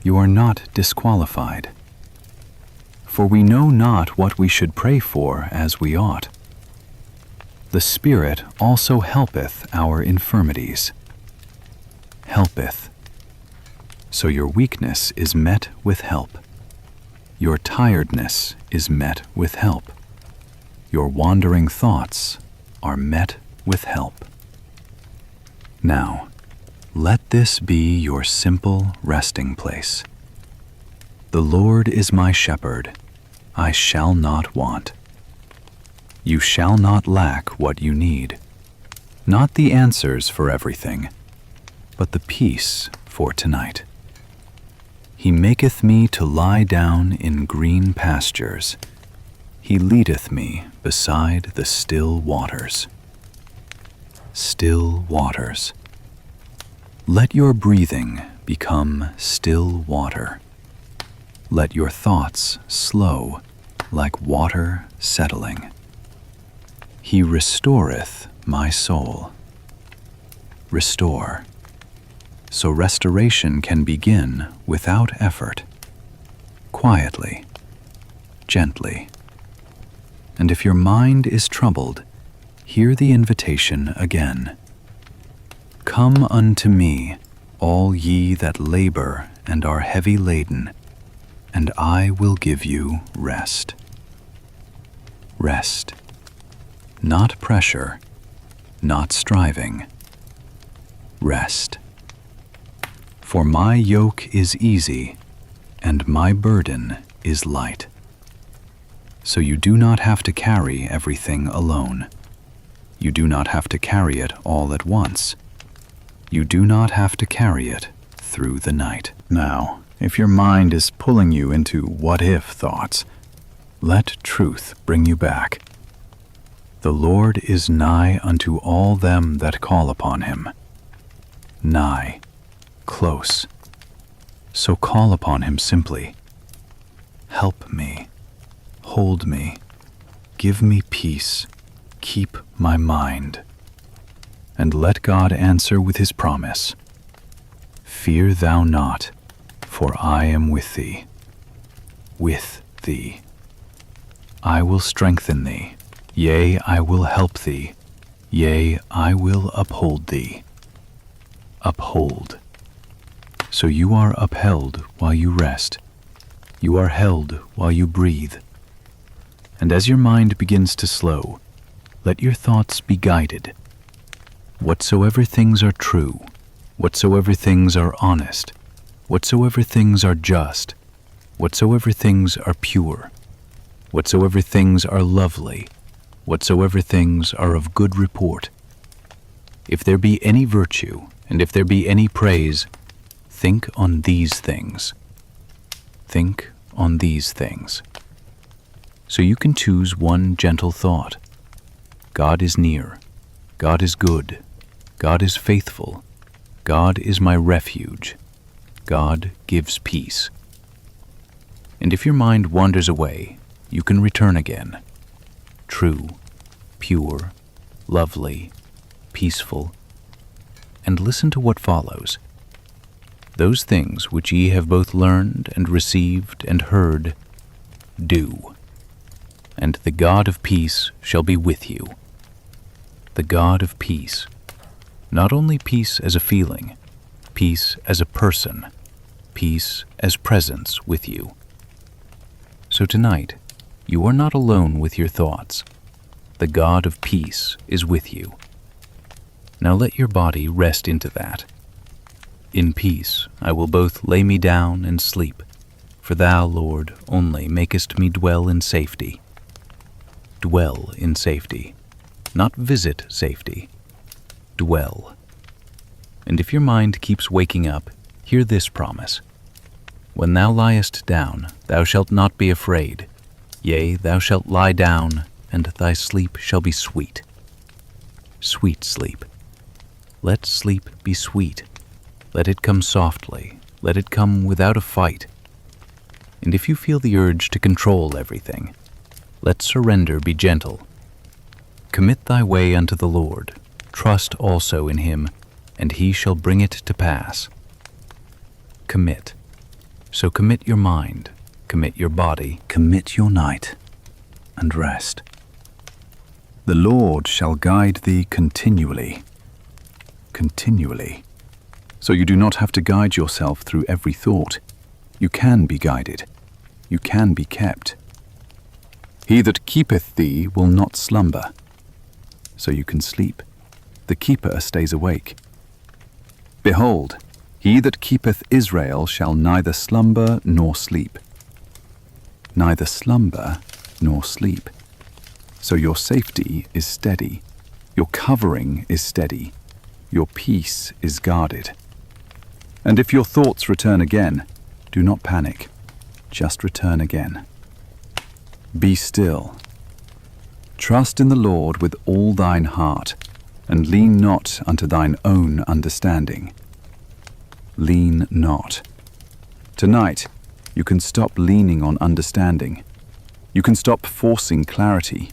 you are not disqualified. For we know not what we should pray for as we ought. The Spirit also helpeth our infirmities. Helpeth. So your weakness is met with help. Your tiredness is met with help. Your wandering thoughts are met with help. Now, let this be your simple resting place. The Lord is my shepherd, I shall not want. You shall not lack what you need, not the answers for everything, but the peace for tonight. He maketh me to lie down in green pastures. He leadeth me beside the still waters. Still waters. Let your breathing become still water. Let your thoughts slow like water settling. He restoreth my soul. Restore. So restoration can begin without effort, quietly, gently. And if your mind is troubled, hear the invitation again. Come unto me, all ye that labor and are heavy laden, and I will give you rest. Rest. Not pressure, not striving. Rest. For my yoke is easy, and my burden is light. So you do not have to carry everything alone. You do not have to carry it all at once. You do not have to carry it through the night. Now, if your mind is pulling you into what-if thoughts, let truth bring you back. The Lord is nigh unto all them that call upon him. Nigh, close. So call upon him simply. Help me, hold me, give me peace, keep my mind. And let God answer with his promise. Fear thou not, for I am with thee. With thee. I will strengthen thee. Yea, I will help thee. Yea, I will uphold thee. Uphold. So you are upheld while you rest. You are held while you breathe. And as your mind begins to slow, let your thoughts be guided. Whatsoever things are true, whatsoever things are honest, whatsoever things are just, whatsoever things are pure, whatsoever things are lovely, whatsoever things are of good report. If there be any virtue, and if there be any praise, think on these things. Think on these things. So you can choose one gentle thought. God is near. God is good. God is faithful. God is my refuge. God gives peace. And if your mind wanders away, you can return again. True, pure, lovely, peaceful, and listen to what follows. Those things which ye have both learned and received and heard, do, and the God of peace shall be with you. The God of peace. Not only peace as a feeling, peace as a person, peace as presence with you. So tonight, you are not alone with your thoughts. The God of peace is with you. Now let your body rest into that. In peace I will both lay me down and sleep, for thou, Lord, only makest me dwell in safety. Dwell in safety, not visit safety. Dwell. And if your mind keeps waking up, hear this promise. When thou liest down, thou shalt not be afraid. Yea, thou shalt lie down, and thy sleep shall be sweet. Sweet sleep. Let sleep be sweet. Let it come softly. Let it come without a fight. And if you feel the urge to control everything, let surrender be gentle. Commit thy way unto the Lord. Trust also in him, and he shall bring it to pass. Commit. So commit your mind, commit your body, commit your night, and rest. The Lord shall guide thee continually. Continually. So you do not have to guide yourself through every thought. You can be guided. you can be kept. He that keepeth thee will not slumber. So you can sleep. The keeper stays awake. Behold, he that keepeth Israel shall neither slumber nor sleep. Neither slumber nor sleep. So your safety is steady. Your covering is steady. Your peace is guarded. And if your thoughts return again, do not panic. Just return again. Be still. Trust in the Lord with all thine heart, and lean not unto thine own understanding. Lean not. Tonight, you can stop leaning on understanding. You can stop forcing clarity.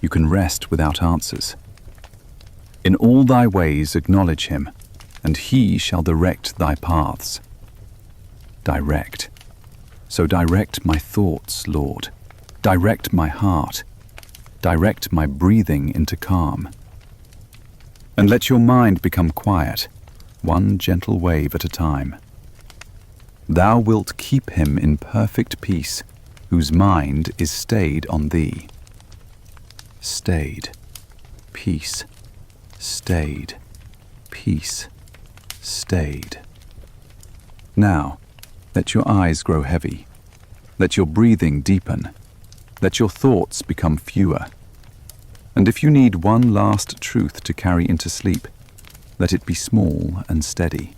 You can rest without answers. In all thy ways acknowledge him, and he shall direct thy paths. Direct. So direct my thoughts, Lord. Direct my heart. Direct my breathing into calm. And let your mind become quiet, one gentle wave at a time. Thou wilt keep him in perfect peace, whose mind is stayed on thee. Stayed. Peace. Stayed. Peace. Stayed. Now, let your eyes grow heavy. Let your breathing deepen. Let your thoughts become fewer. And if you need one last truth to carry into sleep, let it be small and steady.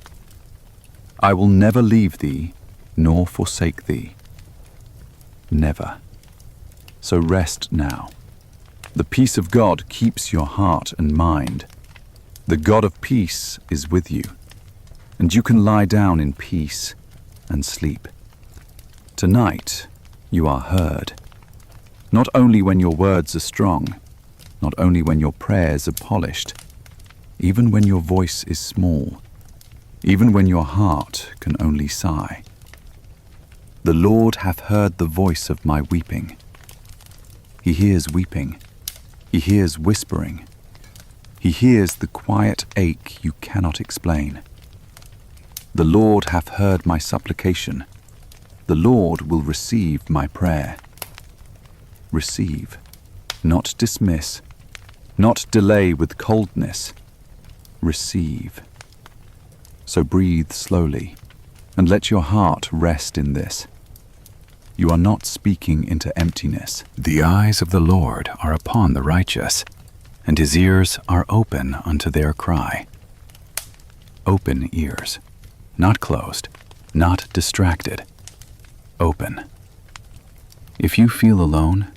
I will never leave thee, nor forsake thee. Never. So rest now. The peace of God keeps your heart and mind. The God of peace is with you, and you can lie down in peace and sleep. Tonight, you are heard. Not only when your words are strong, not only when your prayers are polished, even when your voice is small, even when your heart can only sigh. The Lord hath heard the voice of my weeping. He hears weeping. He hears whispering. He hears the quiet ache you cannot explain. The Lord hath heard my supplication. The Lord will receive my prayer. Receive, not dismiss, not delay with coldness. Receive. So breathe slowly, and let your heart rest in this. You are not speaking into emptiness. The eyes of the Lord are upon the righteous, and his ears are open unto their cry. Open ears, not closed, not distracted. Open. If you feel alone,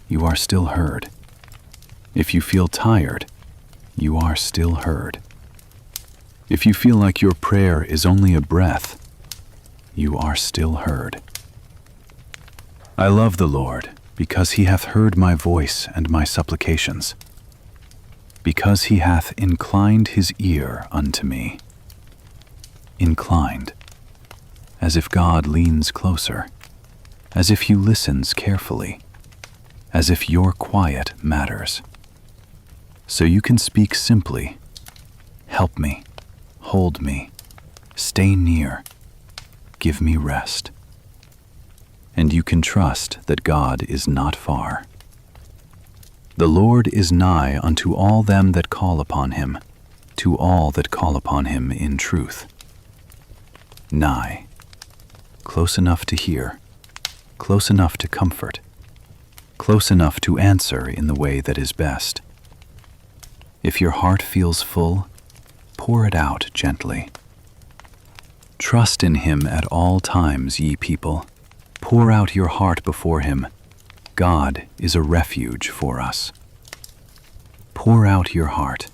you are still heard. If you feel tired, you are still heard. If you feel like your prayer is only a breath, you are still heard. I love the Lord, because he hath heard my voice and my supplications, because he hath inclined his ear unto me. Inclined, as if God leans closer, as if he listens carefully, as if your quiet matters. So you can speak simply, help me, hold me, stay near, give me rest. And you can trust that God is not far. The Lord is nigh unto all them that call upon him, to all that call upon him in truth. Nigh, close enough to hear, close enough to comfort, close enough to answer in the way that is best. If your heart feels full, pour it out gently. Trust in him at all times, ye people. Pour out your heart before him. God is a refuge for us. Pour out your heart,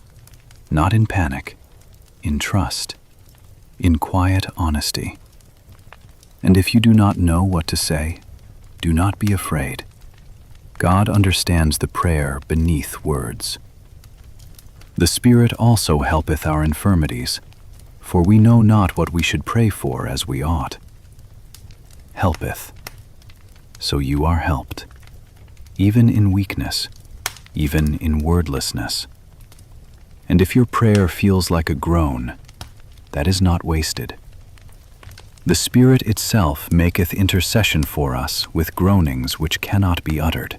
not in panic, in trust, in quiet honesty. And if you do not know what to say, do not be afraid. God understands the prayer beneath words. The Spirit also helpeth our infirmities, for we know not what we should pray for as we ought. Helpeth. So you are helped, even in weakness, even in wordlessness. And if your prayer feels like a groan, that is not wasted. The Spirit itself maketh intercession for us with groanings which cannot be uttered.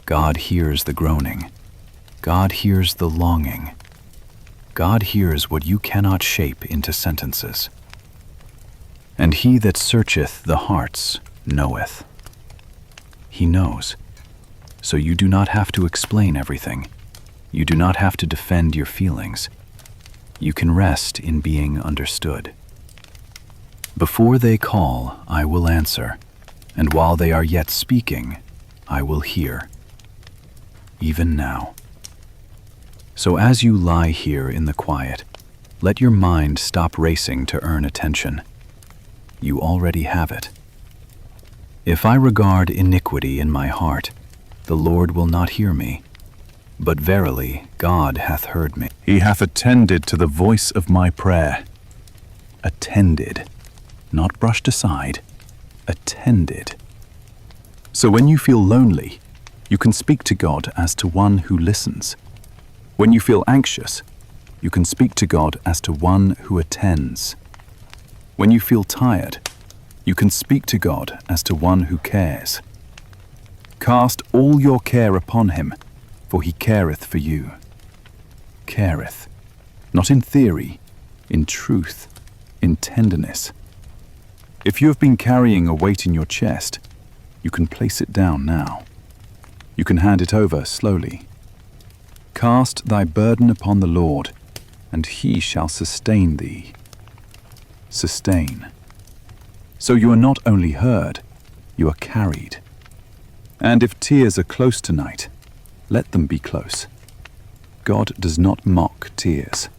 God hears the groaning. God hears the longing. God hears what you cannot shape into sentences. And he that searcheth the hearts knoweth. He knows. So you do not have to explain everything. You do not have to defend your feelings. You can rest in being understood. Before they call, I will answer, and while they are yet speaking, I will hear. Even now. So as you lie here in the quiet, let your mind stop racing to earn attention. You already have it. If I regard iniquity in my heart, the Lord will not hear me. But verily, God hath heard me. He hath attended to the voice of my prayer. Attended. Not brushed aside. Attended. So when you feel lonely, you can speak to God as to one who listens. When you feel anxious, you can speak to God as to one who attends. When you feel tired, you can speak to God as to one who cares. Cast all your care upon him, for he careth for you. Careth, not in theory, in truth, in tenderness. If you have been carrying a weight in your chest, you can place it down now. You can hand it over slowly. Cast thy burden upon the Lord, and he shall sustain thee. Sustain. So you are not only heard, you are carried. And if tears are close tonight, let them be close. God does not mock tears.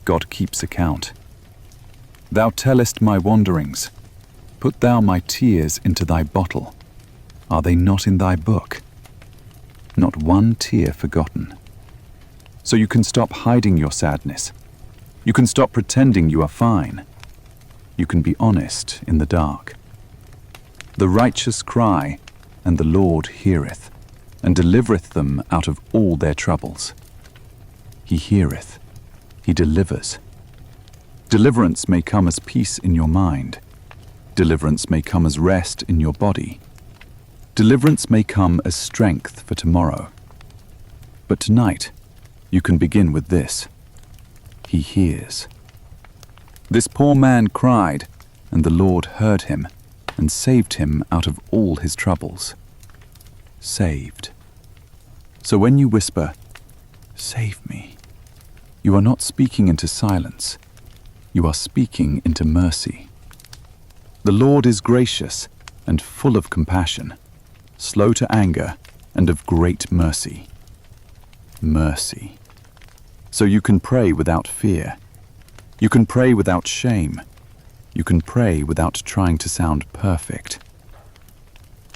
God keeps account. Thou tellest my wanderings. Put thou my tears into thy bottle. Are they not in thy book? Not one tear forgotten. So you can stop hiding your sadness. You can stop pretending you are fine. You can be honest in the dark. The righteous cry, and the Lord heareth, and delivereth them out of all their troubles. He heareth, he delivers. Deliverance may come as peace in your mind. Deliverance may come as rest in your body. Deliverance may come as strength for tomorrow. But tonight, you can begin with this. He hears. This poor man cried, and the Lord heard him, and saved him out of all his troubles. Saved. So when you whisper, "Save me," you are not speaking into silence. You are speaking into mercy. The Lord is gracious and full of compassion, slow to anger, and of great mercy. Mercy. So you can pray without fear. You can pray without shame. You can pray without trying to sound perfect.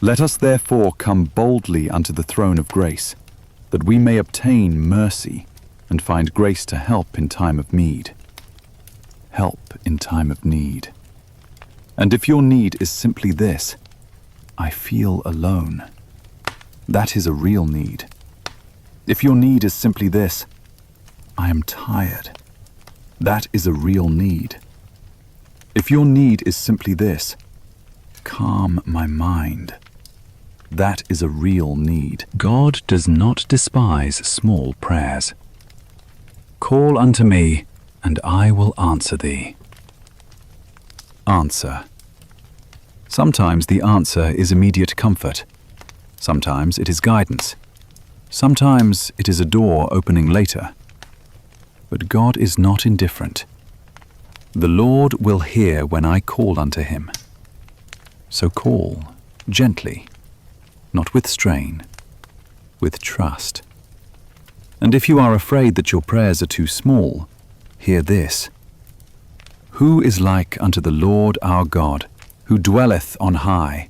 Let us therefore come boldly unto the throne of grace, that we may obtain mercy and find grace to help in time of need. Help in time of need. And if your need is simply this, I feel alone, that is a real need. If your need is simply this, I am tired, that is a real need. If your need is simply this, calm my mind, that is a real need. God does not despise small prayers. Call unto me, and I will answer thee. Answer. Sometimes the answer is immediate comfort. Sometimes it is guidance. Sometimes it is a door opening later. But God is not indifferent. The Lord will hear when I call unto him. So call gently, not with strain, with trust. And if you are afraid that your prayers are too small, hear this. Who is like unto the Lord our God, who dwelleth on high,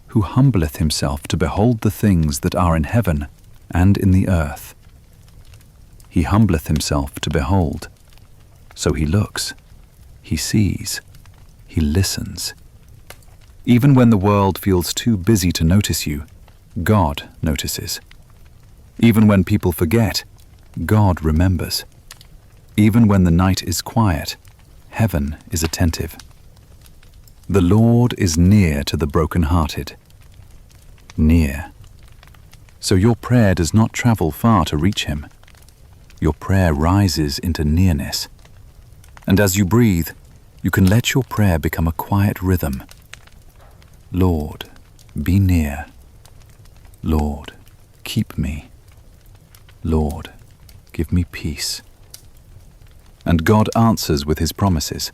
who humbleth himself to behold the things that are in heaven and in the earth? He humbleth himself to behold. So he looks, he sees, he listens. Even when the world feels too busy to notice you, God notices. Even when people forget, God remembers. Even when the night is quiet, heaven is attentive. The Lord is near to the broken-hearted. Near. So your prayer does not travel far to reach him. Your prayer rises into nearness. And as you breathe, you can let your prayer become a quiet rhythm. Lord, be near. Lord, keep me. Lord, give me peace. And God answers with his promises.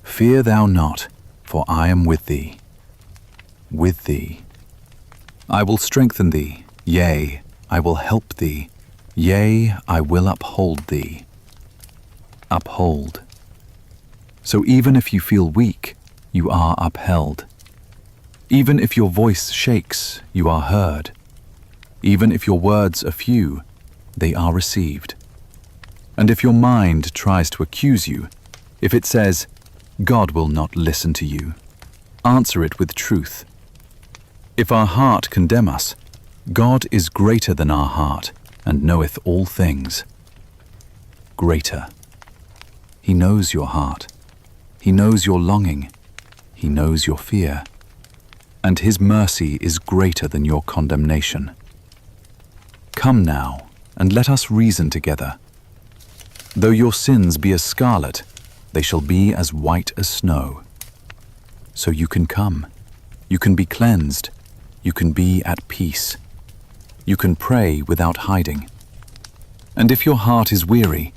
Fear thou not, for I am with thee. With thee. I will strengthen thee, yea, I will help thee, yea, I will uphold thee. Uphold. So even if you feel weak, you are upheld. Even if your voice shakes, you are heard. Even if your words are few, they are received. And if your mind tries to accuse you, if it says, God will not listen to you, answer it with truth. If our heart condemn us, God is greater than our heart and knoweth all things. Greater. He knows your heart. He knows your longing. He knows your fear. And his mercy is greater than your condemnation. Come now, and let us reason together. Though your sins be as scarlet, they shall be as white as snow. So you can come. You can be cleansed. You can be at peace. You can pray without hiding. And if your heart is weary,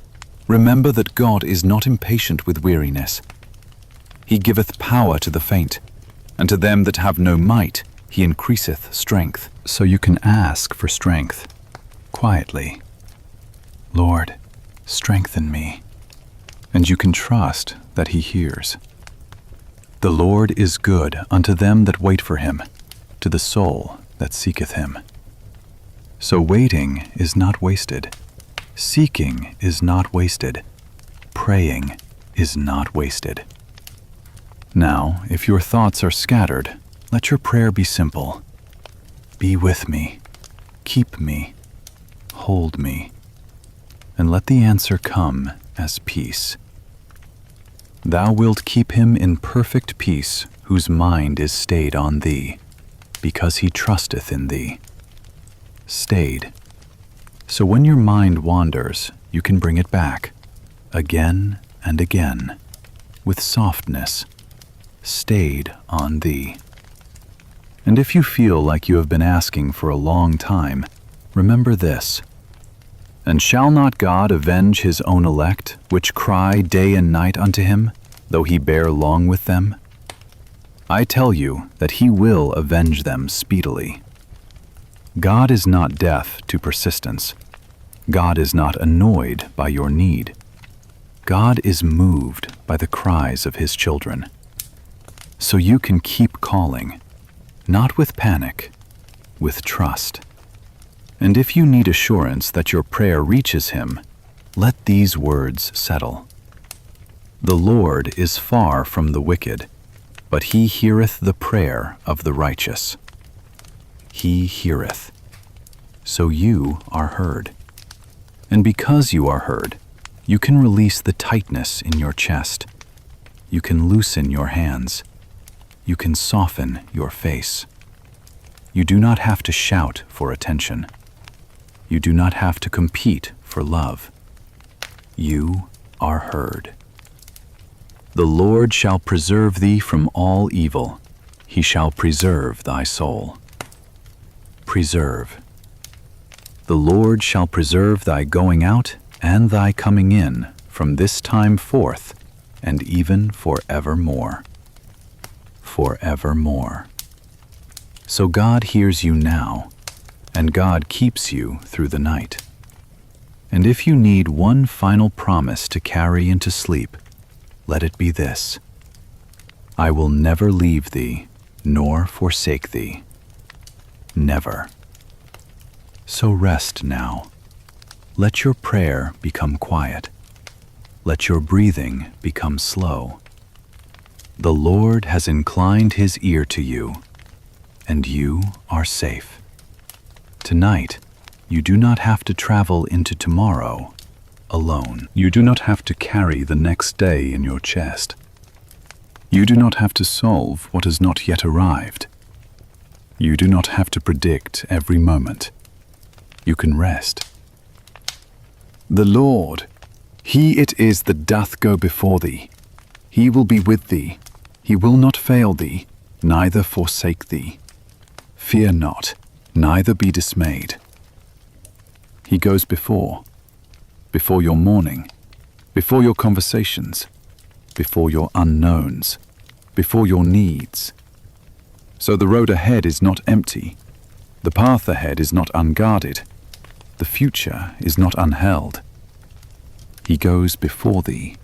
remember that God is not impatient with weariness. He giveth power to the faint, and to them that have no might he increaseth strength. So you can ask for strength, quietly. Lord, strengthen me. And you can trust that he hears. The Lord is good unto them that wait for him, to the soul that seeketh him. So waiting is not wasted. Seeking is not wasted. Praying is not wasted. Now, if your thoughts are scattered, let your prayer be simple. Be with me, keep me, hold me, and let the answer come as peace. Thou wilt keep him in perfect peace, whose mind is stayed on thee, because he trusteth in thee. Stayed. So when your mind wanders, you can bring it back, again and again, with softness, stayed on thee. And if you feel like you have been asking for a long time, remember this. And shall not God avenge his own elect, which cry day and night unto him, though he bear long with them? I tell you that he will avenge them speedily. God is not deaf to persistence. God is not annoyed by your need. God is moved by the cries of his children. So you can keep calling, not with panic, with trust. And if you need assurance that your prayer reaches him, let these words settle. The Lord is far from the wicked, but he heareth the prayer of the righteous. He heareth. So you are heard. And because you are heard, you can release the tightness in your chest. You can loosen your hands. You can soften your face. You do not have to shout for attention. You do not have to compete for love. You are heard. The Lord shall preserve thee from all evil. He shall preserve thy soul. Preserve. The Lord shall preserve thy going out and thy coming in from this time forth and even forevermore. Forevermore. So God hears you now, and God keeps you through the night. And if you need one final promise to carry into sleep, let it be this: I will never leave thee, nor forsake thee. Never. So rest now. Let your prayer become quiet. Let your breathing become slow. The Lord has inclined his ear to you, and you are safe. Tonight, you do not have to travel into tomorrow alone. You do not have to carry the next day in your chest. You do not have to solve what has not yet arrived. You do not have to predict every moment. You can rest. The Lord, He it is that doth go before thee. He will be with thee. He will not fail thee, neither forsake thee. Fear not, neither be dismayed. He goes before your morning, before your conversations, before your unknowns, before your needs. So the road ahead is not empty. The path ahead is not unguarded. The future is not unheld. He goes before thee.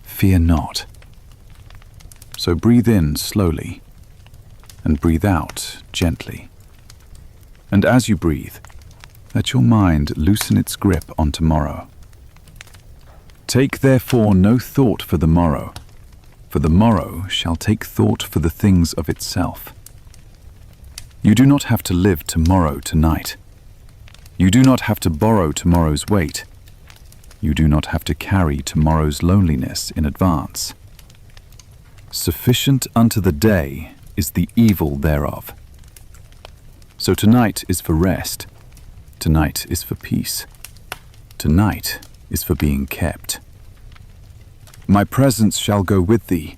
Fear not. So breathe in slowly and breathe out gently. And as you breathe, let your mind loosen its grip on tomorrow. Take therefore no thought for the morrow, for the morrow shall take thought for the things of itself. You do not have to live tomorrow tonight. You do not have to borrow tomorrow's weight. You do not have to carry tomorrow's loneliness in advance. Sufficient unto the day is the evil thereof. So tonight is for rest. Tonight is for peace. Tonight is for being kept. My presence shall go with thee,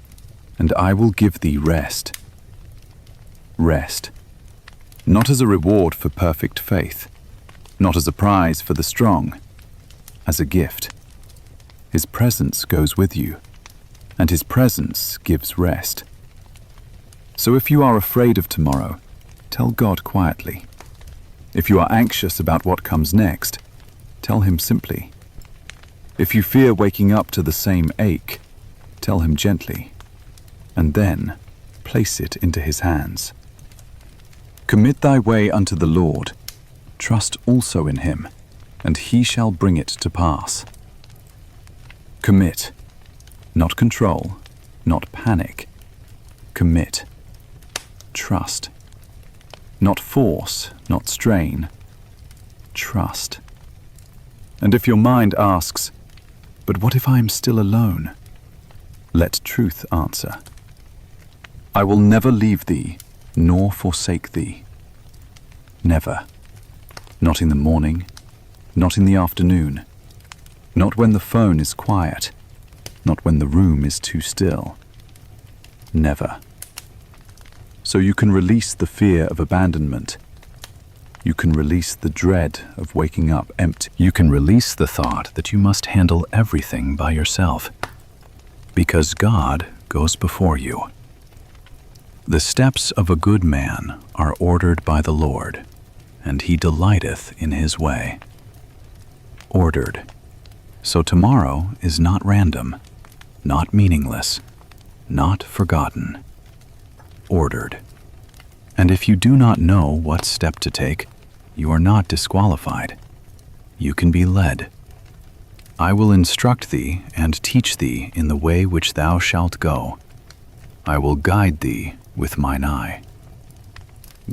and I will give thee rest. Rest. Not as a reward for perfect faith, not as a prize for the strong, as a gift. His presence goes with you, and His presence gives rest. So if you are afraid of tomorrow, tell God quietly. If you are anxious about what comes next, tell Him simply. If you fear waking up to the same ache, tell Him gently, and then place it into His hands. Commit thy way unto the Lord, trust also in Him, and He shall bring it to pass. Commit, not control, not panic. Commit. Trust. Not force, not strain. Trust. And if your mind asks, but what if I am still alone? Let truth answer. I will never leave thee, nor forsake thee. Never. Not in the morning, not in the afternoon, not when the phone is quiet, not when the room is too still. Never. So you can release the fear of abandonment. You can release the dread of waking up empty. You can release the thought that you must handle everything by yourself, because God goes before you. The steps of a good man are ordered by the Lord, and He delighteth in His way. Ordered. So tomorrow is not random, not meaningless, not forgotten. Ordered. And if you do not know what step to take, you are not disqualified. You can be led. I will instruct thee and teach thee in the way which thou shalt go. I will guide thee with mine eye.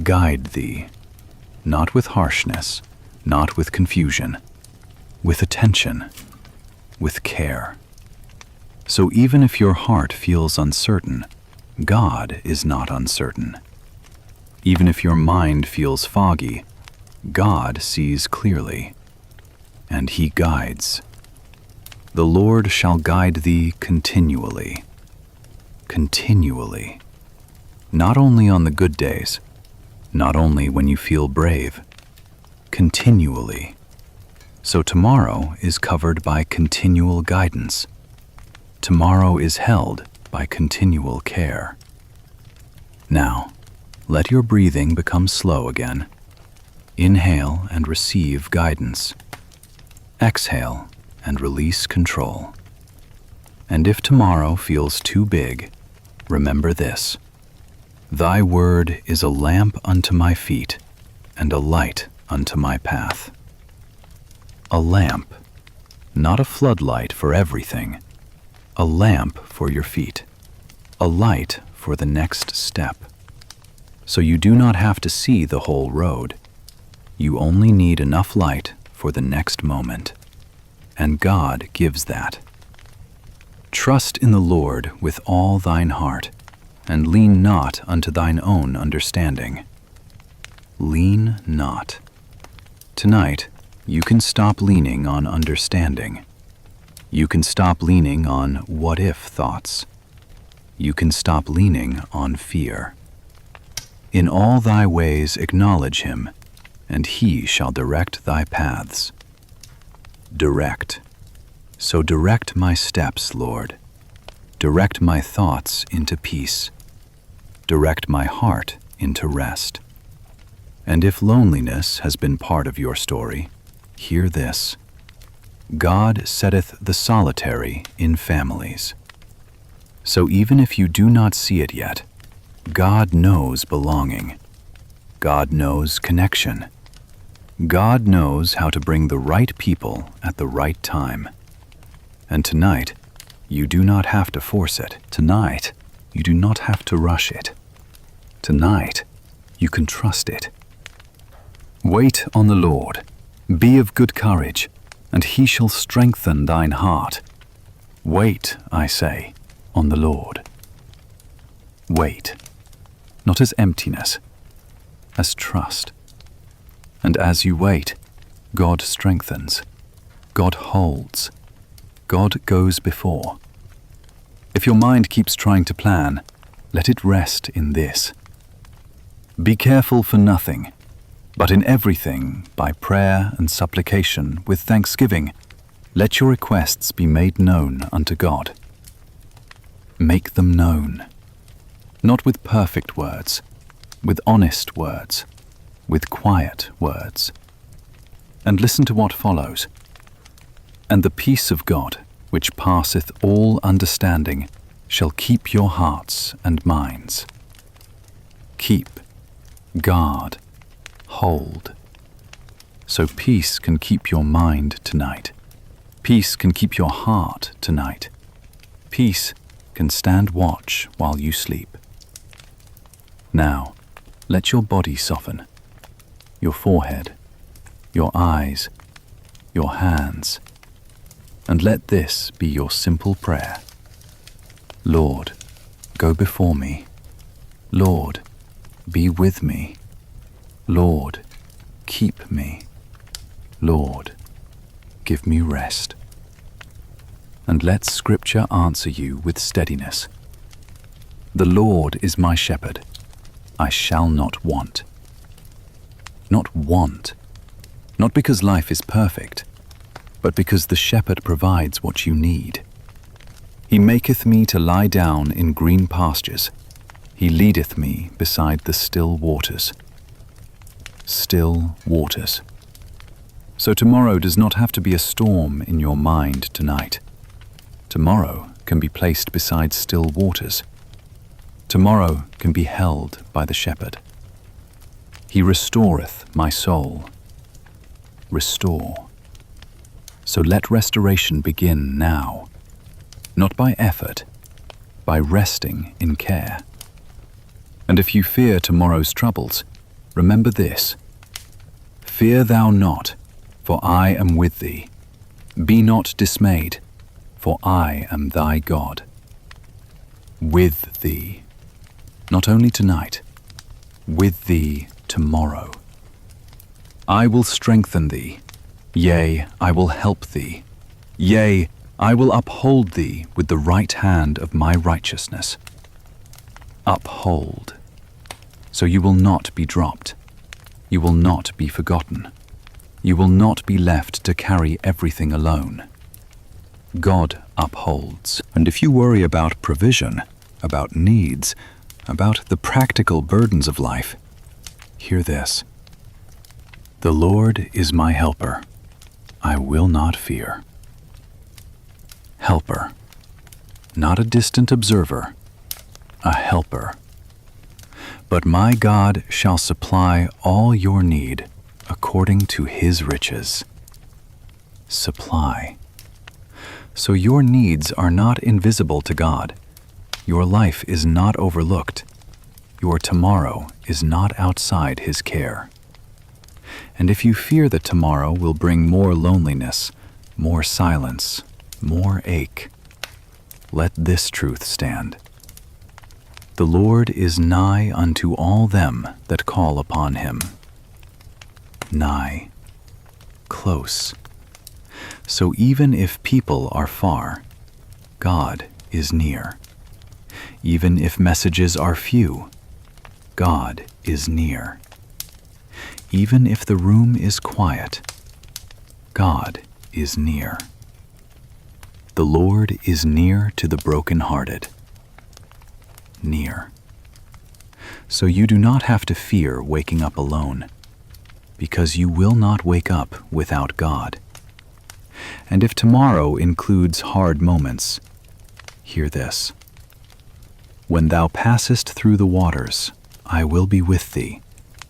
Guide thee, not with harshness, not with confusion, with attention, with care. So even if your heart feels uncertain, God is not uncertain. Even if your mind feels foggy, God sees clearly, and He guides. The Lord shall guide thee continually. Continually. Not only on the good days, not only when you feel brave. Continually. So tomorrow is covered by continual guidance. Tomorrow is held by continual care. Now, let your breathing become slow again. Inhale and receive guidance. Exhale and release control. And if tomorrow feels too big, remember this. Thy word is a lamp unto my feet and a light unto my path. A lamp, not a floodlight for everything. A lamp for your feet. A light for the next step. So you do not have to see the whole road. You only need enough light for the next moment. And God gives that. Trust in the Lord with all thine heart, and lean not unto thine own understanding. Lean not. Tonight, you can stop leaning on understanding. You can stop leaning on what-if thoughts. You can stop leaning on fear. In all thy ways acknowledge him, and he shall direct thy paths. Direct. So direct my steps, Lord. Direct my thoughts into peace. Direct my heart into rest. And if loneliness has been part of your story, hear this. God setteth the solitary in families. So even if you do not see it yet, God knows belonging. God knows connection. God knows how to bring the right people at the right time. And tonight, you do not have to force it. Tonight, you do not have to rush it. Tonight, you can trust it. Wait on the Lord. Be of good courage, and he shall strengthen thine heart. Wait, I say, on the Lord. Wait, not as emptiness, as trust. And as you wait, God strengthens, God holds, God goes before. If your mind keeps trying to plan, let it rest in this. Be careful for nothing, but in everything, by prayer and supplication with thanksgiving, let your requests be made known unto God. Make them known, not with perfect words, with honest words, with quiet words. And listen to what follows. And the peace of God, which passeth all understanding, shall keep your hearts and minds. Keep, guard, hold. So peace can keep your mind tonight. Peace can keep your heart tonight. Peace can stand watch while you sleep. Now, let your body soften. Your forehead, your eyes, your hands, and let this be your simple prayer. Lord, go before me. Lord, be with me. Lord, keep me. Lord, give me rest. And let Scripture answer you with steadiness. The Lord is my shepherd. I shall not want. Not want, not because life is perfect, but because the shepherd provides what you need. He maketh me to lie down in green pastures. He leadeth me beside the still waters. Still waters. So tomorrow does not have to be a storm in your mind tonight. Tomorrow can be placed beside still waters. Tomorrow can be held by the shepherd. He restoreth my soul. Restore. So let restoration begin now, not by effort, by resting in care. And if you fear tomorrow's troubles, remember this. Fear thou not, for I am with thee. Be not dismayed, for I am thy God. With thee, not only tonight, with thee tomorrow. I will strengthen thee, yea, I will help thee, yea, I will uphold thee with the right hand of my righteousness. Uphold, so you will not be dropped, you will not be forgotten, you will not be left to carry everything alone. God upholds. And if you worry about provision, about needs, about the practical burdens of life, hear this. The Lord is my helper. I will not fear. Helper. Not a distant observer. A helper. But my God shall supply all your need according to his riches. Supply. So your needs are not invisible to God. Your life is not overlooked. Your tomorrow is not outside his care. And if you fear that tomorrow will bring more loneliness, more silence, more ache, let this truth stand. The Lord is nigh unto all them that call upon him. Nigh, close. So even if people are far, God is near. Even if messages are few, God is near. Even if the room is quiet, God is near. The Lord is near to the brokenhearted. Near. So you do not have to fear waking up alone, because you will not wake up without God. And if tomorrow includes hard moments, hear this. When thou passest through the waters, I will be with thee,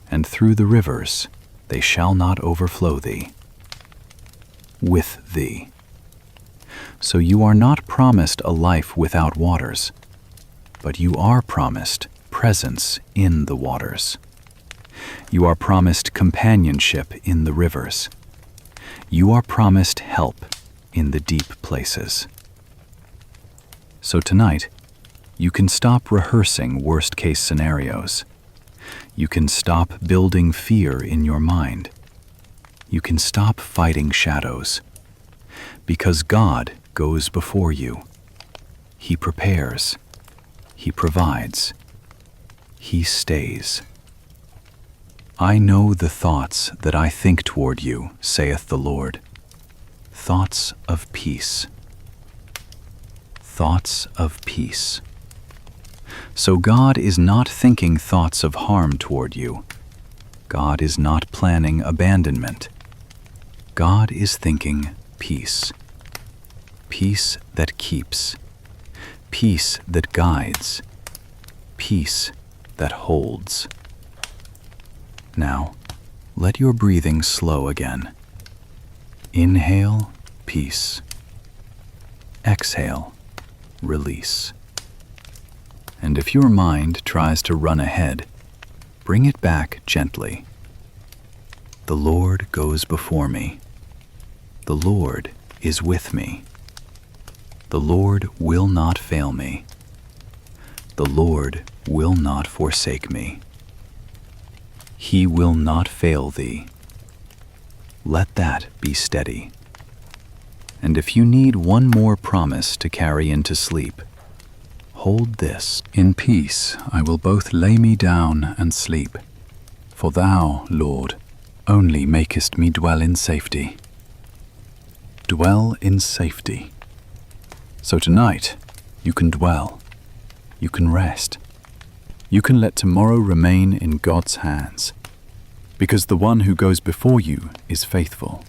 and through the rivers, they shall not overflow thee. With thee. So you are not promised a life without waters, but you are promised presence in the waters. You are promised companionship in the rivers. You are promised help in the deep places. So tonight, you can stop rehearsing worst-case scenarios. You can stop building fear in your mind. You can stop fighting shadows. Because God goes before you. He prepares. He provides. He stays. I know the thoughts that I think toward you, saith the Lord. Thoughts of peace. Thoughts of peace. So God is not thinking thoughts of harm toward you. God is not planning abandonment. God is thinking peace. Peace that keeps. Peace that guides. Peace that holds. Now, let your breathing slow again. Inhale, peace. Exhale, release. And if your mind tries to run ahead, bring it back gently. The Lord goes before me. The Lord is with me. The Lord will not fail me. The Lord will not forsake me. He will not fail thee. Let that be steady. And if you need one more promise to carry into sleep, hold this. In peace I will both lay me down and sleep, for thou, Lord, only makest me dwell in safety. Dwell in safety. So tonight, you can dwell. You can rest. You can let tomorrow remain in God's hands, because the one who goes before you is faithful.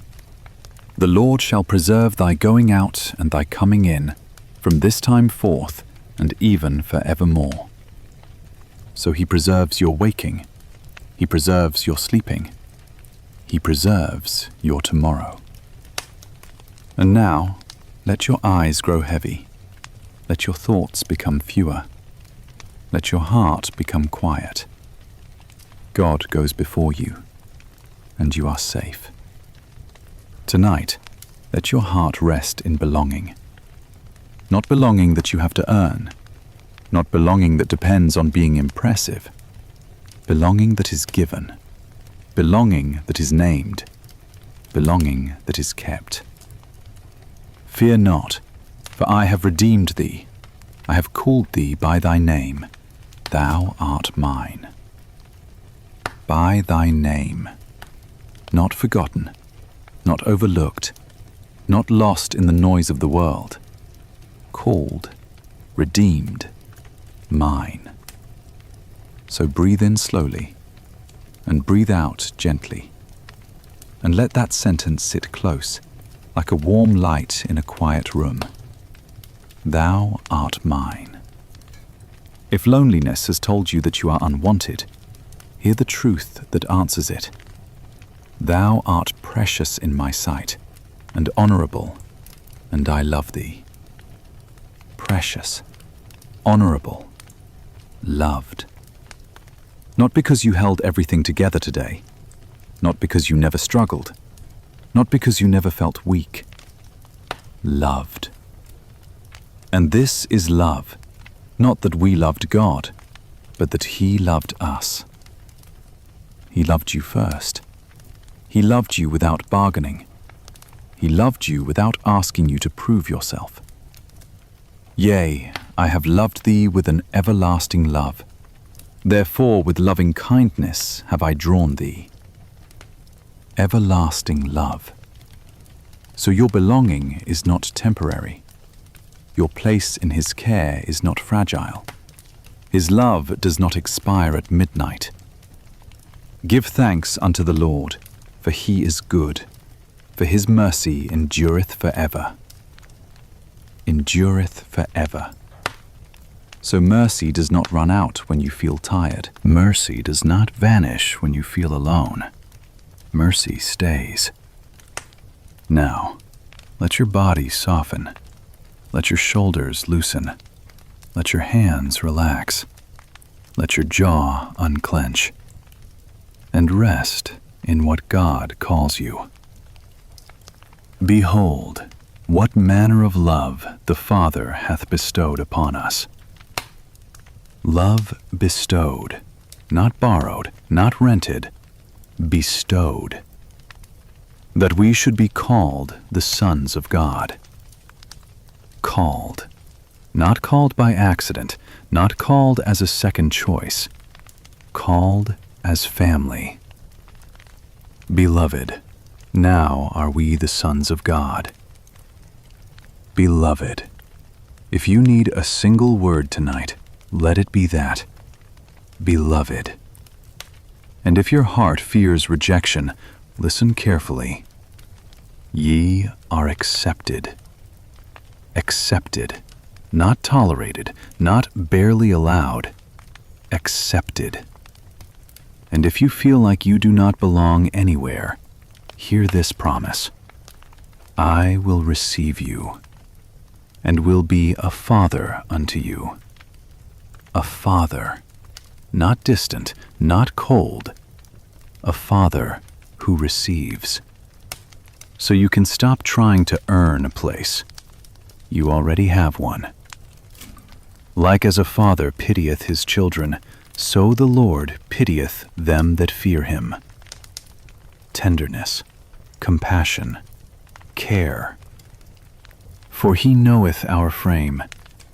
The Lord shall preserve thy going out and thy coming in, from this time forth and even for evermore. So he preserves your waking. He preserves your sleeping. He preserves your tomorrow. And now, let your eyes grow heavy. Let your thoughts become fewer. Let your heart become quiet. God goes before you, and you are safe. Tonight, let your heart rest in belonging. Not belonging that you have to earn. Not belonging that depends on being impressive. Belonging that is given. Belonging that is named. Belonging that is kept. Fear not, for I have redeemed thee. I have called thee by thy name. Thou art mine. By thy name. Not forgotten, not overlooked, not lost in the noise of the world. Called, redeemed, mine. So breathe in slowly, and breathe out gently, and let that sentence sit close, like a warm light in a quiet room. Thou art mine. If loneliness has told you that you are unwanted, hear the truth that answers it. Thou art precious in my sight, and honorable, and I love thee. Precious, honorable, loved. Not because you held everything together today, not because you never struggled, not because you never felt weak. Loved. And this is love, not that we loved God, but that He loved us. He loved you first. He loved you without bargaining. He loved you without asking you to prove yourself. Yea, I have loved thee with an everlasting love. Therefore with loving kindness have I drawn thee. Everlasting love. So your belonging is not temporary. Your place in His care is not fragile. His love does not expire at midnight. Give thanks unto the Lord, for He is good, for His mercy endureth forever. Endureth forever. So mercy does not run out when you feel tired. Mercy does not vanish when you feel alone. Mercy stays. Now, let your body soften. Let your shoulders loosen. Let your hands relax. Let your jaw unclench. And rest in what God calls you. Behold, what manner of love the Father hath bestowed upon us. Love bestowed, not borrowed, not rented, bestowed. That we should be called the sons of God. Called. Not called by accident, not called as a second choice. Called as family. Beloved, now are we the sons of God. Beloved, if you need a single word tonight, let it be that. Beloved. And if your heart fears rejection, listen carefully. Ye are accepted. Accepted. Not tolerated, not barely allowed. Accepted. And if you feel like you do not belong anywhere, hear this promise. I will receive you, and will be a father unto you. A father, not distant, not cold. A father who receives. So you can stop trying to earn a place. You already have one. Like as a father pitieth his children, so the Lord pitieth them that fear Him. Tenderness, compassion, care. For He knoweth our frame.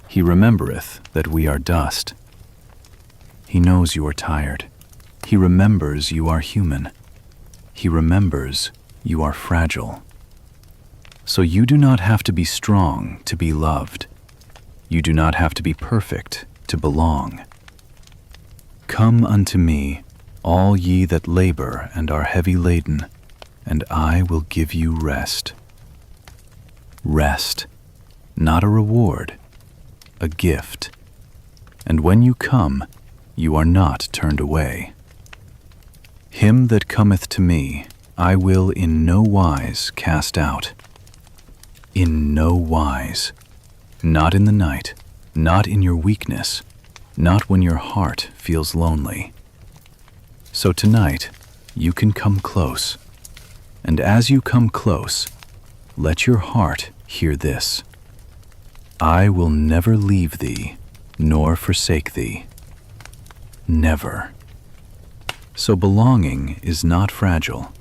He remembereth that we are dust. He knows you are tired. He remembers you are human. He remembers you are fragile. So you do not have to be strong to be loved. You do not have to be perfect to belong. Come unto me, all ye that labor and are heavy laden, and I will give you rest. Rest, not a reward, a gift. And when you come, you are not turned away. Him that cometh to me, I will in no wise cast out. In no wise. Not in the night, not in your weakness, not when your heart feels lonely. So tonight, you can come close. And as you come close, let your heart hear this. I will never leave thee, nor forsake thee. Never. So belonging is not fragile.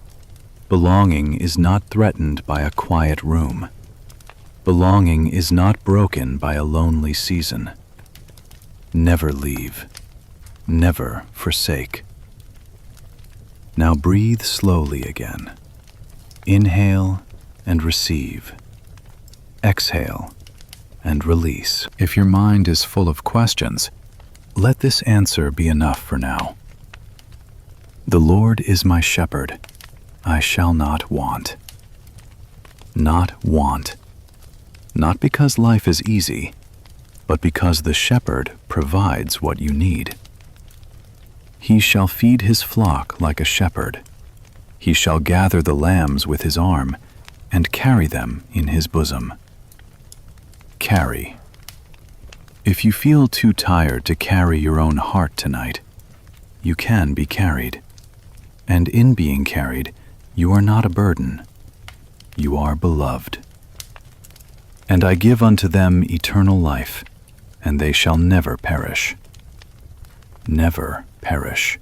Belonging is not threatened by a quiet room. Belonging is not broken by a lonely season. Never leave. Never forsake. Now breathe slowly again. Inhale and receive. Exhale and release. If your mind is full of questions, let this answer be enough for now. The Lord is my shepherd. I shall not want. Not want. Not because life is easy, but because the shepherd provides what you need. He shall feed his flock like a shepherd. He shall gather the lambs with his arm and carry them in his bosom. Carry. If you feel too tired to carry your own heart tonight, you can be carried. And in being carried, you are not a burden. You are beloved. And I give unto them eternal life, and they shall never perish. Never perish.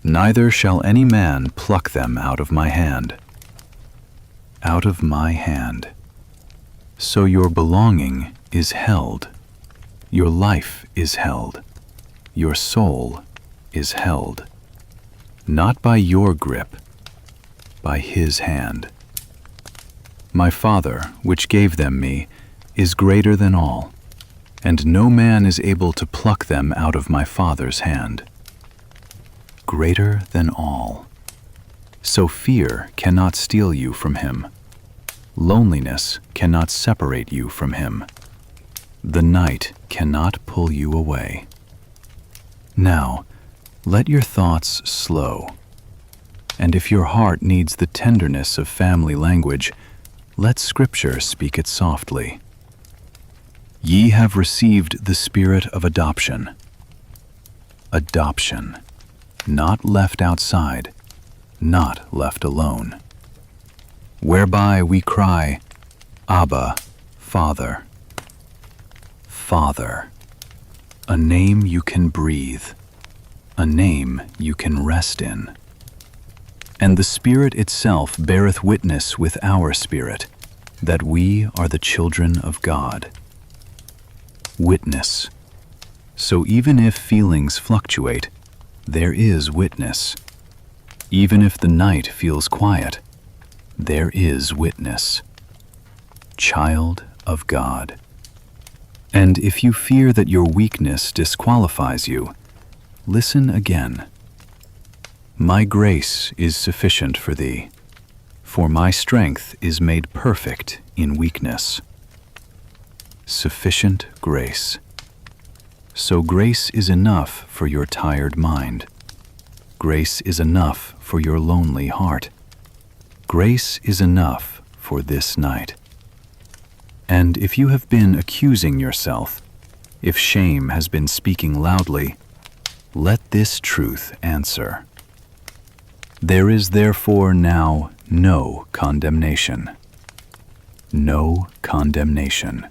Neither shall any man pluck them out of my hand. Out of my hand. So your belonging is held. Your life is held. Your soul is held. Not by your grip, by his hand. My Father, which gave them me, is greater than all, and no man is able to pluck them out of my Father's hand. Greater than all. So fear cannot steal you from him. Loneliness cannot separate you from him. The night cannot pull you away. Now, let your thoughts slow. And if your heart needs the tenderness of family language, let Scripture speak it softly. Ye have received the spirit of adoption. Adoption. Not left outside, not left alone. Whereby we cry, Abba, Father. Father. A name you can breathe. A name you can rest in. And the Spirit itself beareth witness with our spirit, that we are the children of God. Witness. So even if feelings fluctuate, there is witness. Even if the night feels quiet, there is witness. Child of God. And if you fear that your weakness disqualifies you, listen again. My grace is sufficient for thee, for my strength is made perfect in weakness. Sufficient grace. So grace is enough for your tired mind. Grace is enough for your lonely heart. Grace is enough for this night. And if you have been accusing yourself, if shame has been speaking loudly, let this truth answer. There is therefore now no condemnation. No condemnation.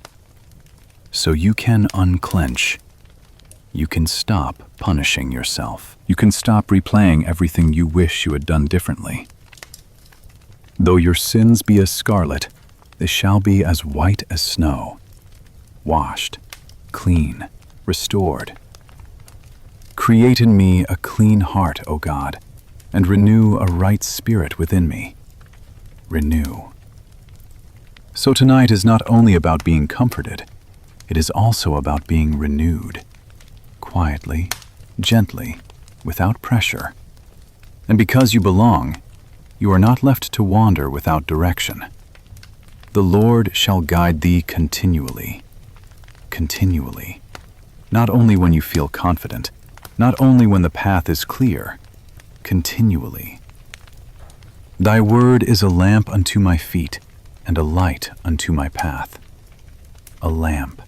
So you can unclench. You can stop punishing yourself. You can stop replaying everything you wish you had done differently. Though your sins be as scarlet, they shall be as white as snow. Washed, clean, restored. Create in me a clean heart, O God, and renew a right spirit within me. Renew. So tonight is not only about being comforted, it is also about being renewed. Quietly, gently, without pressure. And because you belong, you are not left to wander without direction. The Lord shall guide thee continually. Continually. Not only when you feel confident, not only when the path is clear, continually. Thy word is a lamp unto my feet, and a light unto my path. A lamp,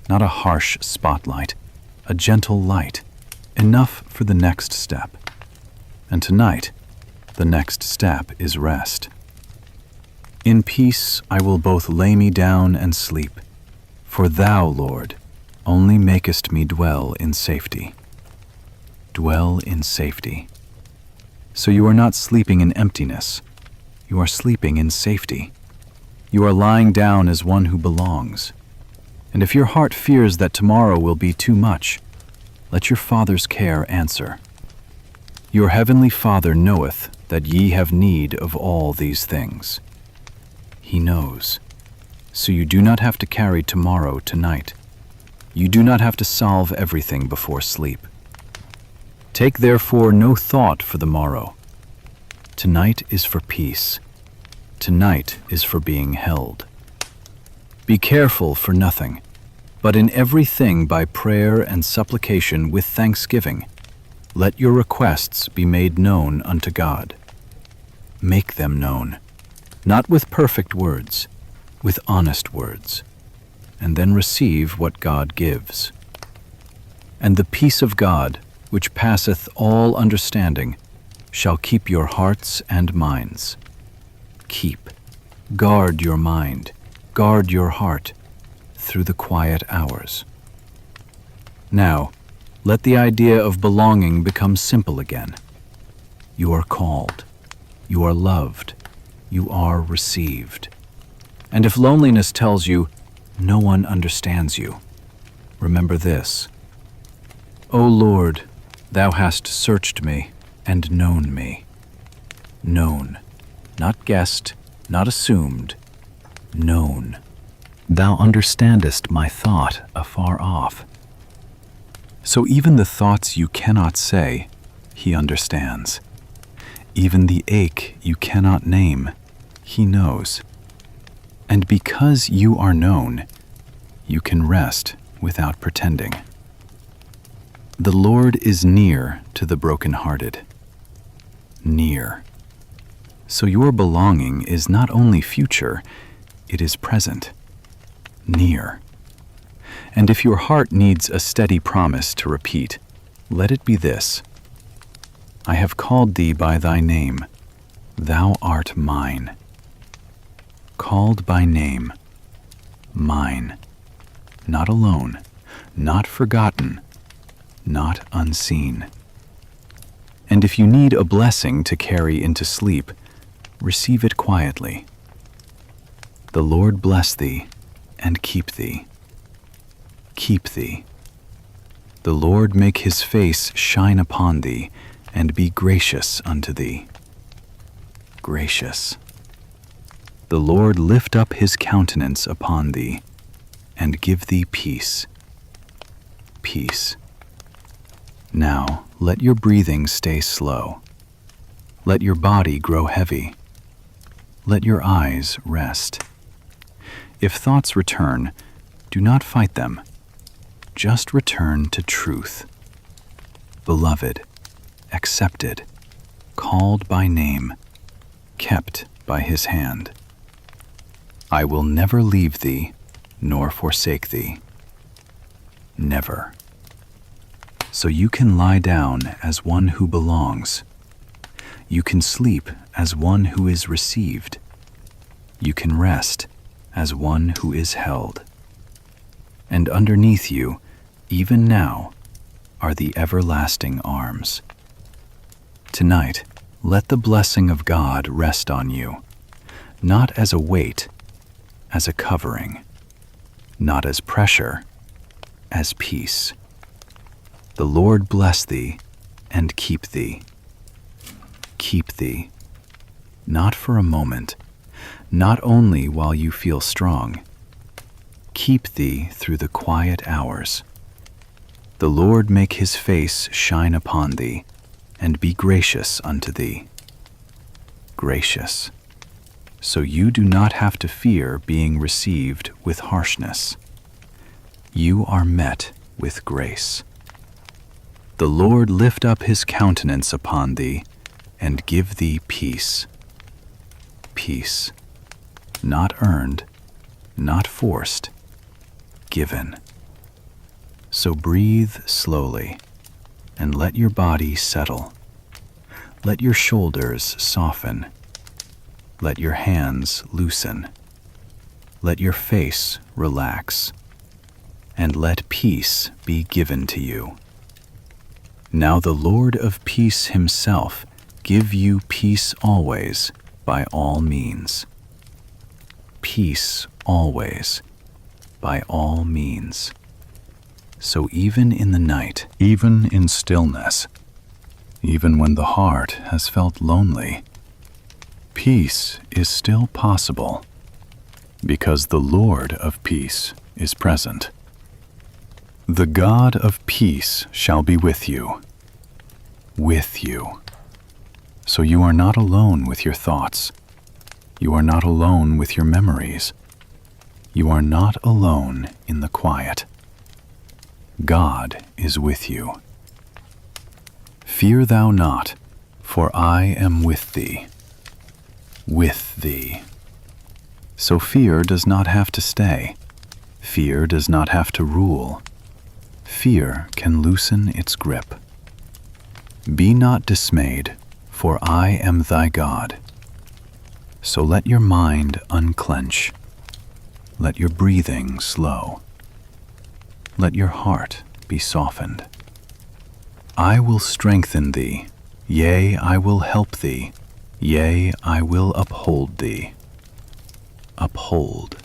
not a harsh spotlight, a gentle light, enough for the next step. And tonight, the next step is rest. In peace I will both lay me down and sleep, for thou, Lord, only makest me dwell in safety. Dwell in safety. So you are not sleeping in emptiness. You are sleeping in safety. You are lying down as one who belongs. And if your heart fears that tomorrow will be too much, let your Father's care answer. Your heavenly Father knoweth that ye have need of all these things. He knows. So you do not have to carry tomorrow tonight. You do not have to solve everything before sleep. Take therefore no thought for the morrow. Tonight is for peace. Tonight is for being held. Be careful for nothing, but in everything by prayer and supplication with thanksgiving, let your requests be made known unto God. Make them known, not with perfect words, with honest words, and then receive what God gives. And the peace of God, which passeth all understanding, shall keep your hearts and minds. Keep, guard your mind, guard your heart through the quiet hours. Now, let the idea of belonging become simple again. You are called, you are loved, you are received. And if loneliness tells you no one understands you, remember this: O Lord, thou hast searched me and known me. Known, not guessed, not assumed, known. Thou understandest my thought afar off. So even the thoughts you cannot say, he understands. Even the ache you cannot name, he knows. And because you are known, you can rest without pretending. The Lord is near to the brokenhearted. Near. So your belonging is not only future, it is present. Near. And if your heart needs a steady promise to repeat, let it be this: I have called thee by thy name, thou art mine. Called by name, mine. Not alone, not forgotten, not unseen. And if you need a blessing to carry into sleep, receive it quietly. The Lord bless thee and keep thee. Keep thee. The Lord make his face shine upon thee and be gracious unto thee. Gracious. The Lord lift up his countenance upon thee and give thee peace. Peace. Now let your breathing stay slow. Let your body grow heavy. Let your eyes rest. If thoughts return, do not fight them. Just return to truth. Beloved, accepted, called by name, kept by his hand. I will never leave thee, nor forsake thee. Never. So you can lie down as one who belongs. You can sleep as one who is received. You can rest as one who is held. And underneath you, even now, are the everlasting arms. Tonight, let the blessing of God rest on you, not as a weight, as a covering, not as pressure, as peace. The Lord bless thee and keep thee. Keep thee, not for a moment, not only while you feel strong. Keep thee through the quiet hours. The Lord make his face shine upon thee and be gracious unto thee. Gracious. So you do not have to fear being received with harshness. You are met with grace. The Lord lift up his countenance upon thee and give thee peace. Peace. Not earned, not forced, given. So breathe slowly and let your body settle. Let your shoulders soften. Let your hands loosen. Let your face relax. And let peace be given to you. Now the Lord of peace himself give you peace always by all means. Peace always, by all means. So even in the night, even in stillness, even when the heart has felt lonely, peace is still possible, because the Lord of peace is present. The God of peace shall be with you. With you. So you are not alone with your thoughts. You are not alone with your memories. You are not alone in the quiet. God is with you. Fear thou not, for I am with thee. With thee. So fear does not have to stay. Fear does not have to rule. Fear can loosen its grip. Be not dismayed, for I am thy God. So let your mind unclench. Let your breathing slow. Let your heart be softened. I will strengthen thee, yea, I will help thee, yea, I will uphold thee. Uphold.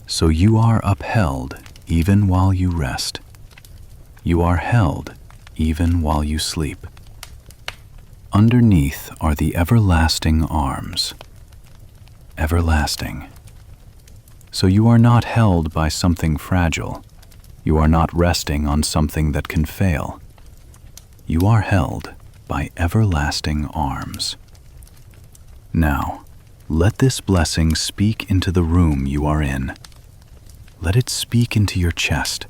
So you are upheld even while you rest. You are held even while you sleep. Underneath are the everlasting arms. Everlasting. So you are not held by something fragile. You are not resting on something that can fail. You are held by everlasting arms. Now, let this blessing speak into the room you are in. Let it speak into your chest.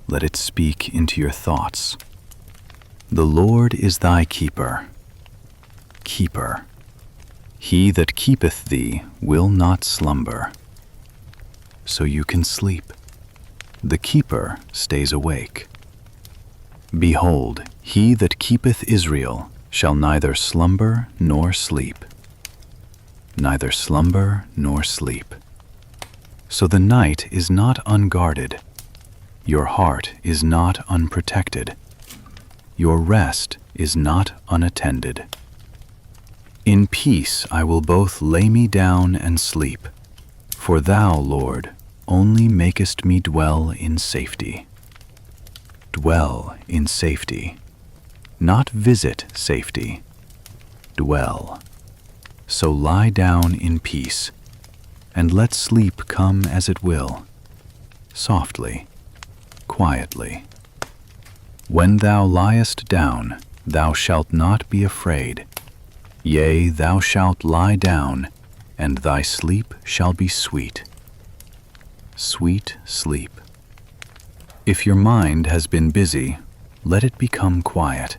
Let it speak into your thoughts. The Lord is thy keeper. Keeper. He that keepeth thee will not slumber. So you can sleep. The keeper stays awake. Behold, he that keepeth Israel shall neither slumber nor sleep. Neither slumber nor sleep. So the night is not unguarded. Your heart is not unprotected. Your rest is not unattended. In peace I will both lay me down and sleep, for thou, Lord, only makest me dwell in safety. Dwell in safety, not visit safety. Dwell. So lie down in peace, and let sleep come as it will, softly, quietly. When thou liest down, thou shalt not be afraid. Yea, thou shalt lie down, and thy sleep shall be sweet. Sweet sleep. If your mind has been busy, let it become quiet.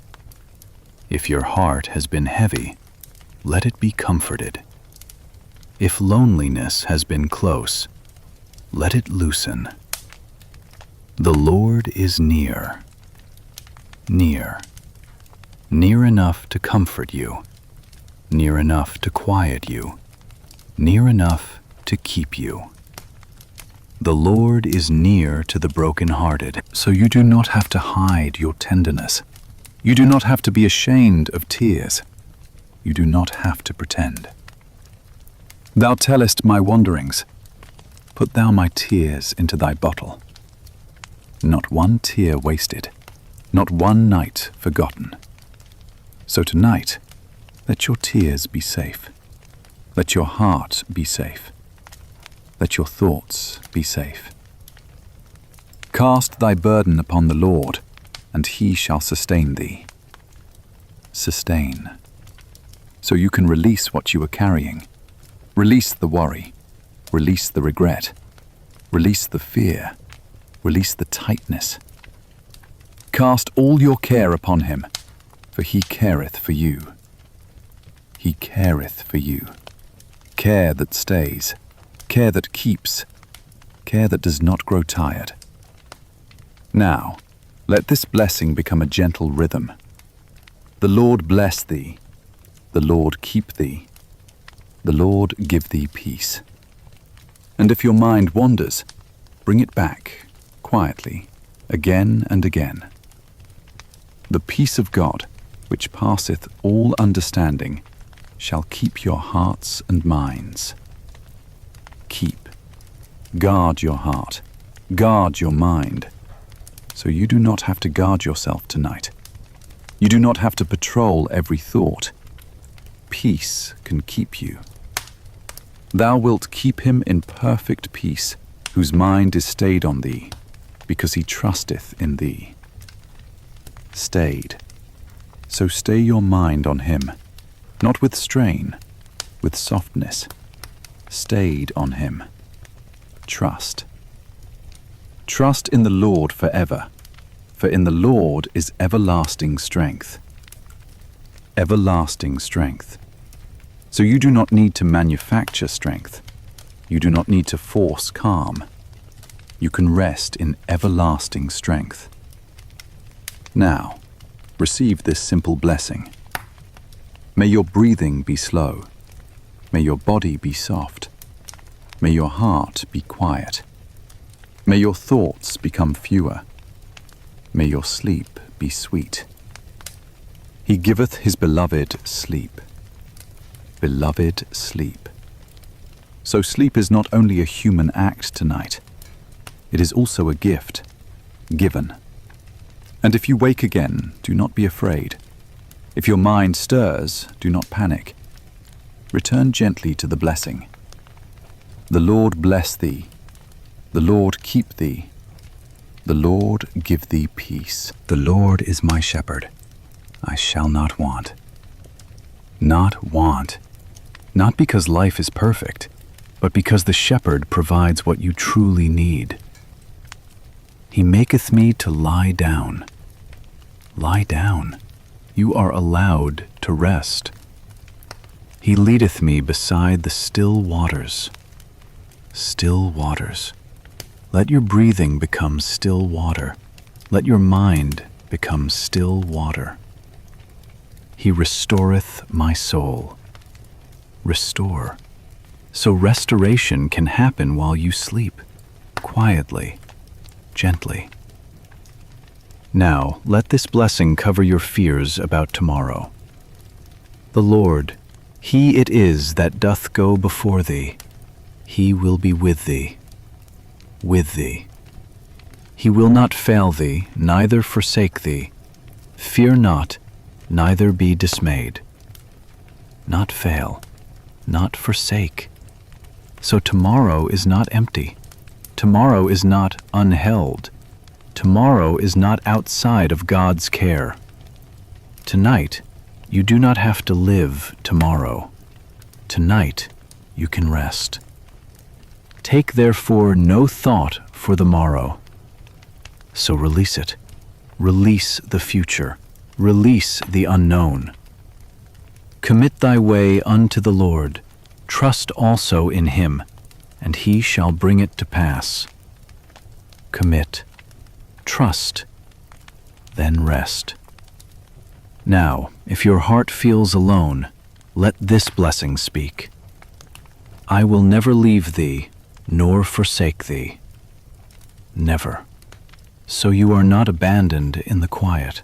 If your heart has been heavy, let it be comforted. If loneliness has been close, let it loosen. The Lord is near. Near. Near enough to comfort you. Near enough to quiet you. Near enough to keep you. The Lord is near to the brokenhearted, so you do not have to hide your tenderness. You do not have to be ashamed of tears. You do not have to pretend. Thou tellest my wanderings. Put thou my tears into thy bottle. Not one tear wasted, not one night forgotten. So tonight, let your tears be safe. Let your heart be safe. Let your thoughts be safe. Cast thy burden upon the Lord, and he shall sustain thee. Sustain. So you can release what you are carrying. Release the worry. Release the regret. Release the fear. Release the tightness. Cast all your care upon him, for he careth for you. He careth for you. Care that stays. Care that keeps. Care that does not grow tired. Now, let this blessing become a gentle rhythm. The Lord bless thee. The Lord keep thee. The Lord give thee peace. And if your mind wanders, bring it back, quietly, again and again. The peace of God, which passeth all understanding, shall keep your hearts and minds. Keep. Guard your heart. Guard your mind. So you do not have to guard yourself tonight. You do not have to patrol every thought. Peace can keep you. Thou wilt keep him in perfect peace, whose mind is stayed on thee, because he trusteth in thee. Stayed. So stay your mind on him, not with strain, with softness. Stayed on him. Trust. Trust in the Lord forever, for in the Lord is everlasting strength. Everlasting strength. So you do not need to manufacture strength. You do not need to force calm. You can rest in everlasting strength. Now, receive this simple blessing. May your breathing be slow. May your body be soft. May your heart be quiet. May your thoughts become fewer. May your sleep be sweet. He giveth his beloved sleep. Beloved sleep. So sleep is not only a human act tonight, it is also a gift, given. And if you wake again, do not be afraid. If your mind stirs, do not panic. Return gently to the blessing. The Lord bless thee. The Lord keep thee. The Lord give thee peace. The Lord is my shepherd. I shall not want. Not want. Not because life is perfect, but because the shepherd provides what you truly need. He maketh me to lie down. Lie down. You are allowed to rest. He leadeth me beside the still waters. Still waters. Let your breathing become still water. Let your mind become still water. He restoreth my soul. Restore. So restoration can happen while you sleep, quietly, gently. Now, let this blessing cover your fears about tomorrow. The Lord, He it is that doth go before thee. He will be with thee. With thee. He will not fail thee, neither forsake thee. Fear not, neither be dismayed. Not fail, not forsake. So tomorrow is not empty. Tomorrow is not unheld. Tomorrow is not outside of God's care. Tonight, you do not have to live tomorrow. Tonight, you can rest. Take therefore no thought for the morrow. So release it. Release the future. Release the unknown. Commit thy way unto the Lord. Trust also in him, and he shall bring it to pass. Commit. Trust. Then rest. Now, if your heart feels alone, let this blessing speak. I will never leave thee, nor forsake thee. Never. So you are not abandoned in the quiet.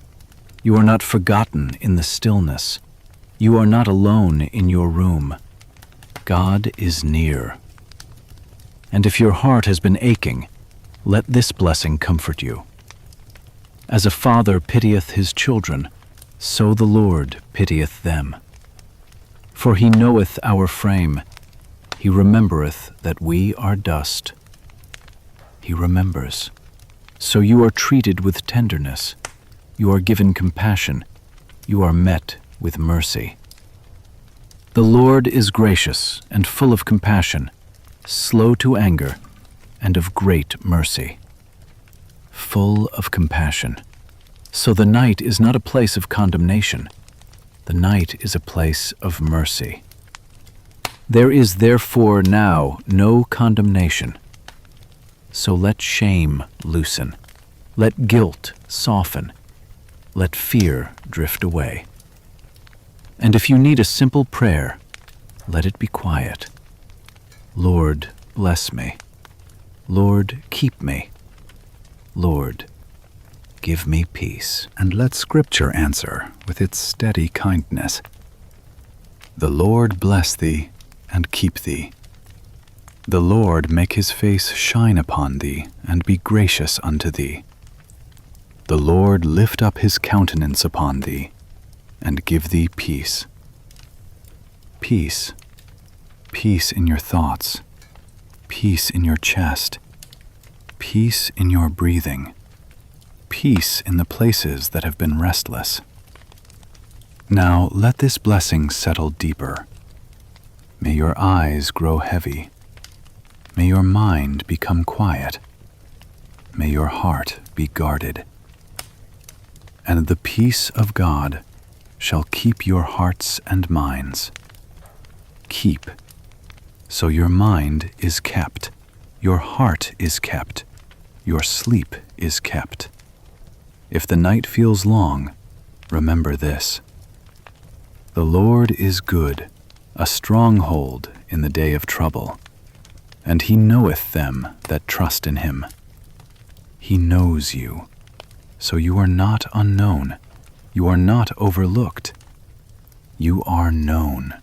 You are not forgotten in the stillness. You are not alone in your room. God is near. And if your heart has been aching, let this blessing comfort you. As a father pitieth his children, so the Lord pitieth them. For he knoweth our frame. He remembereth that we are dust. He remembers. So you are treated with tenderness. You are given compassion. You are met with mercy. The Lord is gracious and full of compassion, slow to anger, and of great mercy. Full of compassion. So the night is not a place of condemnation. The night is a place of mercy. There is therefore now no condemnation. So let shame loosen. Let guilt soften. Let fear drift away. And if you need a simple prayer, let it be quiet. Lord, bless me. Lord, keep me. Lord, give me peace. And let Scripture answer with its steady kindness. The Lord bless thee and keep thee. The Lord make his face shine upon thee and be gracious unto thee. The Lord lift up his countenance upon thee and give thee peace. Peace. Peace in your thoughts. Peace in your chest. Peace in your breathing. Peace in the places that have been restless. Now let this blessing settle deeper. May your eyes grow heavy. May your mind become quiet. May your heart be guarded. And the peace of God shall keep your hearts and minds. Keep. So your mind is kept, your heart is kept, your sleep is kept. If the night feels long, remember this. The Lord is good, a stronghold in the day of trouble. and he knoweth them that trust in him. He knows you, so you are not unknown. You are not overlooked. You are known.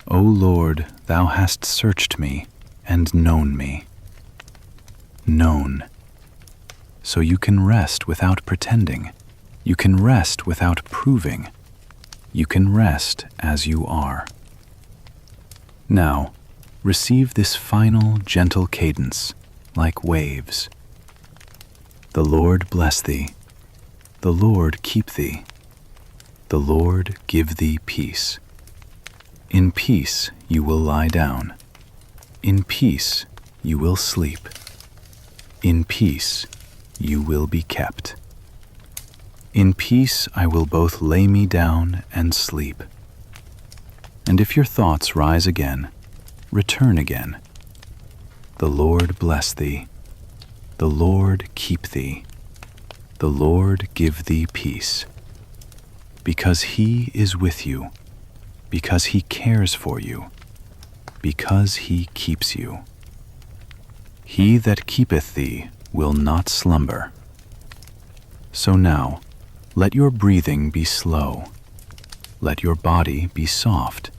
O Lord, thou hast searched me and known me. Known. So you can rest without pretending. You can rest without proving. You can rest as you are. Now, receive this final gentle cadence, like waves. The Lord bless thee. The Lord keep thee. The Lord give thee peace. In peace you will lie down. In peace you will sleep. In peace you will be kept. In peace I will both lay me down and sleep. And if your thoughts rise again, return again. The Lord bless thee. The Lord keep thee. The Lord give thee peace. Because he is with you, because he cares for you, because he keeps you. He that keepeth thee will not slumber. So now, let your breathing be slow. Let your body be soft.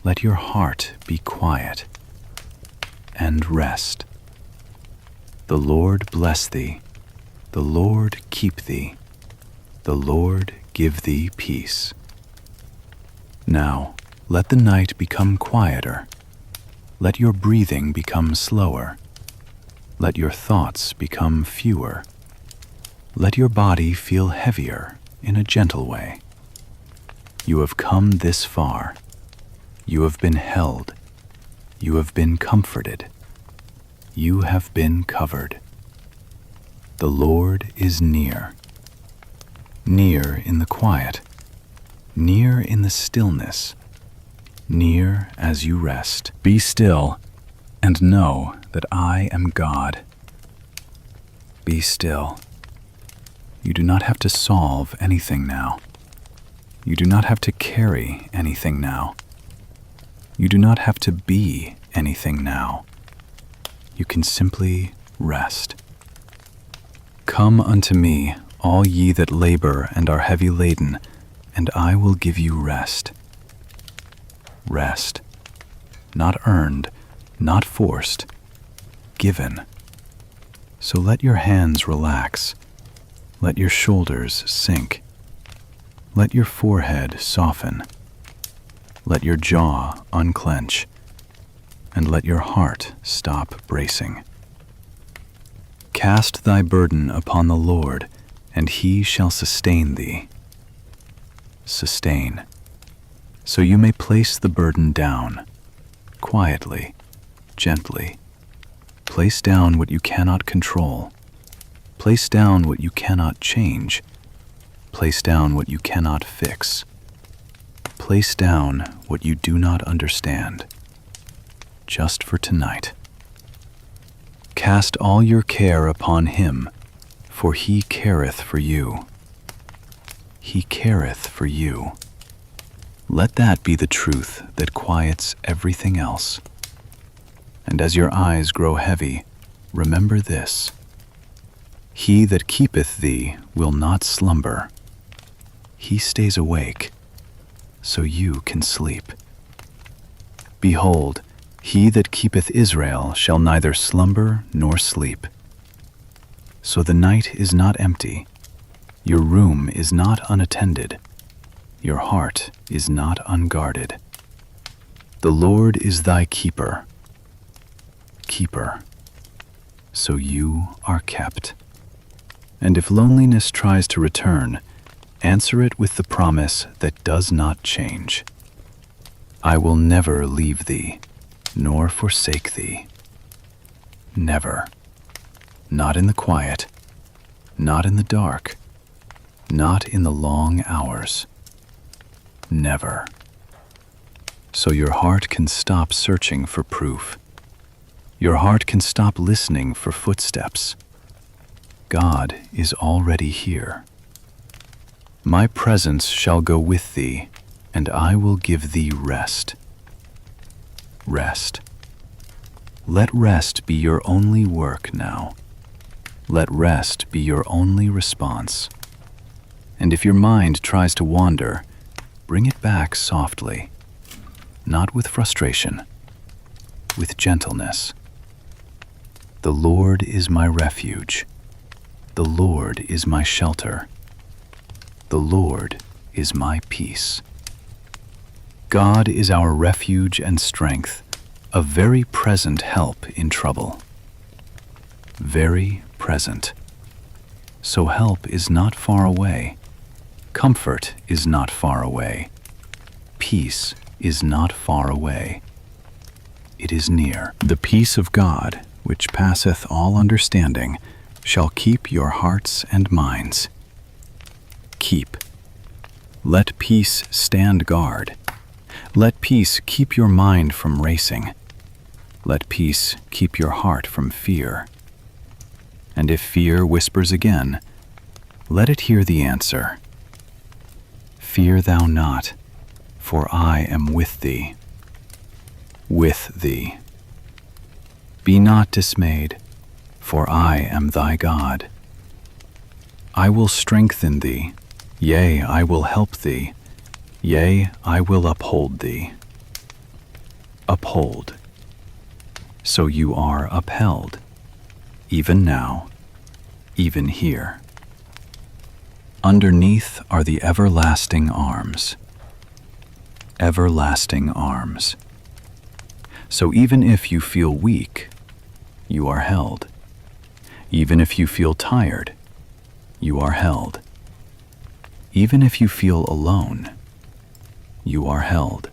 Let your heart be quiet. And rest. The Lord bless thee. The Lord keep thee. The Lord give thee peace. Now, let the night become quieter. Let your breathing become slower. Let your thoughts become fewer. Let your body feel heavier in a gentle way. You have come this far. You have been held. You have been comforted. You have been covered. The Lord is near. Near in the quiet. Near in the stillness. Near as you rest. Be still and know that I am God. Be still. You do not have to solve anything now. You do not have to carry anything now. You do not have to be anything now. You can simply rest. Come unto me, all ye that labor and are heavy laden, and I will give you rest. Rest. Not earned, not forced, given. So let your hands relax. Let your shoulders sink. Let your forehead soften. Let your jaw unclench. And let your heart stop bracing. Cast thy burden upon the Lord, and he shall sustain thee. Sustain. So you may place the burden down, quietly, gently. Place down what you cannot control. Place down what you cannot change. Place down what you cannot fix. Place down what you do not understand. Just for tonight. Cast all your care upon him, for he careth for you. He careth for you. Let that be the truth that quiets everything else. And as your eyes grow heavy, remember this. He that keepeth thee will not slumber. He stays awake, so you can sleep. Behold, he that keepeth Israel shall neither slumber nor sleep. So the night is not empty. Your room is not unattended. Your heart is not unguarded. The Lord is thy keeper. Keeper. So you are kept. And if loneliness tries to return, answer it with the promise that does not change. I will never leave thee, nor forsake thee. Never. Not in the quiet, not in the dark, not in the long hours. Never. So your heart can stop searching for proof. Your heart can stop listening for footsteps. God is already here. My presence shall go with thee, and I will give thee rest. Rest. Let rest be your only work now. Let rest be your only response. And if your mind tries to wander, bring it back softly, not with frustration, with gentleness. The Lord is my refuge. The Lord is my shelter. The Lord is my peace. God is our refuge and strength, a very present help in trouble. Very present. So help is not far away. Comfort is not far away. Peace is not far away. It is near. The peace of God, which passeth all understanding, shall keep your hearts and minds. Keep. Let peace stand guard. Let peace keep your mind from racing. Let peace keep your heart from fear. And if fear whispers again, let it hear the answer. Fear thou not, for I am with thee. With thee. Be not dismayed, for I am thy God. I will strengthen thee, yea, I will help thee, yea, I will uphold thee. Uphold. So you are upheld, even now, even here. Underneath are the everlasting arms. Everlasting arms. So even if you feel weak, you are held. Even if you feel tired, you are held. Even if you feel alone, you are held.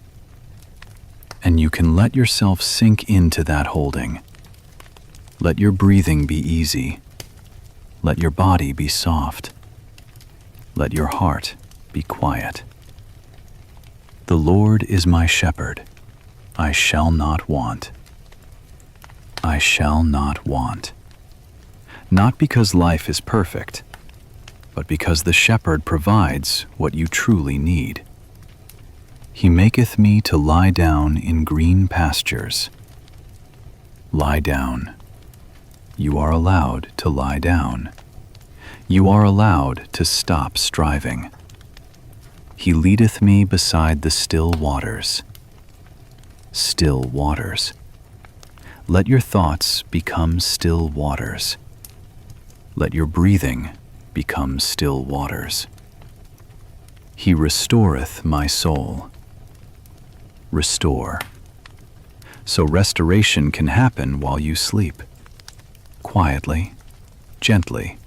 And you can let yourself sink into that holding. Let your breathing be easy. Let your body be soft. Let your heart be quiet. The Lord is my shepherd. I shall not want. I shall not want. Not because life is perfect, but because the shepherd provides what you truly need. He maketh me to lie down in green pastures. Lie down. You are allowed to lie down. You are allowed to stop striving. He leadeth me beside the still waters. Still waters. Let your thoughts become still waters. Let your breathing become still waters. He restoreth my soul. Restore. So restoration can happen while you sleep. Quietly, gently,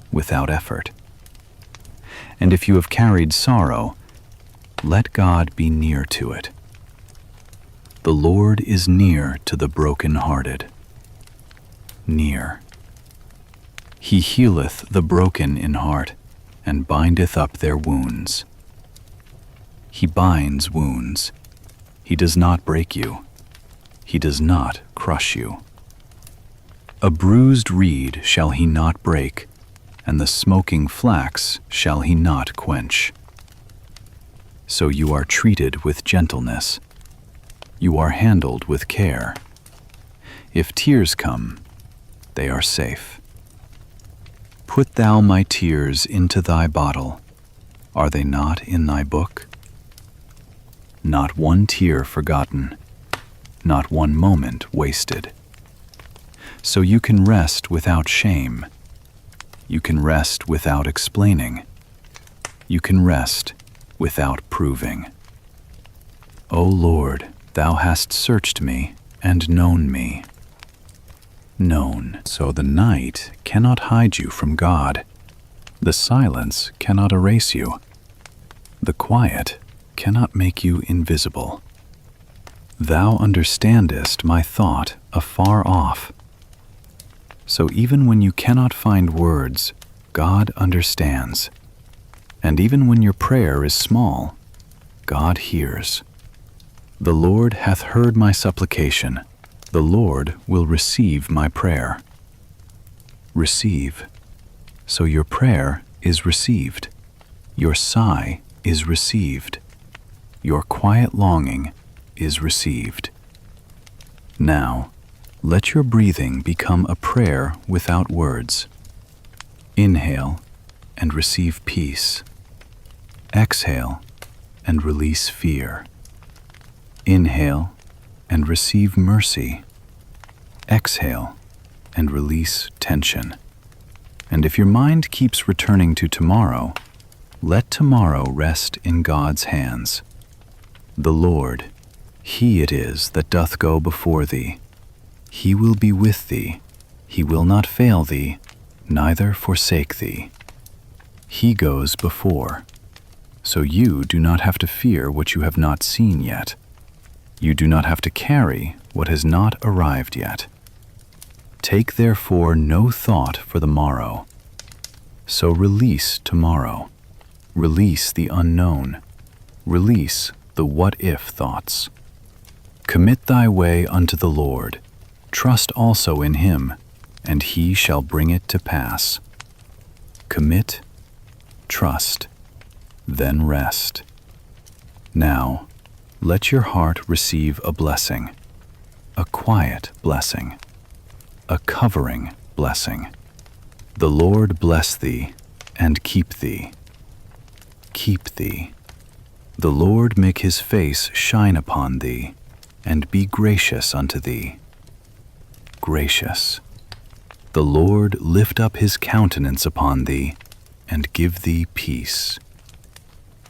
without effort. And if you have carried sorrow, let God be near to it. The Lord is near to the broken-hearted. Near. He healeth the broken in heart, and bindeth up their wounds. He binds wounds. He does not break you. He does not crush you. A bruised reed shall he not break, and the smoking flax shall he not quench. So you are treated with gentleness. You are handled with care. If tears come, they are safe. Put thou my tears into thy bottle. Are they not in thy book? Not one tear forgotten, not one moment wasted. So you can rest without shame. You can rest without explaining. You can rest without proving. O Lord, thou hast searched me and known me. Known. So the night cannot hide you from God. The silence cannot erase you. The quiet cannot make you invisible. Thou understandest my thought afar off. So even when you cannot find words, God understands. And even when your prayer is small, God hears. The Lord hath heard my supplication. The Lord will receive my prayer. Receive. So your prayer is received. Your sigh is received. Your quiet longing is received. Now, let your breathing become a prayer without words. Inhale and receive peace. Exhale and release fear. Inhale and receive mercy. Exhale and release tension. And if your mind keeps returning to tomorrow, let tomorrow rest in God's hands. The Lord, He it is that doth go before thee. He will be with thee. He will not fail thee, neither forsake thee. He goes before. So you do not have to fear what you have not seen yet. You do not have to carry what has not arrived yet. Take therefore no thought for the morrow. So release tomorrow. Release the unknown. Release the what-if thoughts. Commit thy way unto the Lord. Trust also in Him, and He shall bring it to pass. Commit, trust, then rest. Now, let your heart receive a blessing, a quiet blessing, a covering blessing. The Lord bless thee and keep thee. Keep thee. The Lord make His face shine upon thee, and be gracious unto thee. Gracious. The Lord lift up His countenance upon thee, and give thee peace.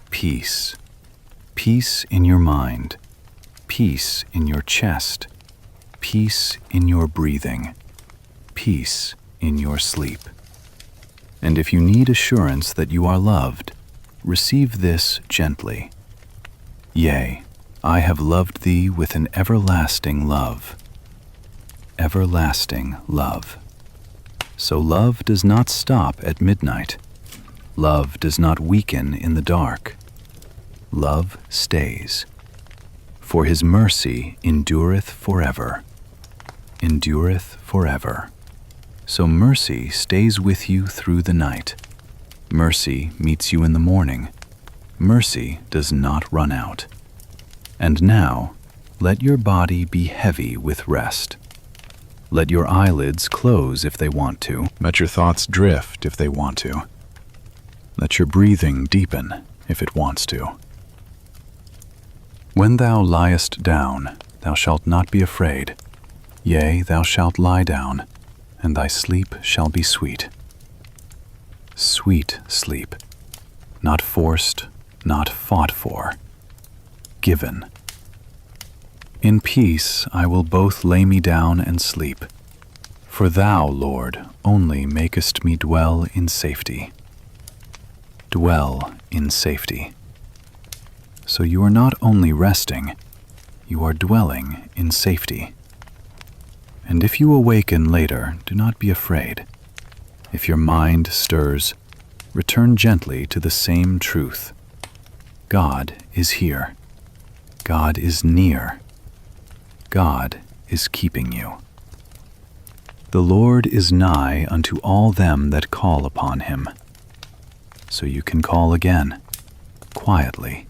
Peace. Peace in your mind. Peace in your chest. Peace in your breathing. Peace in your sleep. And if you need assurance that you are loved, receive this gently. Yea, I have loved thee with an everlasting love. Everlasting love. So love does not stop at midnight. Love does not weaken in the dark. Love stays. For His mercy endureth forever. Endureth forever. So mercy stays with you through the night. Mercy meets you in the morning. Mercy does not run out. And now, let your body be heavy with rest. Let your eyelids close if they want to. Let your thoughts drift if they want to. Let your breathing deepen if it wants to. When thou liest down, thou shalt not be afraid. Yea, thou shalt lie down, and thy sleep shall be sweet. Sweet sleep, not forced, not fought for, given. In peace I will both lay me down and sleep, for thou, Lord, only makest me dwell in safety. Dwell in safety. So you are not only resting, you are dwelling in safety. And if you awaken later, do not be afraid. If your mind stirs, return gently to the same truth. God is here. God is near. God is keeping you. The Lord is nigh unto all them that call upon Him. So you can call again, quietly,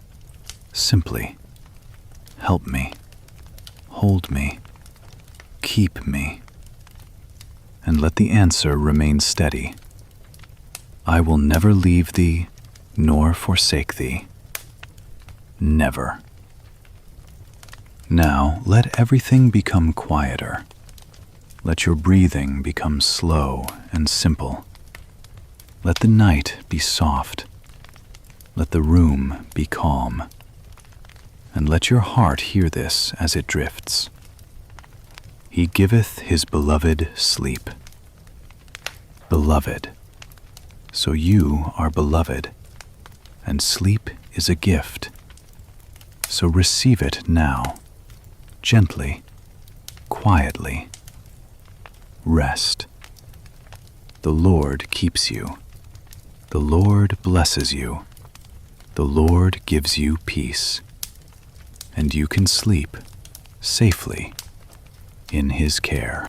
simply. Help me, hold me, keep me. And let the answer remain steady. I will never leave thee, nor forsake thee. Never. Now let everything become quieter. Let your breathing become slow and simple. Let the night be soft. Let the room be calm. And let your heart hear this as it drifts. He giveth His beloved sleep. Beloved. So you are beloved, and sleep is a gift. So receive it now, gently, quietly. Rest. The Lord keeps you. The Lord blesses you. The Lord gives you peace. And you can sleep safely in His care.